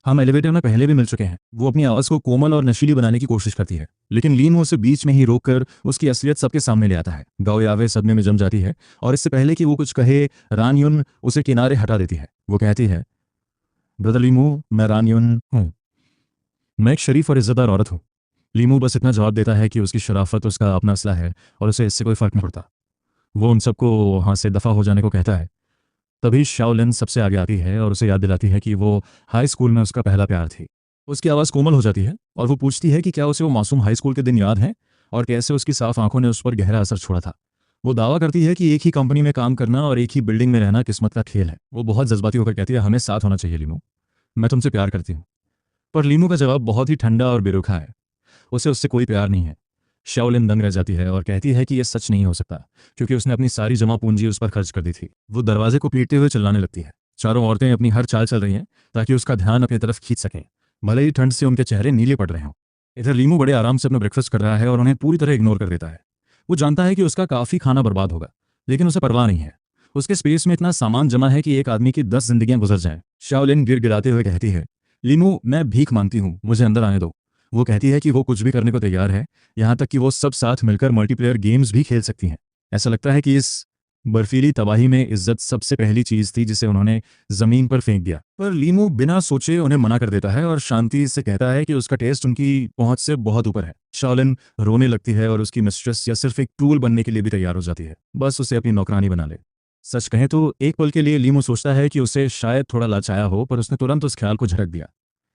हम एलिवेटर में पहले भी मिल चुके हैं। वो अपनी आवाज़ को कोमल और नशीली बनाने की कोशिश करती है, लेकिन लीन उसे बीच में ही रोककर उसकी असलियत सबके सामने ले आता है। गाओ यावे सदमे में जम जाती है और इससे पहले कि वो कुछ कहे, रान युन उसे किनारे हटा देती है। वो कहती है, ब्रदर लीमू मैं रान युन हूँ, मैं एक शरीफ और इज्जतदार औरत हूँ। लीमू बस इतना जवाब देता है कि उसकी शराफत उसका अपना असला है और उसे इससे कोई फर्क नहीं पड़ता। वो उन सबको वहाँ से दफ़ा हो जाने को कहता है। तभी शाओलिन सबसे आगे आती है और उसे याद दिलाती है कि वो हाई स्कूल में उसका पहला प्यार थी। उसकी आवाज़ कोमल हो जाती है और वो पूछती है कि क्या उसे वो मासूम हाई स्कूल के दिन याद हैं और कैसे उसकी साफ आंखों ने उस पर गहरा असर छोड़ा था। वो दावा करती है कि एक ही कंपनी में काम करना और एक ही बिल्डिंग में रहना किस्मत का खेल है। वो बहुत जज्बाती होकर कहती है, हमें साथ होना चाहिए लीमू, मैं तुमसे प्यार करती हूँ। पर लीमू का जवाब बहुत ही ठंडा और बेरुखा है। उसे उससे कोई प्यार नहीं है। शाओलिन दंग रह जाती है और कहती है कि यह सच नहीं हो सकता, क्योंकि उसने अपनी सारी जमा पूंजी उस पर खर्च कर दी थी। वो दरवाजे को पीटते हुए चिल्लाने लगती है। चारों औरतें अपनी हर चाल चल रही हैं ताकि उसका ध्यान अपनी तरफ खींच सकें, भले ही ठंड से उनके चेहरे नीले पड़ रहे हों। इधर लीमू बड़े आराम से अपना ब्रेकफास्ट कर रहा है और उन्हें पूरी तरह इग्नोर कर देता है। वो जानता है कि उसका काफ़ी खाना बर्बाद होगा, लेकिन उसे परवाह नहीं है। उसके स्पेस में इतना सामान जमा है कि एक आदमी की 10 जिंदगियां गुजर जाएं। शाओलिन गिड़गिड़ाते हुए कहती है, लीमू मैं भीख मांगती हूँ, मुझे अंदर आने दो। वो कहती है कि वो कुछ भी करने को तैयार है, यहाँ तक कि वो सब साथ मिलकर मल्टीप्लेयर गेम्स भी खेल सकती हैं। ऐसा लगता है कि इस बर्फीली तबाही में इज्जत सबसे पहली चीज़ थी जिसे उन्होंने ज़मीन पर फेंक दिया। पर लीमू बिना सोचे उन्हें मना कर देता है और शांति से कहता है कि उसका टेस्ट उनकी पहुंच से बहुत ऊपर है। शाओलिन रोने लगती है और उसकी मिस्ट्रेस या सिर्फ एक टूल बनने के लिए भी तैयार हो जाती है, बस उसे अपनी नौकरानी बना ले। सच कहें तो एक पल के लिए लीमू सोचता है कि उसे शायद थोड़ा लाचाया हो, पर उसने तुरंत उस ख्याल को झटक दिया।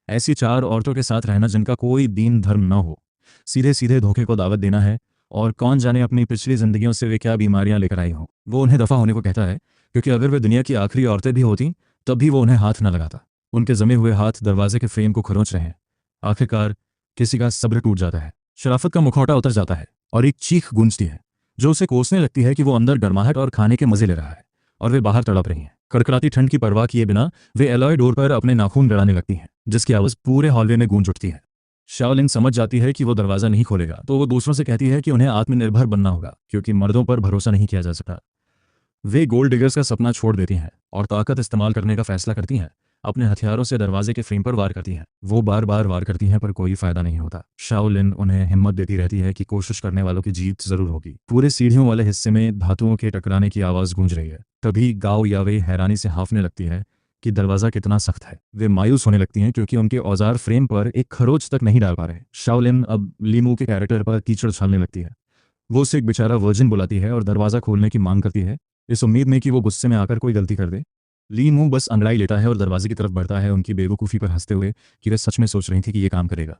ऐसी 4 औरतों के साथ रहना जिनका कोई दीन धर्म न हो, सीधे सीधे धोखे को दावत देना है, और कौन जाने अपनी पिछली जिंदगियों से वे क्या बीमारियां लेकर आई हों। वो उन्हें दफ़ा होने को कहता है, क्योंकि अगर वे दुनिया की आखिरी औरतें भी होती तब भी वो उन्हें हाथ न लगाता। उनके जमे हुए हाथ दरवाजे के फ्रेम को खरोंच रहे हैं। आखिरकार किसी का सब्र टूट जाता है, शराफत का मुखौटा उतर जाता है और एक चीख गूंजती है जो उसे कोसने लगती है कि वो अंदर गर्माहट और खाने के मजे ले रहा है और वे बाहर तड़प रही हैं। कड़कड़ाती ठंड की परवाह किए बिना वे एलॉय डोर पर अपने नाखून गड़ाने लगती हैं, जिसकी आवाज़ पूरे हॉलवे में गूंज उठती है। शाओलिन समझ जाती है कि वो दरवाज़ा नहीं खोलेगा, तो वो दूसरों से कहती है कि उन्हें आत्मनिर्भर बनना होगा, क्योंकि मर्दों पर भरोसा नहीं किया जा सकता। वे गोल्ड डिगर्स का सपना छोड़ देती हैं और ताकत इस्तेमाल करने का फैसला करती हैं। अपने हथियारों से दरवाजे के फ्रेम पर वार करती हैं। वो बार बार वार करती हैं, पर कोई फायदा नहीं होता। शाओलिन उन्हें हिम्मत देती रहती है कि कोशिश करने वालों की जीत जरूर होगी। पूरे सीढ़ियों वाले हिस्से में धातुओं के टकराने की आवाज़ गूंज रही है। तभी गाओ यावे हैरानी से हाँफने लगती है कि दरवाज़ा कितना सख्त है। वे मायूस होने लगती हैं क्योंकि उनके औजार फ्रेम पर एक खरोच तक नहीं डाल पा रहे। शाओलिन अब लीमू के कैरेक्टर पर कीचड़ उछालने लगती है। वो उसे एक बेचारा वर्जिन बुलाती है और दरवाज़ा खोलने की मांग करती है, इस उम्मीद में कि वो गुस्से में आकर कोई गलती कर दे। लीमू बस अंगड़ाई लेता है और दरवाजे की तरफ बढ़ता है, उनकी बेवकूफ़ी पर हंसते हुए कि वे सच में सोच रही थी कि ये काम करेगा।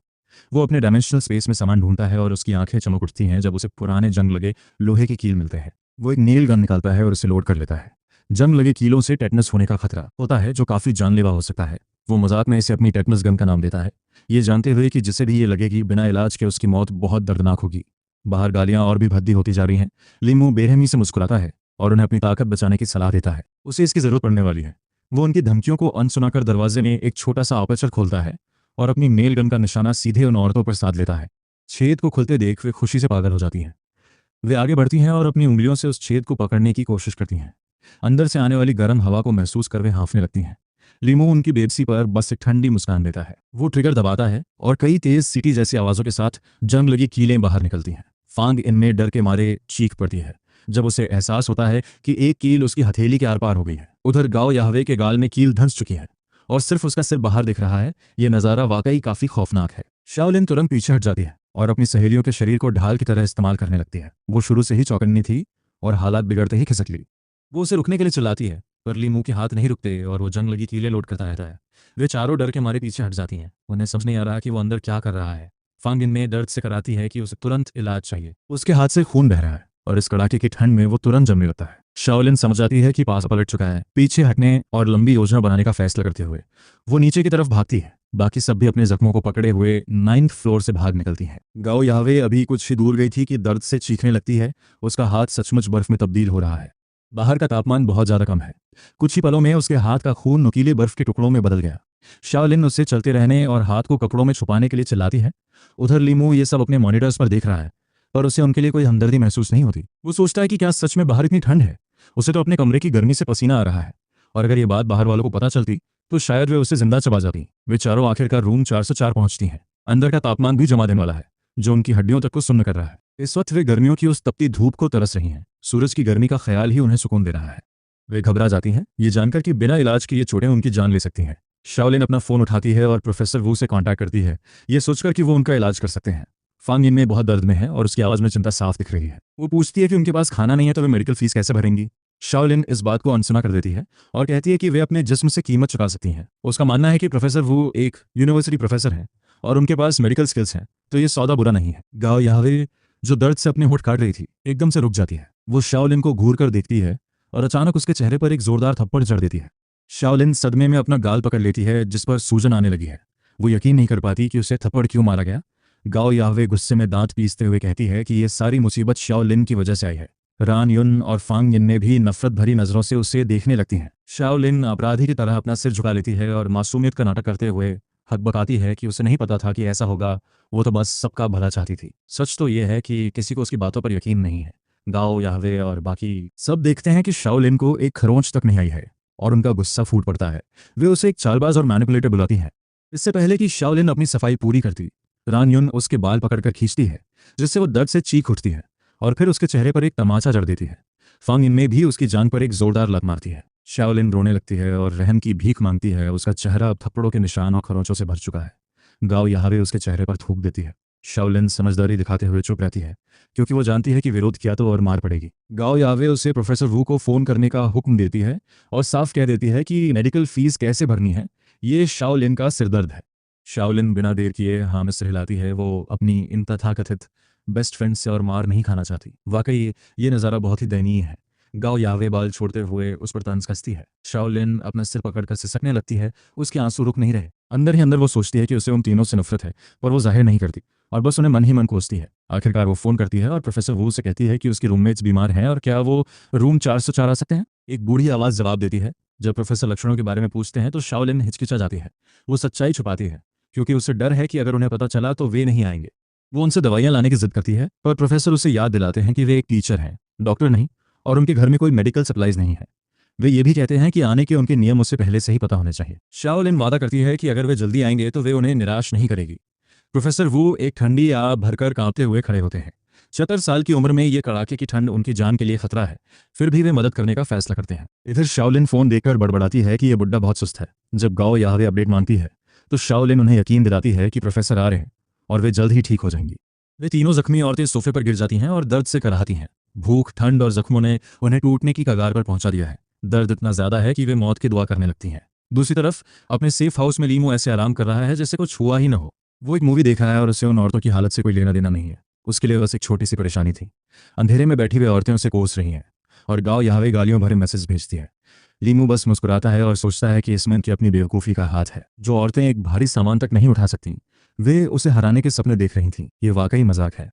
वो अपने डायमेंशनल स्पेस में सामान ढूंढता है और उसकी आंखें चमक उठती हैं जब उसे पुराने जंग लगे लोहे के कील मिलते हैं। वो एक नेल गन निकालता है और उसे लोड कर लेता है। जंग लगे कीलों से टेटनस होने का खतरा होता है जो काफ़ी जानलेवा हो सकता है। वो मजाक में इसे अपनी टेटनस गन का नाम देता है, ये जानते हुए कि जिसे भी ये लगेगी बिना इलाज के उसकी मौत बहुत दर्दनाक होगी। बाहर गालियां और भी भद्दी होती जा रही हैं। लीमू बेरहमी से मुस्कुराता है और उन्हें अपनी ताकत बचाने की सलाह देता है। उसे इसकी ज़रूरत पड़ने वाली है। वो उनकी धमकियों को अनसुना कर दरवाजे में एक छोटा सा अपर्चर खोलता है और अपनी नेल गन का निशाना सीधे उन औरतों पर साध लेता है। छेद को खुलते देख वे खुशी से पागल हो जाती हैं। वे आगे बढ़ती हैं और अपनी उंगलियों से उस छेद को पकड़ने की कोशिश करती हैं। अंदर से आने वाली गर्म हवा को महसूस कर वे हाँफने लगती हैं। लीमू उनकी बेबसी पर बस एक ठंडी मुस्कान देता है। वो ट्रिगर दबाता है और कई तेज सीटी जैसी आवाज़ों के साथ जंग लगी कीलें बाहर निकलती हैं। फांग इनमें डर के मारे चीख पड़ती है जब उसे एहसास होता है कि एक कील उसकी हथेली के आर पार हो गई है। उधर गाओ याहवे के गाल में कील धंस चुकी है और सिर्फ उसका सिर बाहर दिख रहा है। ये नज़ारा वाकई काफ़ी खौफनाक है। शाओलिन तुरंत पीछे हट जाती है और अपनी सहेलियों के शरीर को ढाल की तरह इस्तेमाल करने लगती है। वो शुरू से ही चौकन्नी थी और हालात बिगड़ते ही खिसक ली। वो उसे रुकने के लिए चिल्लाती है पर लीमू के हाथ नहीं रुकते और वो जंग लगी कीलें लोड करता रहता है। वे चारों डर के मारे पीछे हट जाती हैं। उन्हें समझ नहीं आ रहा कि वो अंदर क्या कर रहा है। फांग इनमें दर्द से कराती है कि उसे तुरंत इलाज चाहिए। उसके हाथ से खून बह रहा है और इस कड़ाके की ठंड में वो तुरंत जमने लगता है। शाओलिन समझ जाती है कि पास पलट चुका है। पीछे हटने और लंबी योजना बनाने का फैसला करते हुए वो नीचे की तरफ भागती है। बाकी सब भी अपने जख्मों को पकड़े हुए 9th फ्लोर से भाग निकलती हैं। गाओ याहवे अभी कुछ ही दूर गई थी कि दर्द से चीखने लगती है। उसका हाथ सचमुच बर्फ में तब्दील हो रहा है। बाहर का तापमान बहुत ज़्यादा कम है। कुछ ही पलों में उसके हाथ का खून नुकीले बर्फ के टुकड़ों में बदल गया। शाओलिन उससे चलते रहने और हाथ को कपड़ों में छुपाने के लिए चिल्लाती है। उधर लीमू ये सब अपने मॉनिटर्स पर देख रहा है पर उसे उनके लिए कोई हमदर्दी महसूस नहीं होती। वो सोचता है कि क्या सच में बाहर इतनी ठंड है। उसे तो अपने कमरे की गर्मी से पसीना आ रहा है और अगर ये बात बाहर वालों को पता चलती तो शायद वे उसे जिंदा चबा जाती। वे चारों आखिरकार रूम 404 पहुंचती हैं। अंदर का तापमान भी जमा देने वाला है जो उनकी हड्डियों तक को सुन्न कर रहा है। इस वक्त वे गर्मियों की उस तपती धूप को तरस रही हैं। सूरज की गर्मी का ख्याल ही उन्हें सुकून दे रहा है। वे घबरा जाती हैं ये जानकर कि बिना इलाज के ये चोटें उनकी जान ले सकती हैं। शाओलिन अपना फ़ोन उठाती है और प्रोफेसर वू से कांटेक्ट करती है ये सोचकर कि वो उनका इलाज कर सकते हैं। फांग इनमें बहुत दर्द में है और उसकी आवाज़ में चिंता साफ दिख रही है। वो पूछती है कि उनके पास खाना नहीं है तो वे मेडिकल फीस कैसे भरेंगी। शाओलिन इस बात को अनसुना कर देती है और कहती है कि वे अपने जिस्म से कीमत चुका सकती हैं। उसका मानना है कि प्रोफेसर वू एक यूनिवर्सिटी प्रोफेसर हैं और उनके पास मेडिकल स्किल्स हैं तो ये सौदा बुरा नहीं है। गाओ याहवे जो दर्द से अपने होंठ काट रही थी एकदम से रुक जाती है। वो शाओलिन को घूर कर देखती है और अचानक उसके चेहरे पर एक जोरदार थप्पड़ जड़ देती है। शाओलिन सदमे में अपना गाल पकड़ लेती है जिस पर सूजन आने लगी है। वो यकीन नहीं कर पाती कि उसे थप्पड़ क्यों मारा गया। गाओ याहवे गुस्से में दांत पीसते हुए कहती है कि ये सारी मुसीबत शाओलिन की वजह से आई है। रान युन और फांग यिन ने भी नफरत भरी नजरों से उसे देखने लगती हैं। शाओलिन अपराधी की तरह अपना सिर झुका लेती है और मासूमियत का नाटक करते हुए हकबकाती है कि उसे नहीं पता था कि ऐसा होगा। वो तो बस सबका भला चाहती थी। सच तो ये है कि किसी को उसकी बातों पर यकीन नहीं है। गाओ याहवे और बाकी सब देखते हैं कि शाओलिन को एक खरोंच तक नहीं आई है और उनका गुस्सा फूट पड़ता है। वे उसे एक चालबाज और मैनिपुलेटर बुलाती हैं। इससे पहले कि शाओलिन अपनी सफाई पूरी करती रान युन उसके बाल पकड़कर खींचती है जिससे वो दर्द से चीख उठती है और फिर उसके चेहरे पर एक तमाचा जड़ देती है। फांग इनमें भी उसकी जान पर एक जोरदार लत मारती है। शाओलिन रोने लगती है और रहम की भीख मांगती है। उसका चेहरा अब थप्पड़ों के निशान और खरोंचों से भर चुका है। गाओ याहवे उसके चेहरे पर थूक देती है। शाओलिन समझदारी दिखाते हुए चुप रहती है क्योंकि वो जानती है कि विरोध किया तो और मार पड़ेगी। गाओ याहवे उसे प्रोफेसर वू को फ़ोन करने का हुक्म देती है और साफ कह देती है कि मेडिकल फीस कैसे भरनी है ये शाओलिन का सिरदर्द है। शाओलिन बिना देर किए हाँ में सिर हिलाती है। वो अपनी इन तथाकथित बेस्ट फ्रेंड से और मार नहीं खाना चाहती। वाकई ये नज़ारा बहुत ही दयनीय है। गाओ याहवे बाल छोड़ते हुए उस पर तंज कसती है। शाओलिन अपना सिर पकड़कर सिसकने लगती है। उसके आंसू रुक नहीं रहे। अंदर ही अंदर वो सोचती है कि उसे उन तीनों से नफरत है पर वो जाहिर नहीं करती और बस उन्हें मन ही मन कोसती है। आखिरकार वो फ़ोन करती है और प्रोफेसर वू से कहती है कि उसकी रूममेट्स बीमार हैं और क्या वो रूम 404 आ सकते हैं। एक बूढ़ी आवाज़ जवाब देती है। जब प्रोफेसर लक्षणों के बारे में पूछते हैं तो शाओलिन हिचकिचा जाती है। वो सच्चाई छुपाती है क्योंकि उसे डर है कि अगर उन्हें पता चला तो वे नहीं आएंगे। वो उनसे दवाइयाँ लाने की जिद करती है पर प्रोफेसर उसे याद दिलाते हैं कि वे एक टीचर हैं, डॉक्टर नहीं, और उनके घर में कोई मेडिकल सप्लाईज नहीं है। वे ये भी कहते हैं कि आने के उनके नियम उससे पहले से ही पता होने चाहिए। शाओलिन वादा करती है कि अगर वे जल्दी आएंगे तो वे उन्हें निराश नहीं करेगी। प्रोफेसर वू एक ठंडी आग भरकर कांपते हुए खड़े होते हैं। 74 साल की उम्र में ये कड़ाके की ठंड उनकी जान के लिए खतरा है, फिर भी वे मदद करने का फैसला करते हैं। इधर शाओलिन फ़ोन देखकर बड़बड़ाती है कि ये बुड्ढा बहुत सुस्त है। जब गाओ याहवे अपडेट मांगती है तो शाओलिन उन्हें यकीन दिलाती है कि प्रोफेसर आ रहे हैं और वे जल्द ही ठीक हो जाएंगी। वे तीनों जख्मी औरतें सोफे पर गिर जाती हैं और दर्द से कराहती हैं। भूख, ठंड और जख्मों ने उन्हें टूटने की कगार पर पहुंचा दिया है। दर्द इतना ज़्यादा है कि वे मौत की दुआ करने लगती हैं। दूसरी तरफ अपने सेफ हाउस में लीमू ऐसे आराम कर रहा है जैसे कुछ हुआ ही न हो। वो एक मूवी देखा है और उसे उन औरतों की हालत से कोई लेना देना नहीं है। उसके लिए बस एक छोटी सी परेशानी थी। अंधेरे में बैठी हुई औरतें उसे कोस रही हैं और गाँव यहावे गालियों भरे मैसेज भेजती है। लीमू बस मुस्कुराता है और सोचता है कि इसमें उनकी अपनी बेवकूफ़ी का हाथ है। जो औरतें एक भारी सामान तक नहीं उठा सकती, वे उसे हराने के सपने देख रही थीं। ये वाकई मजाक है।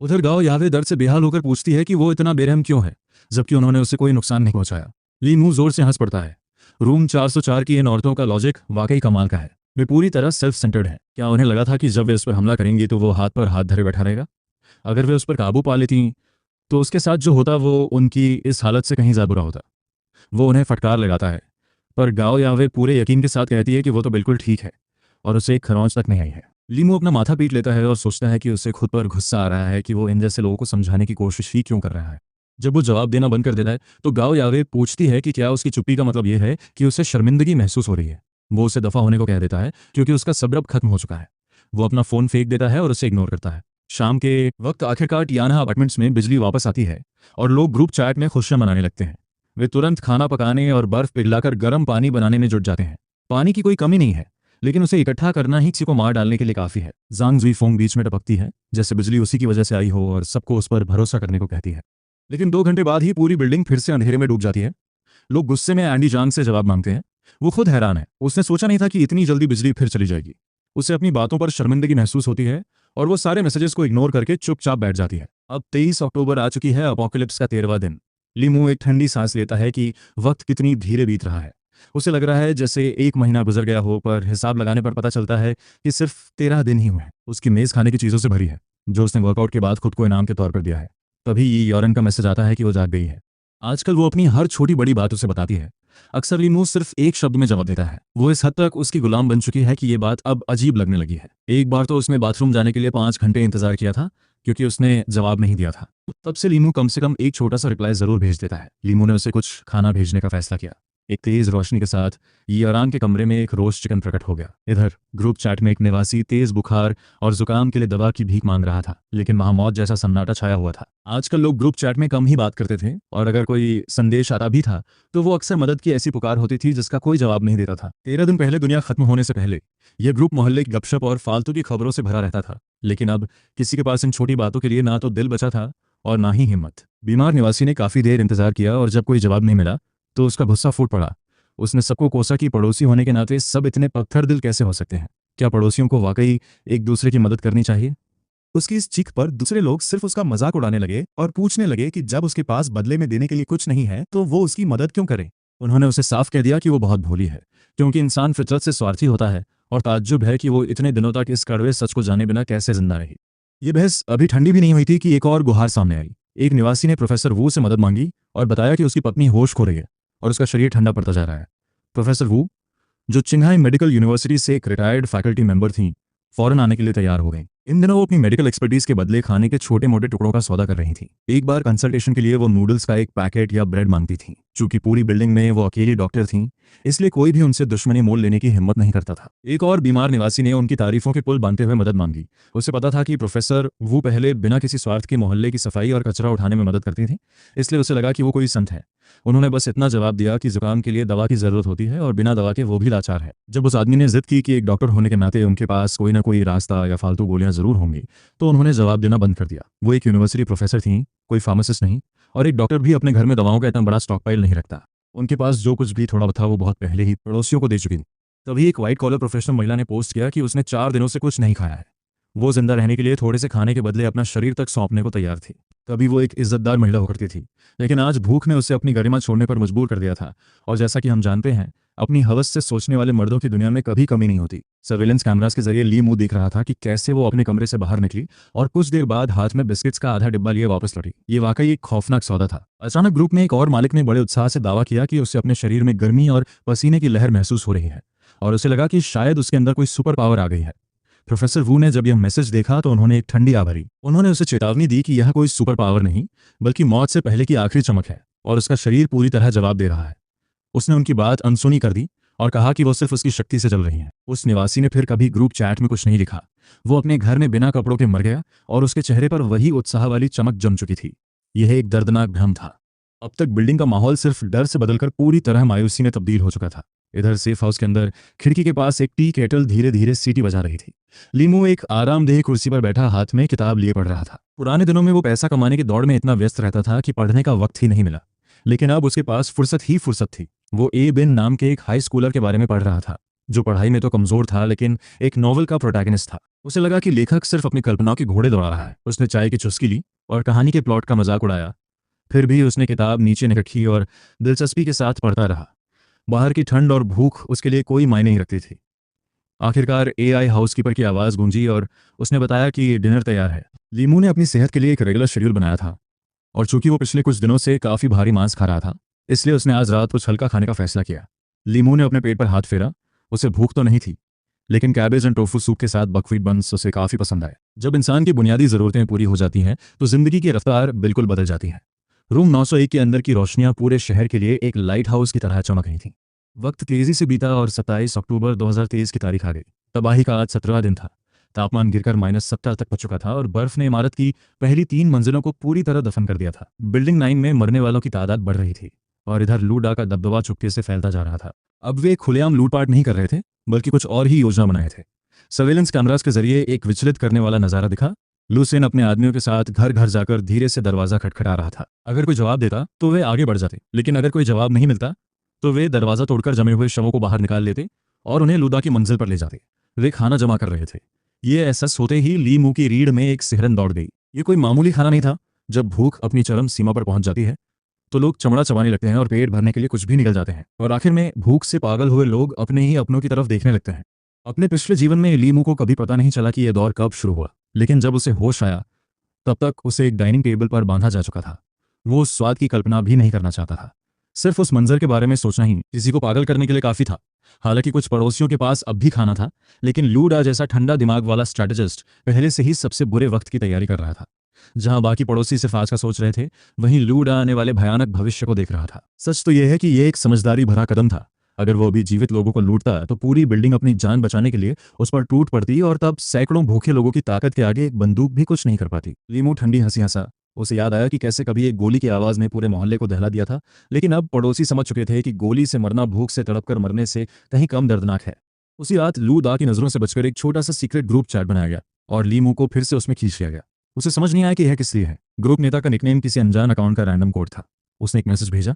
उधर गाँव यावे दर्द से बेहाल होकर पूछती है कि वो इतना बेरहम क्यों है, जबकि उन्होंने उसे कोई नुकसान नहीं पहुंचाया। लीमू जोर से हंस पड़ता है। रूम 404 की इन औरतों का लॉजिक वाकई कमाल का है। वे पूरी तरह सेल्फ सेंटर्ड हैं। क्या उन्हें लगा था कि जब वे उस पर हमला करेंगी तो वो हाथ पर हाथ धरे बैठा रहेगा? अगर वे उस पर काबू पा लेती तो उसके साथ जो होता वो उनकी इस हालत से कहीं ज़्यादा बुरा होता। वो उन्हें फटकार लगाता है, पर गाओ यावे पूरे यकीन के साथ कहती है कि वो तो बिल्कुल ठीक है और उसे एक खरोंच तक नहीं आई है। लीमू अपना माथा पीट लेता है और सोचता है कि उसे खुद पर गुस्सा आ रहा है कि वो इन जैसे लोगों को समझाने की कोशिश ही क्यों कर रहा है। जब वो जवाब देना बंद कर देता है तो गाओ यावे पूछती है कि क्या उसकी चुप्पी का मतलब ये है कि उसे शर्मिंदगी महसूस हो रही है। वो उसे दफा होने को कह देता है क्योंकि उसका सब्र अब खत्म हो चुका है। वो अपना फोन फेंक देता है और उसे इग्नोर करता है। शाम के वक्त आखिरकार टियाना अपार्टमेंट्स में बिजली वापस आती है और लोग ग्रुप चैट में खुशियां मनाने लगते हैं। वे तुरंत खाना पकाने और बर्फ पिघलाकर गर्म पानी बनाने में जुट जाते हैं। पानी की कोई कमी नहीं है, लेकिन उसे इकट्ठा करना ही किसी को मार डालने के लिए काफी है। जांग जुई फोंग बीच में टपकती है, जैसे बिजली उसी की वजह से आई हो और सबको उस पर भरोसा करने को कहती है। लेकिन 2 घंटे बाद ही पूरी बिल्डिंग फिर से अंधेरे में डूब जाती है। लोग गुस्से में एंडी जांग से जवाब मांगते हैं। वो खुद हैरान है। उसने सोचा नहीं था कि इतनी जल्दी बिजली फिर चली जाएगी। उसे अपनी बातों पर शर्मिंदगी महसूस होती है और वो सारे मैसेजेस को इग्नोर करके चुपचाप बैठ जाती है। अब 23 अक्टूबर आ चुकी है, अपोकलिप्स का 13वां दिन। लीमू एक ठंडी सांस लेता है कि वक्त कितनी धीरे बीत रहा है। उसे लग रहा है जैसे 1 महीना गुजर गया हो, पर हिसाब लगाने पर पता चलता है कि सिर्फ 13 दिन ही हुए हैं। उसकी मेज खाने की चीज़ों से भरी है जो उसने वर्कआउट के बाद खुद को इनाम के तौर पर दिया है। तभी यॉरन का मैसेज आता है कि वो जाग गई है। आजकल वो अपनी हर छोटी बड़ी बात उसे बताती है। अक्सर लीमू सिर्फ एक शब्द में जवाब देता है। वो इस हद तक उसकी गुलाम बन चुकी है कि ये बात अब अजीब लगने लगी है। एक बार तो उसने बाथरूम जाने के लिए 5 घंटे इंतजार किया था क्योंकि उसने जवाब नहीं दिया था। तब से लीमू कम से कम एक छोटा सा रिप्लाई जरूर भेज देता है। लीमू ने उसे कुछ खाना भेजने का फैसला किया। एक तेज रोशनी के साथ यॉरन के कमरे में एक रोस्ट चिकन प्रकट हो गया। इधर ग्रुप चैट में एक निवासी तेज बुखार और जुकाम के लिए दवा की भीख मांग रहा था, लेकिन वहां मौत जैसा सन्नाटा छाया हुआ था। आजकल लोग ग्रुप चैट में कम ही बात करते थे और अगर कोई संदेश आता भी था तो वो अक्सर मदद की ऐसी पुकार होती थी जिसका कोई जवाब नहीं देता था। 13 दिन पहले, दुनिया खत्म होने से पहले, यह ग्रुप मोहल्ले की गपशप और फालतू की खबरों से भरा रहता था। लेकिन अब किसी के पास इन छोटी बातों के लिए ना तो दिल बचा था और ना ही हिम्मत। बीमार निवासी ने काफी देर इंतजार किया और जब कोई जवाब नहीं मिला तो उसका गुस्सा फूट पड़ा। उसने सबको कोसा कि पड़ोसी होने के नाते सब इतने पत्थर दिल कैसे हो सकते हैं। क्या पड़ोसियों को वाकई एक दूसरे की मदद करनी चाहिए? उसकी इस चीख पर दूसरे लोग सिर्फ उसका मजाक उड़ाने लगे और पूछने लगे कि जब उसके पास बदले में देने के लिए कुछ नहीं है तो वो उसकी मदद क्यों करे। उन्होंने उसे साफ कह दिया कि वो बहुत भोली है, क्योंकि इंसान फितरत से स्वार्थी होता है और ताज्जुब है कि वो इतने दिनों तक इस कड़वे सच को जाने बिना कैसे जिंदा रही। ये बहस अभी ठंडी भी नहीं हुई थी कि एक और गुहार सामने आई। एक निवासी ने प्रोफेसर वू से मदद मांगी और बताया कि उसकी पत्नी होश खो रही है और उसका शरीर ठंडा पड़ता जा रहा है। प्रोफेसर वू, जो चिंघाई मेडिकल यूनिवर्सिटी से एक रिटायर्ड फैकल्टी मेंबर थीं, फौरन आने के लिए तैयार हो गई। इन दिनों वो अपनी मेडिकल एक्सपर्टीज के बदले खाने के छोटे मोटे टुकड़ों का सौदा कर रही थी। एक बार कंसल्टेशन के लिए वो नूडल्स का एक पैकेट या ब्रेड मांगती थी। चूंकि पूरी बिल्डिंग में वो अकेली डॉक्टर थीं, इसलिए कोई भी उनसे दुश्मनी मोल लेने की हिम्मत नहीं करता था। एक और बीमार निवासी ने उनकी तारीफों के पुल बांधते हुए मदद मांगी। उसे पता था कि प्रोफेसर वो पहले बिना किसी स्वार्थ के मोहल्ले की सफाई और कचरा उठाने में मदद करती थी, इसलिए उसे लगा कि वो कोई संत है। उन्होंने बस इतना जवाब दिया कि जुकाम के लिए दवा की जरूरत होती है और बिना दवा के वो भी लाचार है। जब उस आदमी ने जिद की कि एक डॉक्टर होने के नाते उनके पास कोई ना कोई रास्ता या फालतू गोलियां जरूर होंगी, तो उन्होंने जवाब देना बंद कर दिया। वो एक यूनिवर्सिटी प्रोफेसर थीं, कोई फार्मासिस्ट नहीं, और एक डॉक्टर भी अपने घर में दवाओं का इतना बड़ा स्टॉकपाइल नहीं रखता। उनके पास जो कुछ भी थोड़ा था वो बहुत पहले ही पड़ोसियों को दे चुकी थी। तभी एक वाइट कॉलर प्रोफेशनल महिला ने पोस्ट किया कि उसने 4 दिनों से कुछ नहीं खाया है। वो जिंदा रहने के लिए थोड़े से खाने के बदले अपना शरीर तक सौंपने को तैयार थी। तभी वो एक इज्जतदार महिला होकर करती थी, लेकिन आज भूख ने उसे अपनी गरिमा छोड़ने पर मजबूर कर दिया था। और जैसा कि हम जानते हैं, अपनी हवस से सोचने वाले मर्दों की दुनिया में कभी कमी नहीं होती। सर्वेलेंस कैमरास के जरिए ली मुंह देख रहा था कि कैसे वो अपने कमरे से बाहर निकली और कुछ देर बाद हाथ में बिस्किट्स का आधा डिब्बा लिए वापस लौटी। ये वाकई एक खौफनाक सौदा था। अचानक ग्रुप में एक और मालिक ने बड़े उत्साह से दावा किया कि उसे अपने शरीर में गर्मी और पसीने की लहर महसूस हो रही है और उसे लगा कि शायद उसके अंदर कोई सुपर पावर आ गई है। प्रोफेसर वू ने जब यह मैसेज देखा तो उन्होंने एक ठंडी आह भरी। उन्होंने उसे चेतावनी दी कि यह कोई सुपर पावर नहीं, बल्कि मौत से पहले की आखिरी चमक है और उसका शरीर पूरी तरह जवाब दे रहा है। उसने उनकी बात अनसुनी कर दी और कहा कि वो सिर्फ उसकी शक्ति से चल रही हैं। उस निवासी ने फिर कभी ग्रुप चैट में कुछ नहीं लिखा। वो अपने घर में बिना कपड़ों के मर गया और उसके चेहरे पर वही उत्साह वाली चमक जम चुकी थी। यह एक दर्दनाक भ्रम था। अब तक बिल्डिंग का माहौल सिर्फ डर से बदलकर पूरी तरह मायूसी में तब्दील हो चुका था। इधर सेफ हाउस के अंदर खिड़की के पास एक टी केटल धीरे धीरे सीटी बजा रही थी। लीमू एक आरामदेह कुर्सी पर बैठा हाथ में किताब लिए पढ़ रहा था। पुराने दिनों में वो पैसा कमाने की दौड़ में इतना व्यस्त रहता था कि पढ़ने का वक्त ही नहीं मिला, लेकिन अब उसके पास फुर्सत ही फुर्सत थी। वो ए बिन नाम के एक हाई स्कूलर के बारे में पढ़ रहा था, जो पढ़ाई में तो कमजोर था लेकिन एक नॉवल का प्रोटैगनिस्ट था। उसे लगा कि लेखक सिर्फ अपनी कल्पनाओं के घोड़े दौड़ा रहा है। उसने चाय की चुस्की ली और कहानी के प्लॉट का मजाक उड़ाया। फिर भी उसने किताब नीचे नहीं रखी और दिलचस्पी के साथ पढ़ता रहा। बाहर की ठंड और भूख उसके लिए कोई मायने नहीं रखती थी। आखिरकार एआई हाउसकीपर की आवाज़ गूंजी और उसने बताया कि डिनर तैयार है। लीमू ने अपनी सेहत के लिए एक रेगुलर शेड्यूल बनाया था, और चूंकि वो पिछले कुछ दिनों से काफ़ी भारी मांस खा रहा था, इसलिए उसने आज रात कुछ हल्का खाने का फैसला किया। लीमू ने अपने पेट पर हाथ फेरा। उसे भूख तो नहीं थी, लेकिन कैबेज एंड टोफू सूप के साथ बकव्हीट बन्स उसे काफ़ी पसंद आए। जब इंसान की बुनियादी ज़रूरतें पूरी हो जाती हैं तो ज़िंदगी की रफ्तार बिल्कुल बदल जाती है। रूम 901 के अंदर की रोशनियां पूरे शहर के लिए एक लाइट हाउस की तरह चमक रही थीं। वक्त तेजी से बीता और 27 अक्टूबर 2023 की तारीख आ गई। तबाही का आज 17वां दिन था। तापमान गिरकर -70 तक पहुंच चुका था और बर्फ ने इमारत की पहली 3 मंजिलों को पूरी तरह दफन कर दिया था। बिल्डिंग 9 में मरने वालों की तादाद बढ़ रही थी और इधर लूडा का दबदबा चुपके से फैलता जा रहा था। अब वे खुलेआम लूटपाट नहीं कर रहे थे, बल्कि कुछ और ही योजना बनाए थे। सर्वेलेंस कैमरास के जरिए एक विचलित करने वाला नजारा दिखा। लूसेन अपने आदमियों के साथ घर घर जाकर धीरे से दरवाजा खटखटा रहा था। अगर कोई जवाब देता तो वे आगे बढ़ जाते, लेकिन अगर कोई जवाब नहीं मिलता तो वे दरवाजा तोड़कर जमे हुए शवों को बाहर निकाल लेते और उन्हें लूदा की मंजिल पर ले जाते। वे खाना जमा कर रहे थे। ये एहसास होते ही लीमू की रीढ़ में एक सिहरन दौड़ गई। ये कोई मामूली खाना नहीं था। जब भूख अपनी चरम सीमा पर पहुंच जाती है तो लोग चमड़ा चबाने लगते हैं और पेट भरने के लिए कुछ भी निकल जाते हैं, और आखिर में भूख से पागल हुए लोग अपने ही अपनों की तरफ देखने लगते हैं। अपने पिछले जीवन में लीमू को कभी पता नहीं चला कि यह दौर कब शुरू हुआ, लेकिन जब उसे होश आया तब तक उसे एक डाइनिंग टेबल पर बांधा जा चुका था। वो उस स्वाद की कल्पना भी नहीं करना चाहता था। सिर्फ उस मंजर के बारे में सोचना ही किसी को पागल करने के लिए काफी था। हालांकि कुछ पड़ोसियों के पास अब भी खाना था, लेकिन लूडा जैसा ठंडा दिमाग वाला स्ट्रैटेजिस्ट पहले से ही सबसे बुरे वक्त की तैयारी कर रहा था। जहां बाकी पड़ोसी सिर्फ आज का सोच रहे थे, वहीं लूडा आने वाले भयानक भविष्य को देख रहा था। सच तो यह है कि यह एक समझदारी भरा कदम था। अगर वो अभी जीवित लोगों को लूटता तो पूरी बिल्डिंग अपनी जान बचाने के लिए उस पर टूट पड़ती और तब सैकड़ों भूखे लोगों की ताकत के आगे एक बंदूक भी कुछ नहीं कर पाती। लीमू ठंडी हंसी हंसा। उसे याद आया कि कैसे कभी एक गोली की आवाज ने पूरे मोहल्ले को दहला दिया था, लेकिन अब पड़ोसी समझ चुके थे कि गोली से मरना भूख से तड़प कर मरने से कहीं कम दर्दनाक है। उसी रात लूडा की नजरों से बचकर एक छोटा सा सीक्रेट ग्रुप चैट बनाया गया और लीमू को फिर से उसमें खींच लिया गया। उसे समझ नहीं आया कि यह किस लिए है। ग्रुप नेता का निकनेम किसी अनजान अकाउंट का रैंडम कोड था। उसने एक मैसेज भेजा,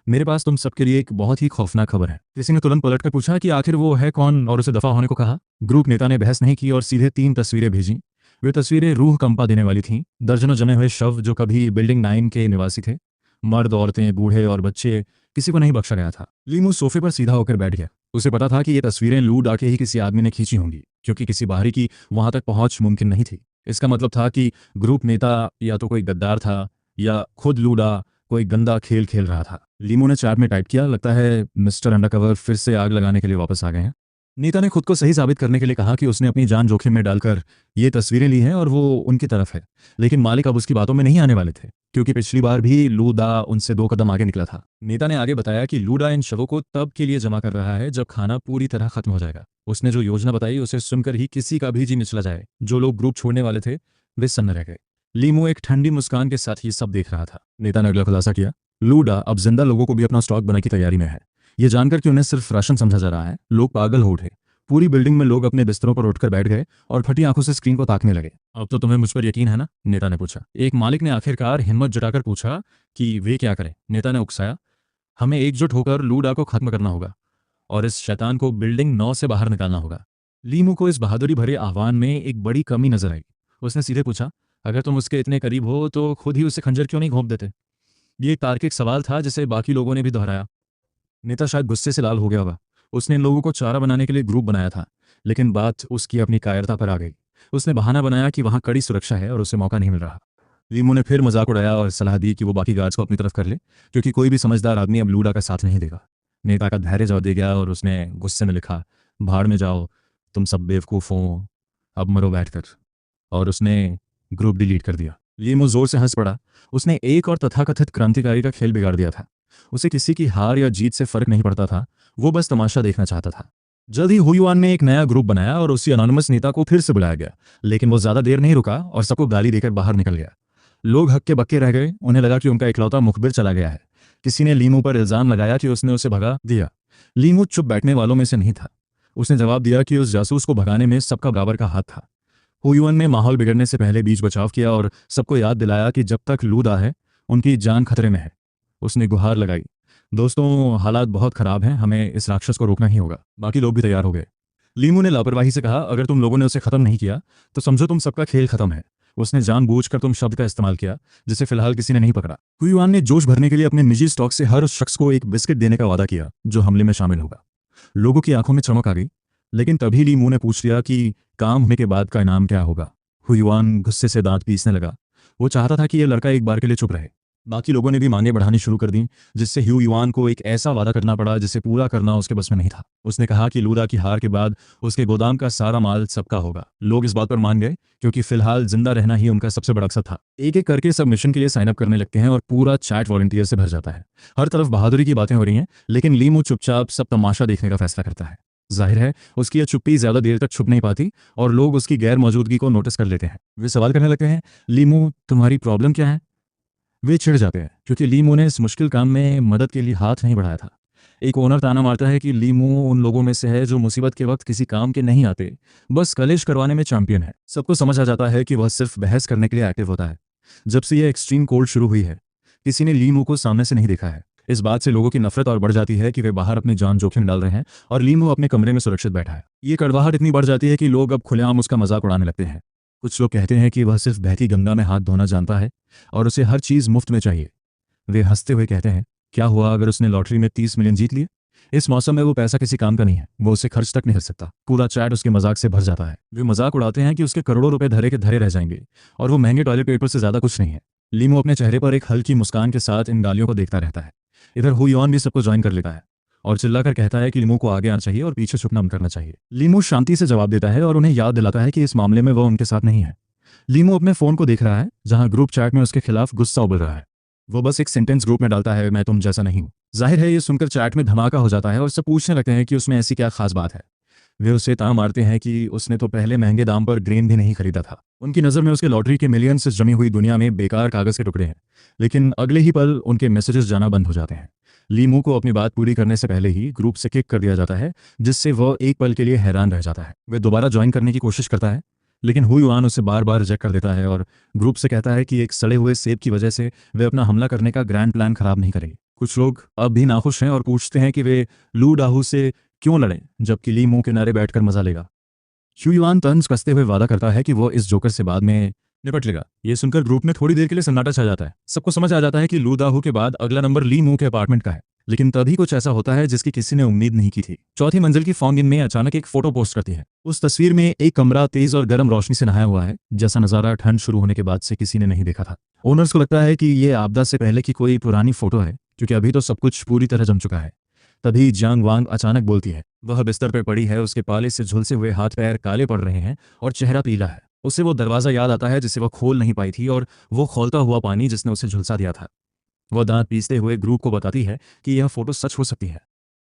मेरे पास तुम सबके लिए एक बहुत ही खौफनाक खबर है। किसी ने तुरंत पलटकर पूछा कि आखिर वो है कौन, और उसे दफा होने को कहा। ग्रुप नेता ने बहस नहीं की और सीधे 3 तस्वीरें भेजी। वे तस्वीरें रूह कंपा देने वाली थीं। दर्जनों जमे हुए शव जो कभी बिल्डिंग 9 के निवासी थे, मर्द, औरतें, बूढ़े और बच्चे, किसी को नहीं बख्शा गया था। लीमू सोफे पर सीधा होकर बैठ गया। उसे पता था कि ये तस्वीरें लूड आके ही किसी आदमी ने खींची होंगी, क्योंकि किसी बाहरी की वहां तक पहुंच मुमकिन नहीं थी। इसका मतलब था कि ग्रुप नेता या तो कोई गद्दार था या खुद लूडा कोई गंदा खेल खेल रहा था। लीमू ने चैट में टाइप किया, लगता है मिस्टर अंडरकवर फिर से आग लगाने के लिए वापस आ गए हैं। नेता ने खुद को सही साबित करने के लिए कहा कि उसने अपनी जान जोखिम में डालकर ये तस्वीरें ली हैं और वो उनकी तरफ है, लेकिन मालिक अब उसकी बातों में नहीं आने वाले थे, क्योंकि पिछली बार भी लूडा उनसे 2 कदम आगे निकला था। नेता ने आगे बताया कि लूडा इन शवों को तब के लिए जमा कर रहा है जब खाना पूरी तरह खत्म हो जाएगा। उसने जो योजना बताई उसे सुनकर ही किसी का भी जी निचला जाए। जो लोग ग्रुप छोड़ने वाले थे वे सन्न रह गए। लीमू एक ठंडी मुस्कान के साथ ये सब देख रहा था। नेता ने अगला खुलासा किया, लूडा अब जिंदा लोगों को भी अपना स्टॉक बनाने की तैयारी में है। ये जानकर कि उन्हें सिर्फ राशन समझा जा रहा है, लोग पागल हो उठे। पूरी बिल्डिंग में लोग अपने बिस्तरों पर उठकर बैठ गए और फटी आंखों से स्क्रीन को ताकने लगे। अब तो तुम्हें मुझ पर यकीन है ना? नेता ने पूछा। एक मालिक ने आखिरकार हिम्मत जुटाकर पूछा कि वे क्या करें। नेता ने उकसाया, हमें एकजुट होकर लूडा को खत्म करना होगा और इस शैतान को बिल्डिंग 9 से बाहर निकालना होगा। लीमू को इस बहादुरी भरे आह्वान में एक बड़ी कमी नजर आई। उसने सीधे पूछा, अगर तुम उसके इतने करीब हो तो खुद ही उसे खंजर क्यों नहीं घोंप देते? ये एक तार्किक सवाल था जिसे बाकी लोगों ने भी दोहराया। नेता शायद गुस्से से लाल हो गया होगा। उसने इन लोगों को चारा बनाने के लिए ग्रुप बनाया था, लेकिन बात उसकी अपनी कायरता पर आ गई। उसने बहाना बनाया कि वहां कड़ी सुरक्षा है और उसे मौका नहीं मिल रहा। लीमू ने फिर मजाक उड़ाया और सलाह दी कि वो बाकी गार्ड्स को अपनी तरफ कर ले, क्योंकि कोई भी समझदार आदमी अब लूडा का साथ नहीं देगा। नेता का धैर्य जवाब दे गया और उसने गुस्से में लिखा, भाड़ में जाओ, तुम सब बेवकूफ़ हो, अब मरो बैठकर। और उसने ग्रुप डिलीट कर दिया। लीमू जोर से हंस पड़ा। उसने एक और तथाकथित क्रांतिकारी का खेल बिगाड़ दिया था। उसे किसी की हार या जीत से फर्क नहीं पड़ता था, वो बस तमाशा देखना चाहता था। जल्द ही हुयुआन ने एक नया ग्रुप बनाया और उसी अनोनिमस नेता को फिर से बुलाया गया, लेकिन वो ज्यादा देर नहीं रुका और सबको गाली देकर बाहर निकल गया। लोग हक्के बक्के रह गए। उन्हें लगा कि उनका इकलौता मुखबिर चला गया है। किसी ने लीमू पर इल्जाम लगाया कि उसने उसे भगा दिया, लीमू चुप बैठने वालों में से नहीं था। उसने जवाब दिया कि उस जासूस को भगाने में सबका बराबर का हाथ था। हुयुआन ने माहौल बिगड़ने से पहले बीच बचाव किया और सबको याद दिलाया कि जब तक लूदा है उनकी जान खतरे में है। उसने गुहार लगाई, दोस्तों हालात बहुत खराब हैं, हमें इस राक्षस को रोकना ही होगा। बाकी लोग भी तैयार हो गए। लीमू ने लापरवाही से कहा, अगर तुम लोगों ने उसे खत्म नहीं किया तो समझो तुम सबका खेल खत्म है। उसने जानबूझकर तुम शब्द का इस्तेमाल किया जिसे फिलहाल किसी ने नहीं पकड़ा। हुयुआन ने जोश भरने के लिए अपने निजी स्टॉक से हर उस शख्स को एक बिस्किट देने का वादा किया जो हमले में शामिल होगा। लोगों की आंखों में चमक आ गई, लेकिन तभी लीमू ने पूछ लिया कि काम होने के बाद का इनाम क्या होगा। हुयुआन गुस्से से दांत पीसने लगा। वो चाहता था कि यह लड़का एक बार के लिए चुप रहे। बाकी लोगों ने भी मांगे बढ़ानी शुरू कर दी, जिससे ह्यूयुआन को एक ऐसा वादा करना पड़ा जिसे पूरा करना उसके बस में नहीं था। उसने कहा कि लूदा की हार के बाद उसके गोदाम का सारा माल सबका होगा। लोग इस बात पर मान गए क्योंकि फिलहाल जिंदा रहना ही उनका सबसे बड़ा मकसद था। एक एक करके सब मिशन के लिए साइन अप करने लगते हैं और पूरा चैट वॉलंटियर से भर जाता है। हर तरफ बहादुरी की बातें हो रही हैं, लेकिन लीमू चुपचाप सब तमाशा देखने का फैसला करता है। जाहिर है उसकी यह चुप्पी ज्यादा देर तक छुप नहीं पाती और लोग उसकी गैर मौजूदगी को नोटिस कर लेते हैं। वे सवाल करने लगते हैं, लीमू तुम्हारी प्रॉब्लम क्या है? वे चिढ़ जाते हैं क्योंकि लीमू ने इस मुश्किल काम में मदद के लिए हाथ नहीं बढ़ाया था। एक ओनर ताना मारता है कि लीमू उन लोगों में से है जो मुसीबत के वक्त किसी काम के नहीं आते, बस कलेश करवाने में चैंपियन है। सबको समझ आ जाता है कि वह सिर्फ बहस करने के लिए एक्टिव होता है। जब से यह एक्सट्रीम कोल्ड शुरू हुई है, किसी ने लीमू को सामने से नहीं देखा है। इस बात से लोगों की नफरत और बढ़ जाती है कि वे बाहर अपनी जान जोखिम डाल रहे हैं और लीमू अपने कमरे में सुरक्षित बैठा है। ये कड़वाहट इतनी बढ़ जाती है कि लोग अब खुलेआम उसका मजाक उड़ाने लगते हैं। कुछ लोग कहते हैं कि वह सिर्फ बहती गंगा में हाथ धोना जानता है और उसे हर चीज़ मुफ्त में चाहिए। वे हंसते हुए कहते हैं, क्या हुआ अगर उसने लॉटरी में 30 मिलियन जीत लिए? इस मौसम में वो पैसा किसी काम का नहीं है, वो उसे खर्च तक नहीं कर सकता। पूरा चैट उसके मजाक से भर जाता है। वे मजाक उड़ाते हैं कि उसके करोड़ों रुपए धरे के धरे रह जाएंगे और वो महंगे टॉयलेट पेपर से ज्यादा कुछ नहीं है। लीमू अपने चेहरे पर एक हल्की मुस्कान के साथ इन गालियों को देखता रहता है। इधर हुयुआन भी सबको ज्वाइन कर लेता है और चिल्लाकर कहता है कि लीमू को आगे आना चाहिए और पीछे छुपना बंद करना चाहिए। लीमू शांति से जवाब देता है और उन्हें याद दिलाता है कि इस मामले में वो उनके साथ नहीं है। लीमू अपने फोन को देख रहा है जहां ग्रुप चैट में उसके खिलाफ गुस्सा उबल रहा है। वो बस एक सेंटेंस ग्रुप में डालता है, मैं तुम जैसा नहीं हूँ। जाहिर है ये सुनकर चैट में धमाका हो जाता है और सब पूछने लगते हैं कि उसमें ऐसी क्या खास बात है। वे उसे ताना मारते हैं कि उसने तो पहले महंगे दाम पर ग्रेन भी नहीं खरीदा था। उनकी नज़र में उसके लॉटरी के मिलियन से जमी हुई दुनिया में बेकार कागज के टुकड़े हैं। लेकिन अगले ही पल उनके मैसेजेस जाना बंद हो जाते हैं। लीमू को अपनी बात पूरी करने से पहले ही ग्रुप से किक कर दिया जाता है, जिससे वह एक पल के लिए हैरान रह जाता है। वह दोबारा ज्वाइन करने की कोशिश करता है, लेकिन हुयुआन उसे बार बार रिजेक्ट कर देता है और ग्रुप से कहता है कि एक सड़े हुए सेब की वजह से वे अपना हमला करने का ग्रैंड प्लान खराब नहीं करेंगे। कुछ लोग अब भी नाखुश हैं और पूछते हैं कि वे लू डाहू से क्यों लड़ें जबकि लीमू किनारे बैठकर मजा लेगा। हुयुआन तंज कसते हुए वादा करता है कि वो इस जोकर से बाद में निपट लेगा। ये सुनकर ग्रुप में थोड़ी देर के लिए सन्नाटा छा जाता है। सबको समझ आ जाता है कि लू दाहू के बाद अगला नंबर लीमू के अपार्टमेंट का है। लेकिन तभी कुछ ऐसा होता है जिसकी किसी ने उम्मीद नहीं की थी। चौथी मंजिल की फोन इन में अचानक एक फोटो पोस्ट करती है। उस तस्वीर में एक कमरा तेज और गर्म रोशनी से नहाया हुआ है, जैसा नजारा ठंड शुरू होने के बाद से किसी ने नहीं देखा था। ओनर्स को लगता है कि ये आपदा से पहले की कोई पुरानी फोटो है, क्योंकि अभी तो सब कुछ पूरी तरह जम चुका है। तभी जांग वांग अचानक बोलती है। वह बिस्तर पर पड़ी है, उसके पाले से झुलसे हुए हाथ पैर काले पड़ रहे हैं और चेहरा पीला है। उसे वो दरवाजा याद आता है जिसे वह खोल नहीं पाई थी और वो खौलता हुआ पानी जिसने उसे झुलसा दिया था। वह दांत पीसते हुए ग्रुप को बताती है कि यह फोटो सच हो सकती है।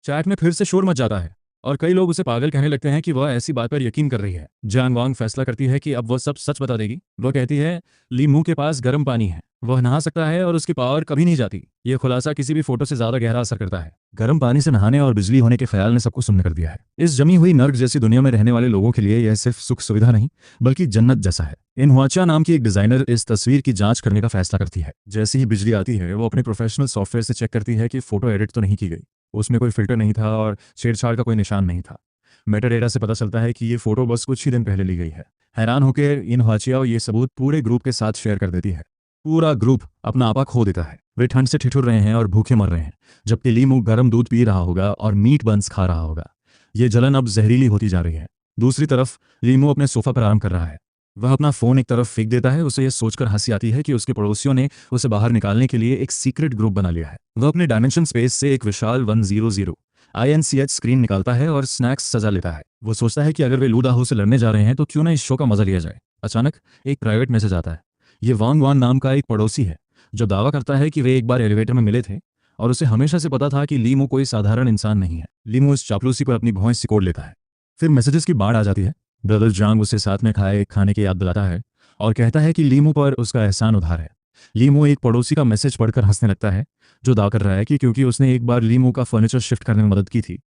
चैट में फिर से शोर मच जाता है और कई लोग उसे पागल कहने लगते हैं कि वह ऐसी बात पर यकीन कर रही है। जांग वांग फैसला करती है कि अब वह सब सच बता देगी। वह कहती है, लीमू के पास गर्म पानी है, वह नहा सकता है और उसकी पावर कभी नहीं जाती। यह खुलासा किसी भी फोटो से ज्यादा गहरा असर करता है। गर्म पानी से नहाने और बिजली होने के ख्याल ने सबको सुन्न कर दिया है। इस जमी हुई नर्क जैसी दुनिया में रहने वाले लोगों के लिए यह सिर्फ सुख सुविधा नहीं बल्कि जन्नत जैसा है। इनहुआचा नाम की एक डिजाइनर इस तस्वीर की जांच करने का फैसला करती है। जैसे ही बिजली आती है वो अपने प्रोफेशनल सॉफ्टवेयर से चेक करती है कि फोटो एडिट तो नहीं की गई। उसमें कोई फिल्टर नहीं था और छेड़छाड़ का कोई निशान नहीं था। मेटाडेटा से पता चलता है कि ये फोटो बस कुछ ही दिन पहले ली गई है। हैरान होकर इनहुआचा ये सबूत पूरे ग्रुप के साथ शेयर कर देती है। पूरा ग्रुप अपना आपा खो देता है। वे ठंड से ठिठुर रहे हैं और भूखे मर रहे हैं, जबकि लीमू गर्म दूध पी रहा होगा और मीट बंस खा रहा होगा। ये जलन अब जहरीली होती जा रही है। दूसरी तरफ लीमू अपने सोफा पर आराम कर रहा है। वह अपना फोन एक तरफ फेंक देता है। उसे यह सोचकर हंसी आती है कि उसके पड़ोसियों ने उसे बाहर निकालने के लिए एक सीक्रेट ग्रुप बना लिया है। वह अपने डायमेंशन स्पेस से एक विशाल 100 INCH स्क्रीन निकालता है और स्नैक्स सजा लेता है। वो सोचता है कि अगर वे लू दाहू से लड़ने जा रहे हैं तो क्यों ना इस शो का मजा लिया जाए। अचानक एक प्राइवेट मैसेज आता है। ये वांग वान नाम का एक पड़ोसी है जो दावा करता है कि वे एक बार एलिवेटर में मिले थे और उसे हमेशा से पता था कि लीमू कोई साधारण इंसान नहीं है। लीमू इस चापलूसी पर अपनी भौंस सिकोड़ लेता है। फिर मैसेजेस की बाढ़ आ जाती है। ब्रदर जांग उसे साथ में खाने की याद दिलाता है और कहता है कि लीमू पर उसका एहसान उधार है। लीमू एक पड़ोसी का मैसेज पढ़कर हंसने लगता है, जो दावा कर रहा है कि क्योंकि उसने एक बार लीमू का फर्नीचर शिफ्ट करने में मदद की थी,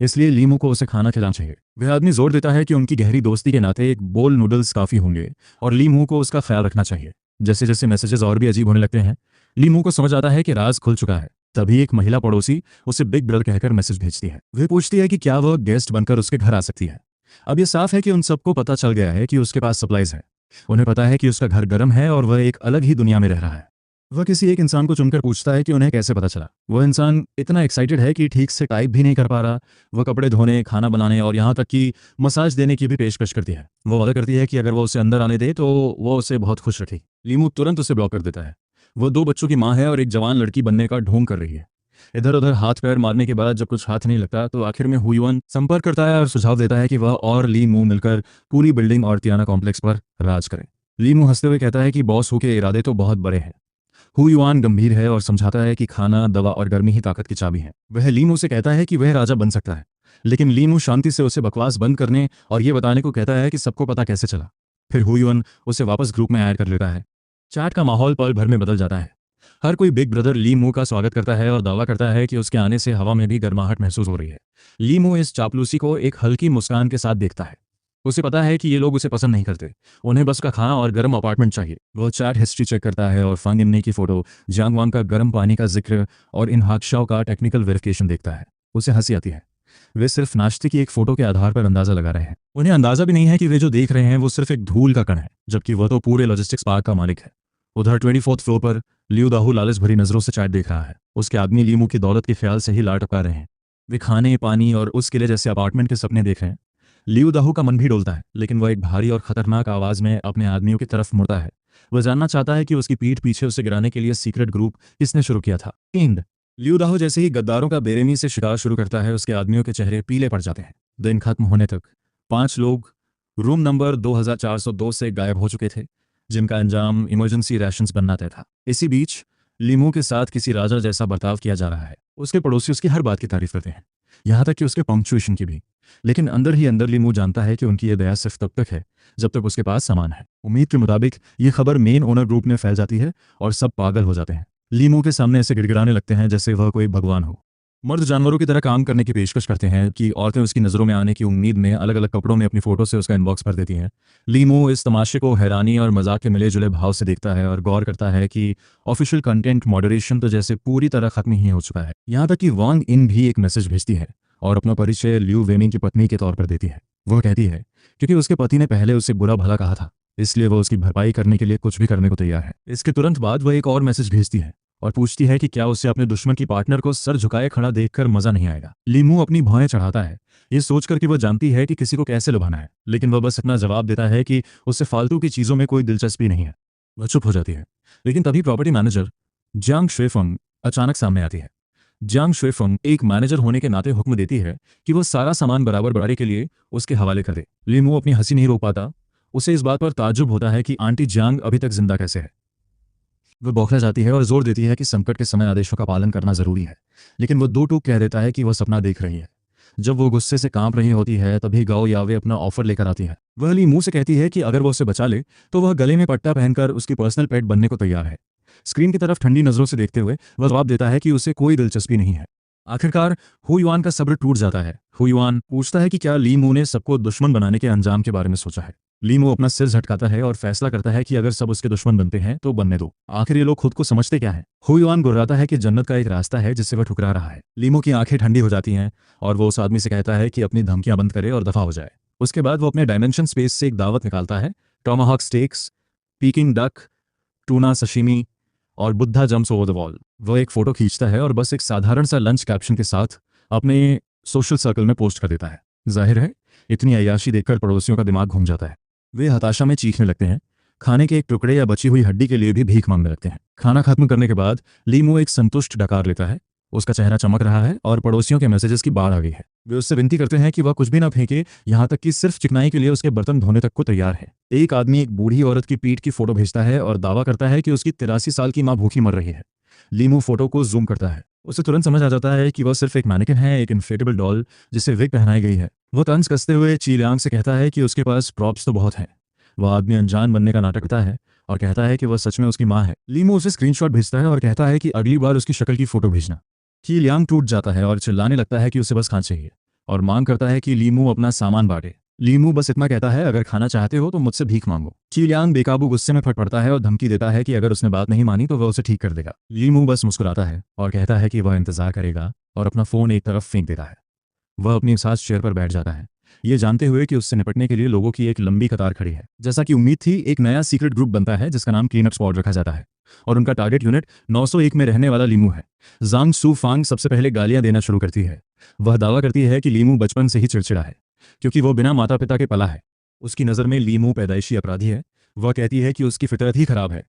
इसलिए लीमू को उसे खाना खिलाना चाहिए। वह आदमी जोर देता है कि उनकी गहरी दोस्ती के नाते एक बोल नूडल्स काफ़ी होंगे और लीमू को उसका ख्याल रखना चाहिए। जैसे जैसे मैसेजेस और भी अजीब होने लगते हैं, लीमू को समझ आता है कि राज खुल चुका है। तभी एक महिला पड़ोसी उसे बिग ब्रदर कहकर मैसेज भेजती है। वह पूछती है कि क्या वह गेस्ट बनकर उसके घर आ सकती है। अब यह साफ है कि उन सबको पता चल गया है कि उसके पास सप्लाईज है। उन्हें पता है कि उसका घर गर्म है और वह एक अलग ही दुनिया में रह रहा है। वह किसी एक इंसान को चुनकर पूछता है कि उन्हें कैसे पता चला। वह इंसान इतना एक्साइटेड है कि ठीक से टाइप भी नहीं कर पा रहा। वह कपड़े धोने, खाना बनाने और यहाँ तक कि मसाज देने की भी पेशकश करती है। वो वादा करती है कि अगर वो उसे अंदर आने दे तो वो उसे बहुत खुश रखेगी। लीमू तुरंत उसे ब्लॉक कर देता है। वह 2 बच्चों की माँ है और एक जवान लड़की बनने का ढोंग कर रही है। इधर उधर हाथ पैर मारने के बाद जब कुछ हाथ नहीं लगता तो आखिर में हुयुआन संपर्क करता है और सुझाव देता है कि वह और लीमू मिलकर पूरी बिल्डिंग और तियाना कॉम्प्लेक्स पर राज करें। लीमू हंसते हुए कहता है कि बॉस हु के इरादे तो बहुत बड़े हैं। हुयुआन गंभीर है और समझाता है कि खाना, दवा और गर्मी ही ताकत की चाबी है। वह लीमू से कहता है कि वह राजा बन सकता है, लेकिन लीमू शांति से उसे बकवास बंद करने और ये बताने को कहता है कि सबको पता कैसे चला। फिर हुयुआन उसे वापस ग्रुप में ऐड कर लेता है। चैट का माहौल पल भर में बदल जाता है। हर कोई बिग ब्रदर लीमू का स्वागत करता है और दावा करता है कि उसके आने से हवा में भी गर्माहट महसूस हो रही है। लीमू इस चापलूसी को एक हल्की मुस्कान के साथ देखता है। उसे पता है कि ये लोग उसे पसंद नहीं करते, उन्हें बस का खाना और गर्म अपार्टमेंट चाहिए। वो चैट हिस्ट्री चेक करता है और फांग इन्ने की फोटो, जियांग वांग का गर्म पानी का जिक्र और इन हाक्शाओ का टेक्निकल वेरिफिकेशन देखता है। उसे हंसी आती है। वे सिर्फ नाश्ते की एक फोटो के आधार पर अंदाजा लगा रहे हैं। उन्हें अंदाजा भी नहीं है कि वे जो देख रहे हैं वो सिर्फ एक धूल का कण है, जबकि वह तो पूरे लॉजिस्टिक्स पार्क का मालिक है। उधर 24th फ्लोर पर लियू दाहू लालच भरी नजरों से चैट देख रहा है। उसके आदमी लीमू की दौलत के ख्याल से ही लाट टपका रहे हैं। वे खाने, पानी और उस किले जैसे अपार्टमेंट के सपने देख रहे हैं। लियू दाहू का मन भी डोलता है, लेकिन वह एक भारी और खतरनाक आवाज में अपने आदमियों की तरफ मुड़ता है। वह जानना चाहता है कि उसकी पीठ पीछे उसे गिराने के लिए सीक्रेट ग्रुप किसने शुरू किया था। एंड लियू दाहू जैसे ही गद्दारों का बेरहमी से शिकार शुरू करता है, उसके आदमियों के चेहरे पीले पड़ जाते हैं। दिन खत्म होने तक 5 लोग रूम नंबर 2402 से गायब हो चुके थे, जिनका अंजाम इमरजेंसी रैशंस बनना तय था। इसी बीच लीमू के साथ किसी राजा जैसा बर्ताव किया जा रहा है। उसके पड़ोसी उसकी हर बात की तारीफ करते हैं, यहाँ तक कि उसके पंक्चुएशन की भी। लेकिन अंदर ही अंदर लीमू जानता है कि उनकी ये दया सिर्फ तब तक है जब तक उसके पास सामान है। उम्मीद के मुताबिक ये खबर मेन ओनर ग्रुप में फैल जाती है और सब पागल हो जाते हैं। लीमू के सामने ऐसे गिड़गिड़ाने लगते हैं जैसे वह कोई भगवान हो। मर्द जानवरों की तरह काम करने की पेशकश करते हैं कि औरतें उसकी नज़रों में आने की उम्मीद में अलग अलग कपड़ों में अपनी फोटो से उसका इनबॉक्स भर देती हैं। लीमू इस तमाशे को हैरानी और मजाक के मिले जुले भाव से देखता है और गौर करता है कि ऑफिशियल कंटेंट मॉडरेशन तो जैसे पूरी तरह खत्म ही हो चुका है। यहाँ तक कि वांग इन भी एक मैसेज भेजती है और अपना परिचय लियू वेमिंग की पत्नी के तौर पर देती है। वह कहती है क्योंकि उसके पति ने पहले उसे बुरा भला कहा था, इसलिए वह उसकी भरपाई करने के लिए कुछ भी करने को तैयार है। इसके तुरंत बाद वह एक और मैसेज भेजती है और पूछती है कि क्या उसे अपने दुश्मन की पार्टनर को सर झुकाए खड़ा देखकर मजा नहीं आएगा। लीमू अपनी भौहें चढ़ाता है, ये सोचकर कि वह जानती है कि किसी को कैसे लुभाना है, लेकिन वह बस इतना जवाब देता है कि उससे फालतू की चीजों में कोई दिलचस्पी नहीं है। वह चुप हो जाती है। लेकिन तभी प्रॉपर्टी मैनेजर जियांग शुएफंग अचानक सामने आती है। जियांग शुएफंग एक मैनेजर होने के नाते हुक्म देती है कि वह सारा सामान बराबर बढ़ाने के लिए उसके हवाले कर दे। लीमू अपनी हंसी नहीं रोक पाता। उसे इस बात पर ताज्जुब होता है कि आंटी जियांग अभी तक जिंदा कैसे है। वह बौखला जाती है और जोर देती है कि संकट के समय आदेशों का पालन करना जरूरी है, लेकिन वह 2 टूक कह देता है कि वह सपना देख रही है। जब वो गुस्से से कांप रही होती है तभी गाओ यावे अपना ऑफर लेकर आती है। वह लीमू से कहती है कि अगर वो उसे बचा ले तो वह गले में पट्टा पहनकर उसकी पर्सनल पेट बनने को तैयार है। स्क्रीन की तरफ ठंडी नजरों से देखते हुए वह जवाब देता है कि उसे कोई दिलचस्पी नहीं है। आखिरकार हुयुआन का सब्र टूट जाता है। हुयुआन पूछता है कि क्या लीमू ने सबको दुश्मन बनाने के अंजाम के बारे में सोचा है। लीमू अपना सिर झटकाता है और फैसला करता है कि अगर सब उसके दुश्मन बनते हैं तो बनने दो, आखिर ये लोग खुद को समझते क्या है। हुयुआन गुर्राता है कि जन्नत का एक रास्ता है जिसे वह ठुकरा रहा है। लीमू की आंखें ठंडी हो जाती हैं और वो उस आदमी से कहता है कि अपनी धमकियां बंद करे और दफा हो जाए। उसके बाद वो अपने डायमेंशन स्पेस से एक दावत निकालता है। Tomahawk steaks, Peking duck, tuna sashimi और Buddha jumps over the wall. वह एक फोटो खींचता है और बस एक साधारण सा लंच कैप्शन के साथ अपने सोशल सर्कल में पोस्ट कर देता है। जाहिर है इतनी अय्याशी देखकर पड़ोसियों का दिमाग घूम जाता है। वे हताशा में चीखने लगते हैं। खाने के एक टुकड़े या बची हुई हड्डी के लिए भी भीख मांगने लगते हैं। खाना खत्म करने के बाद लीमू एक संतुष्ट डकार लेता है। उसका चेहरा चमक रहा है और पड़ोसियों के मैसेजेस की बाढ़ आ गई है। वे उससे विनती करते हैं कि वह कुछ भी ना फेंके, यहाँ तक कि सिर्फ चिकनाई के लिए उसके बर्तन धोने तक को तैयार है। एक आदमी एक बूढ़ी औरत की पीठ की फोटो भेजता है और दावा करता है कि उसकी 83 साल की माँ भूखी मर रही है। लीमू फोटो को जूम करता है। उसे तुरंत समझ आ जाता है कि वह सिर्फ एक मैनेकिन है, एक इन्फ्लेटेबल डॉल जिसे विग पहनाई गई है। वह तंज कसते हुए चीलियांग से कहता है कि उसके पास प्रॉप्स तो बहुत हैं। वह आदमी अनजान बनने का नाटक करता है और कहता है कि वह सच में उसकी माँ है। लीमू उसे स्क्रीनशॉट भेजता है और कहता है कि अगली बार उसकी शक्ल की फोटो भेजना। कि लियांग टूट जाता है और चिल्लाने लगता है कि उसे बस खाना चाहिए और मांग करता है कि लीमू अपना सामान बांटे। लीमू बस इतना कहता है, अगर खाना चाहते हो तो मुझसे भीख मांगो। कि लियांग बेकाबू गुस्से में फट पड़ता है और धमकी देता है कि अगर उसने बात नहीं मानी तो वह उसे ठीक कर देगा। लीमू बस मुस्कुराता है और कहता है कि वह इंतजार करेगा और अपना फोन एक तरफ फेंक देता है। वह अपनी सास चेयर पर बैठ जाता है, ये जानते हुए कि उससे निपटने के लिए लोगों की एक लंबी कतार खड़ी है। जैसा कि उम्मीद थी, एक नया सीक्रेट ग्रुप बनता है जिसका नाम क्लीनअप स्क्वाड रखा जाता है और उनका टारगेट यूनिट 901 में रहने वाला लीमू है। जांग सू फांग सबसे पहले गालियां देना शुरू करती है। वह दावा करती है कि लीमू बचपन से ही चिड़चिड़ा है क्योंकि वो बिना माता पिता के पला है। उसकी नज़र में लीमू पैदाइशी अपराधी है। वह कहती है कि उसकी फितरत ही खराब है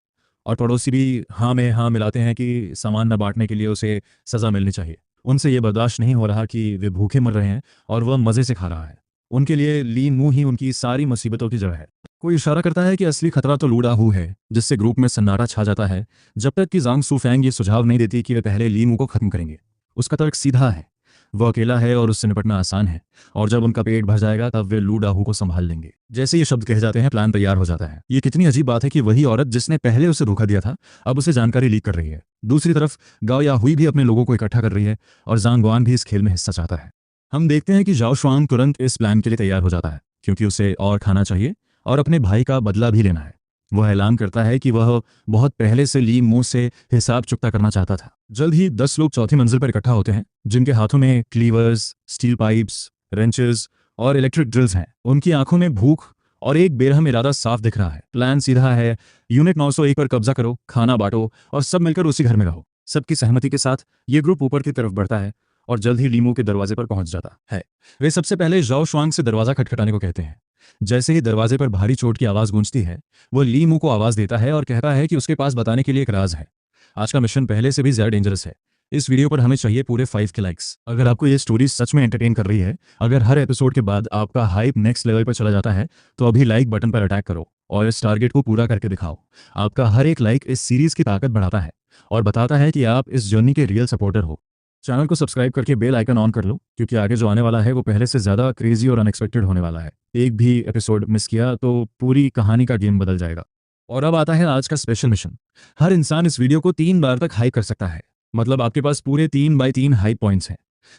और पड़ोसी भी हाँ में हाँ मिलाते हैं कि सामान न बांटने के लिए उसे सज़ा मिलनी चाहिए। उनसे ये बर्दाश्त नहीं हो रहा कि वे भूखे मर रहे हैं और वह मज़े से खा रहा है। उनके लिए लीमू ही उनकी सारी मुसीबतों की जड़ है। कोई इशारा करता है कि असली खतरा तो लूडाहू है, जिससे ग्रुप में सन्नाटा छा जाता है जब तक कि जांग सू फैंग ये सुझाव नहीं देती कि वे पहले लीमू को खत्म करेंगे। उसका तर्क सीधा है, वह अकेला है और उससे निपटना आसान है और जब उनका पेट भर जाएगा तब वे लूडाहू को संभाल लेंगे। जैसे ये शब्द कहे जाते हैं, प्लान तैयार हो जाता है। ये कितनी अजीब बात है कि वही औरत जिसने पहले उसे धोखा दिया था अब उसे जानकारी लीक कर रही है। दूसरी तरफ गाओ या हुई भी अपने लोगों को इकट्ठा कर रही है और जांग गुआन भी इस खेल में हिस्सा चाहता है। हम देखते हैं कि जाओ शुआंग तुरंत इस प्लान के लिए तैयार हो जाता है क्योंकि उसे और खाना चाहिए और अपने भाई का बदला भी लेना है। वह ऐलान करता है कि वह बहुत पहले से लीमू से हिसाब चुकता करना चाहता था। जल्द ही 10 लोग चौथी मंजिल पर इकट्ठा होते हैं जिनके हाथों में क्लीवर्स, स्टील पाइप्स, रेंचेस और इलेक्ट्रिक ड्रिल्स हैं। उनकी आंखों में भूख और एक बेरहम इरादा साफ दिख रहा है। प्लान सीधा है, यूनिट 901 पर कब्जा करो, खाना बांटो और सब मिलकर उसी घर में रहो। सबकी सहमति के साथ ये ग्रुप ऊपर की तरफ बढ़ता है और जल्द ही लीमू के दरवाजे पर पहुंच जाता है। वे सबसे पहले जाओ शुआंग से दरवाजा खटखटाने को कहते हैं। जैसे ही दरवाजे पर भारी चोट की आवाज गूंजती है, वो लीमू को आवाज देता है और कहता है कि उसके पास बताने के लिए एक राज है। आज का मिशन पहले से भी ज्यादा डेंजरस है। इस वीडियो पर हमें चाहिए पूरे 5 के लाइक्स। अगर आपको ये स्टोरी सच में एंटरटेन कर रही है, अगर हर एपिसोड के बाद आपका हाइप नेक्स्ट लेवल पर चला जाता है, तो अभी लाइक बटन पर अटैक करो और इस टारगेट को पूरा करके दिखाओ। आपका हर एक लाइक इस सीरीज की ताकत बढ़ाता है और बताता है कि आप इस जर्नी के रियल सपोर्टर हो। चैनल को सब्सक्राइब करके बेल आइकन ऑन कर लो क्योंकि आगे जो आने वाला है वो पहले से ज़्यादा क्रेजी और अनएक्सपेक्टेड होने वाला है। एक भी एपिसोड मिस किया तो पूरी कहानी का गेम बदल जाएगा। और अब आता है आज का स्पेशल मिशन। हर इंसान इस वीडियो को 3 बार तक हाई कर सकता है, मतलब आपके पास पूरे 3x3 हाई पॉइंट्स हैं।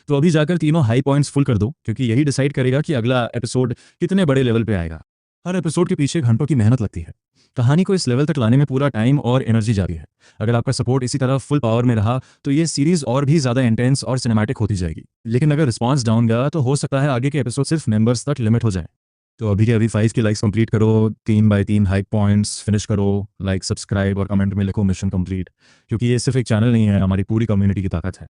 तो अभी जाकर तीनों हाई पॉइंट्स फुल कर दो क्योंकि यही डिसाइड करेगा कि अगला एपिसोड कितने बड़े लेवल पे आएगा। हर एपिसोड के पीछे घंटों की मेहनत लगती है। कहानी को इस लेवल तक लाने में पूरा टाइम और एनर्जी जाती है। अगर आपका सपोर्ट इसी तरह फुल पावर में रहा तो ये सीरीज और भी ज्यादा इंटेंस और सिनेमैटिक होती जाएगी। लेकिन अगर रिस्पांस डाउन गया तो हो सकता है आगे के एपिसोड सिर्फ मेंबर्स तक लिमिट हो जाए। तो अभी के अभी 5 की लाइक्स कंप्लीट करो, 3x3 हाई पॉइंट्स फिनिश करो, लाइक, सब्सक्राइब और कमेंट में लिखो मिशन कंप्लीट, क्योंकि ये सिर्फ एक चैनल नहीं है, हमारी पूरी कम्युनिटी की ताकत है।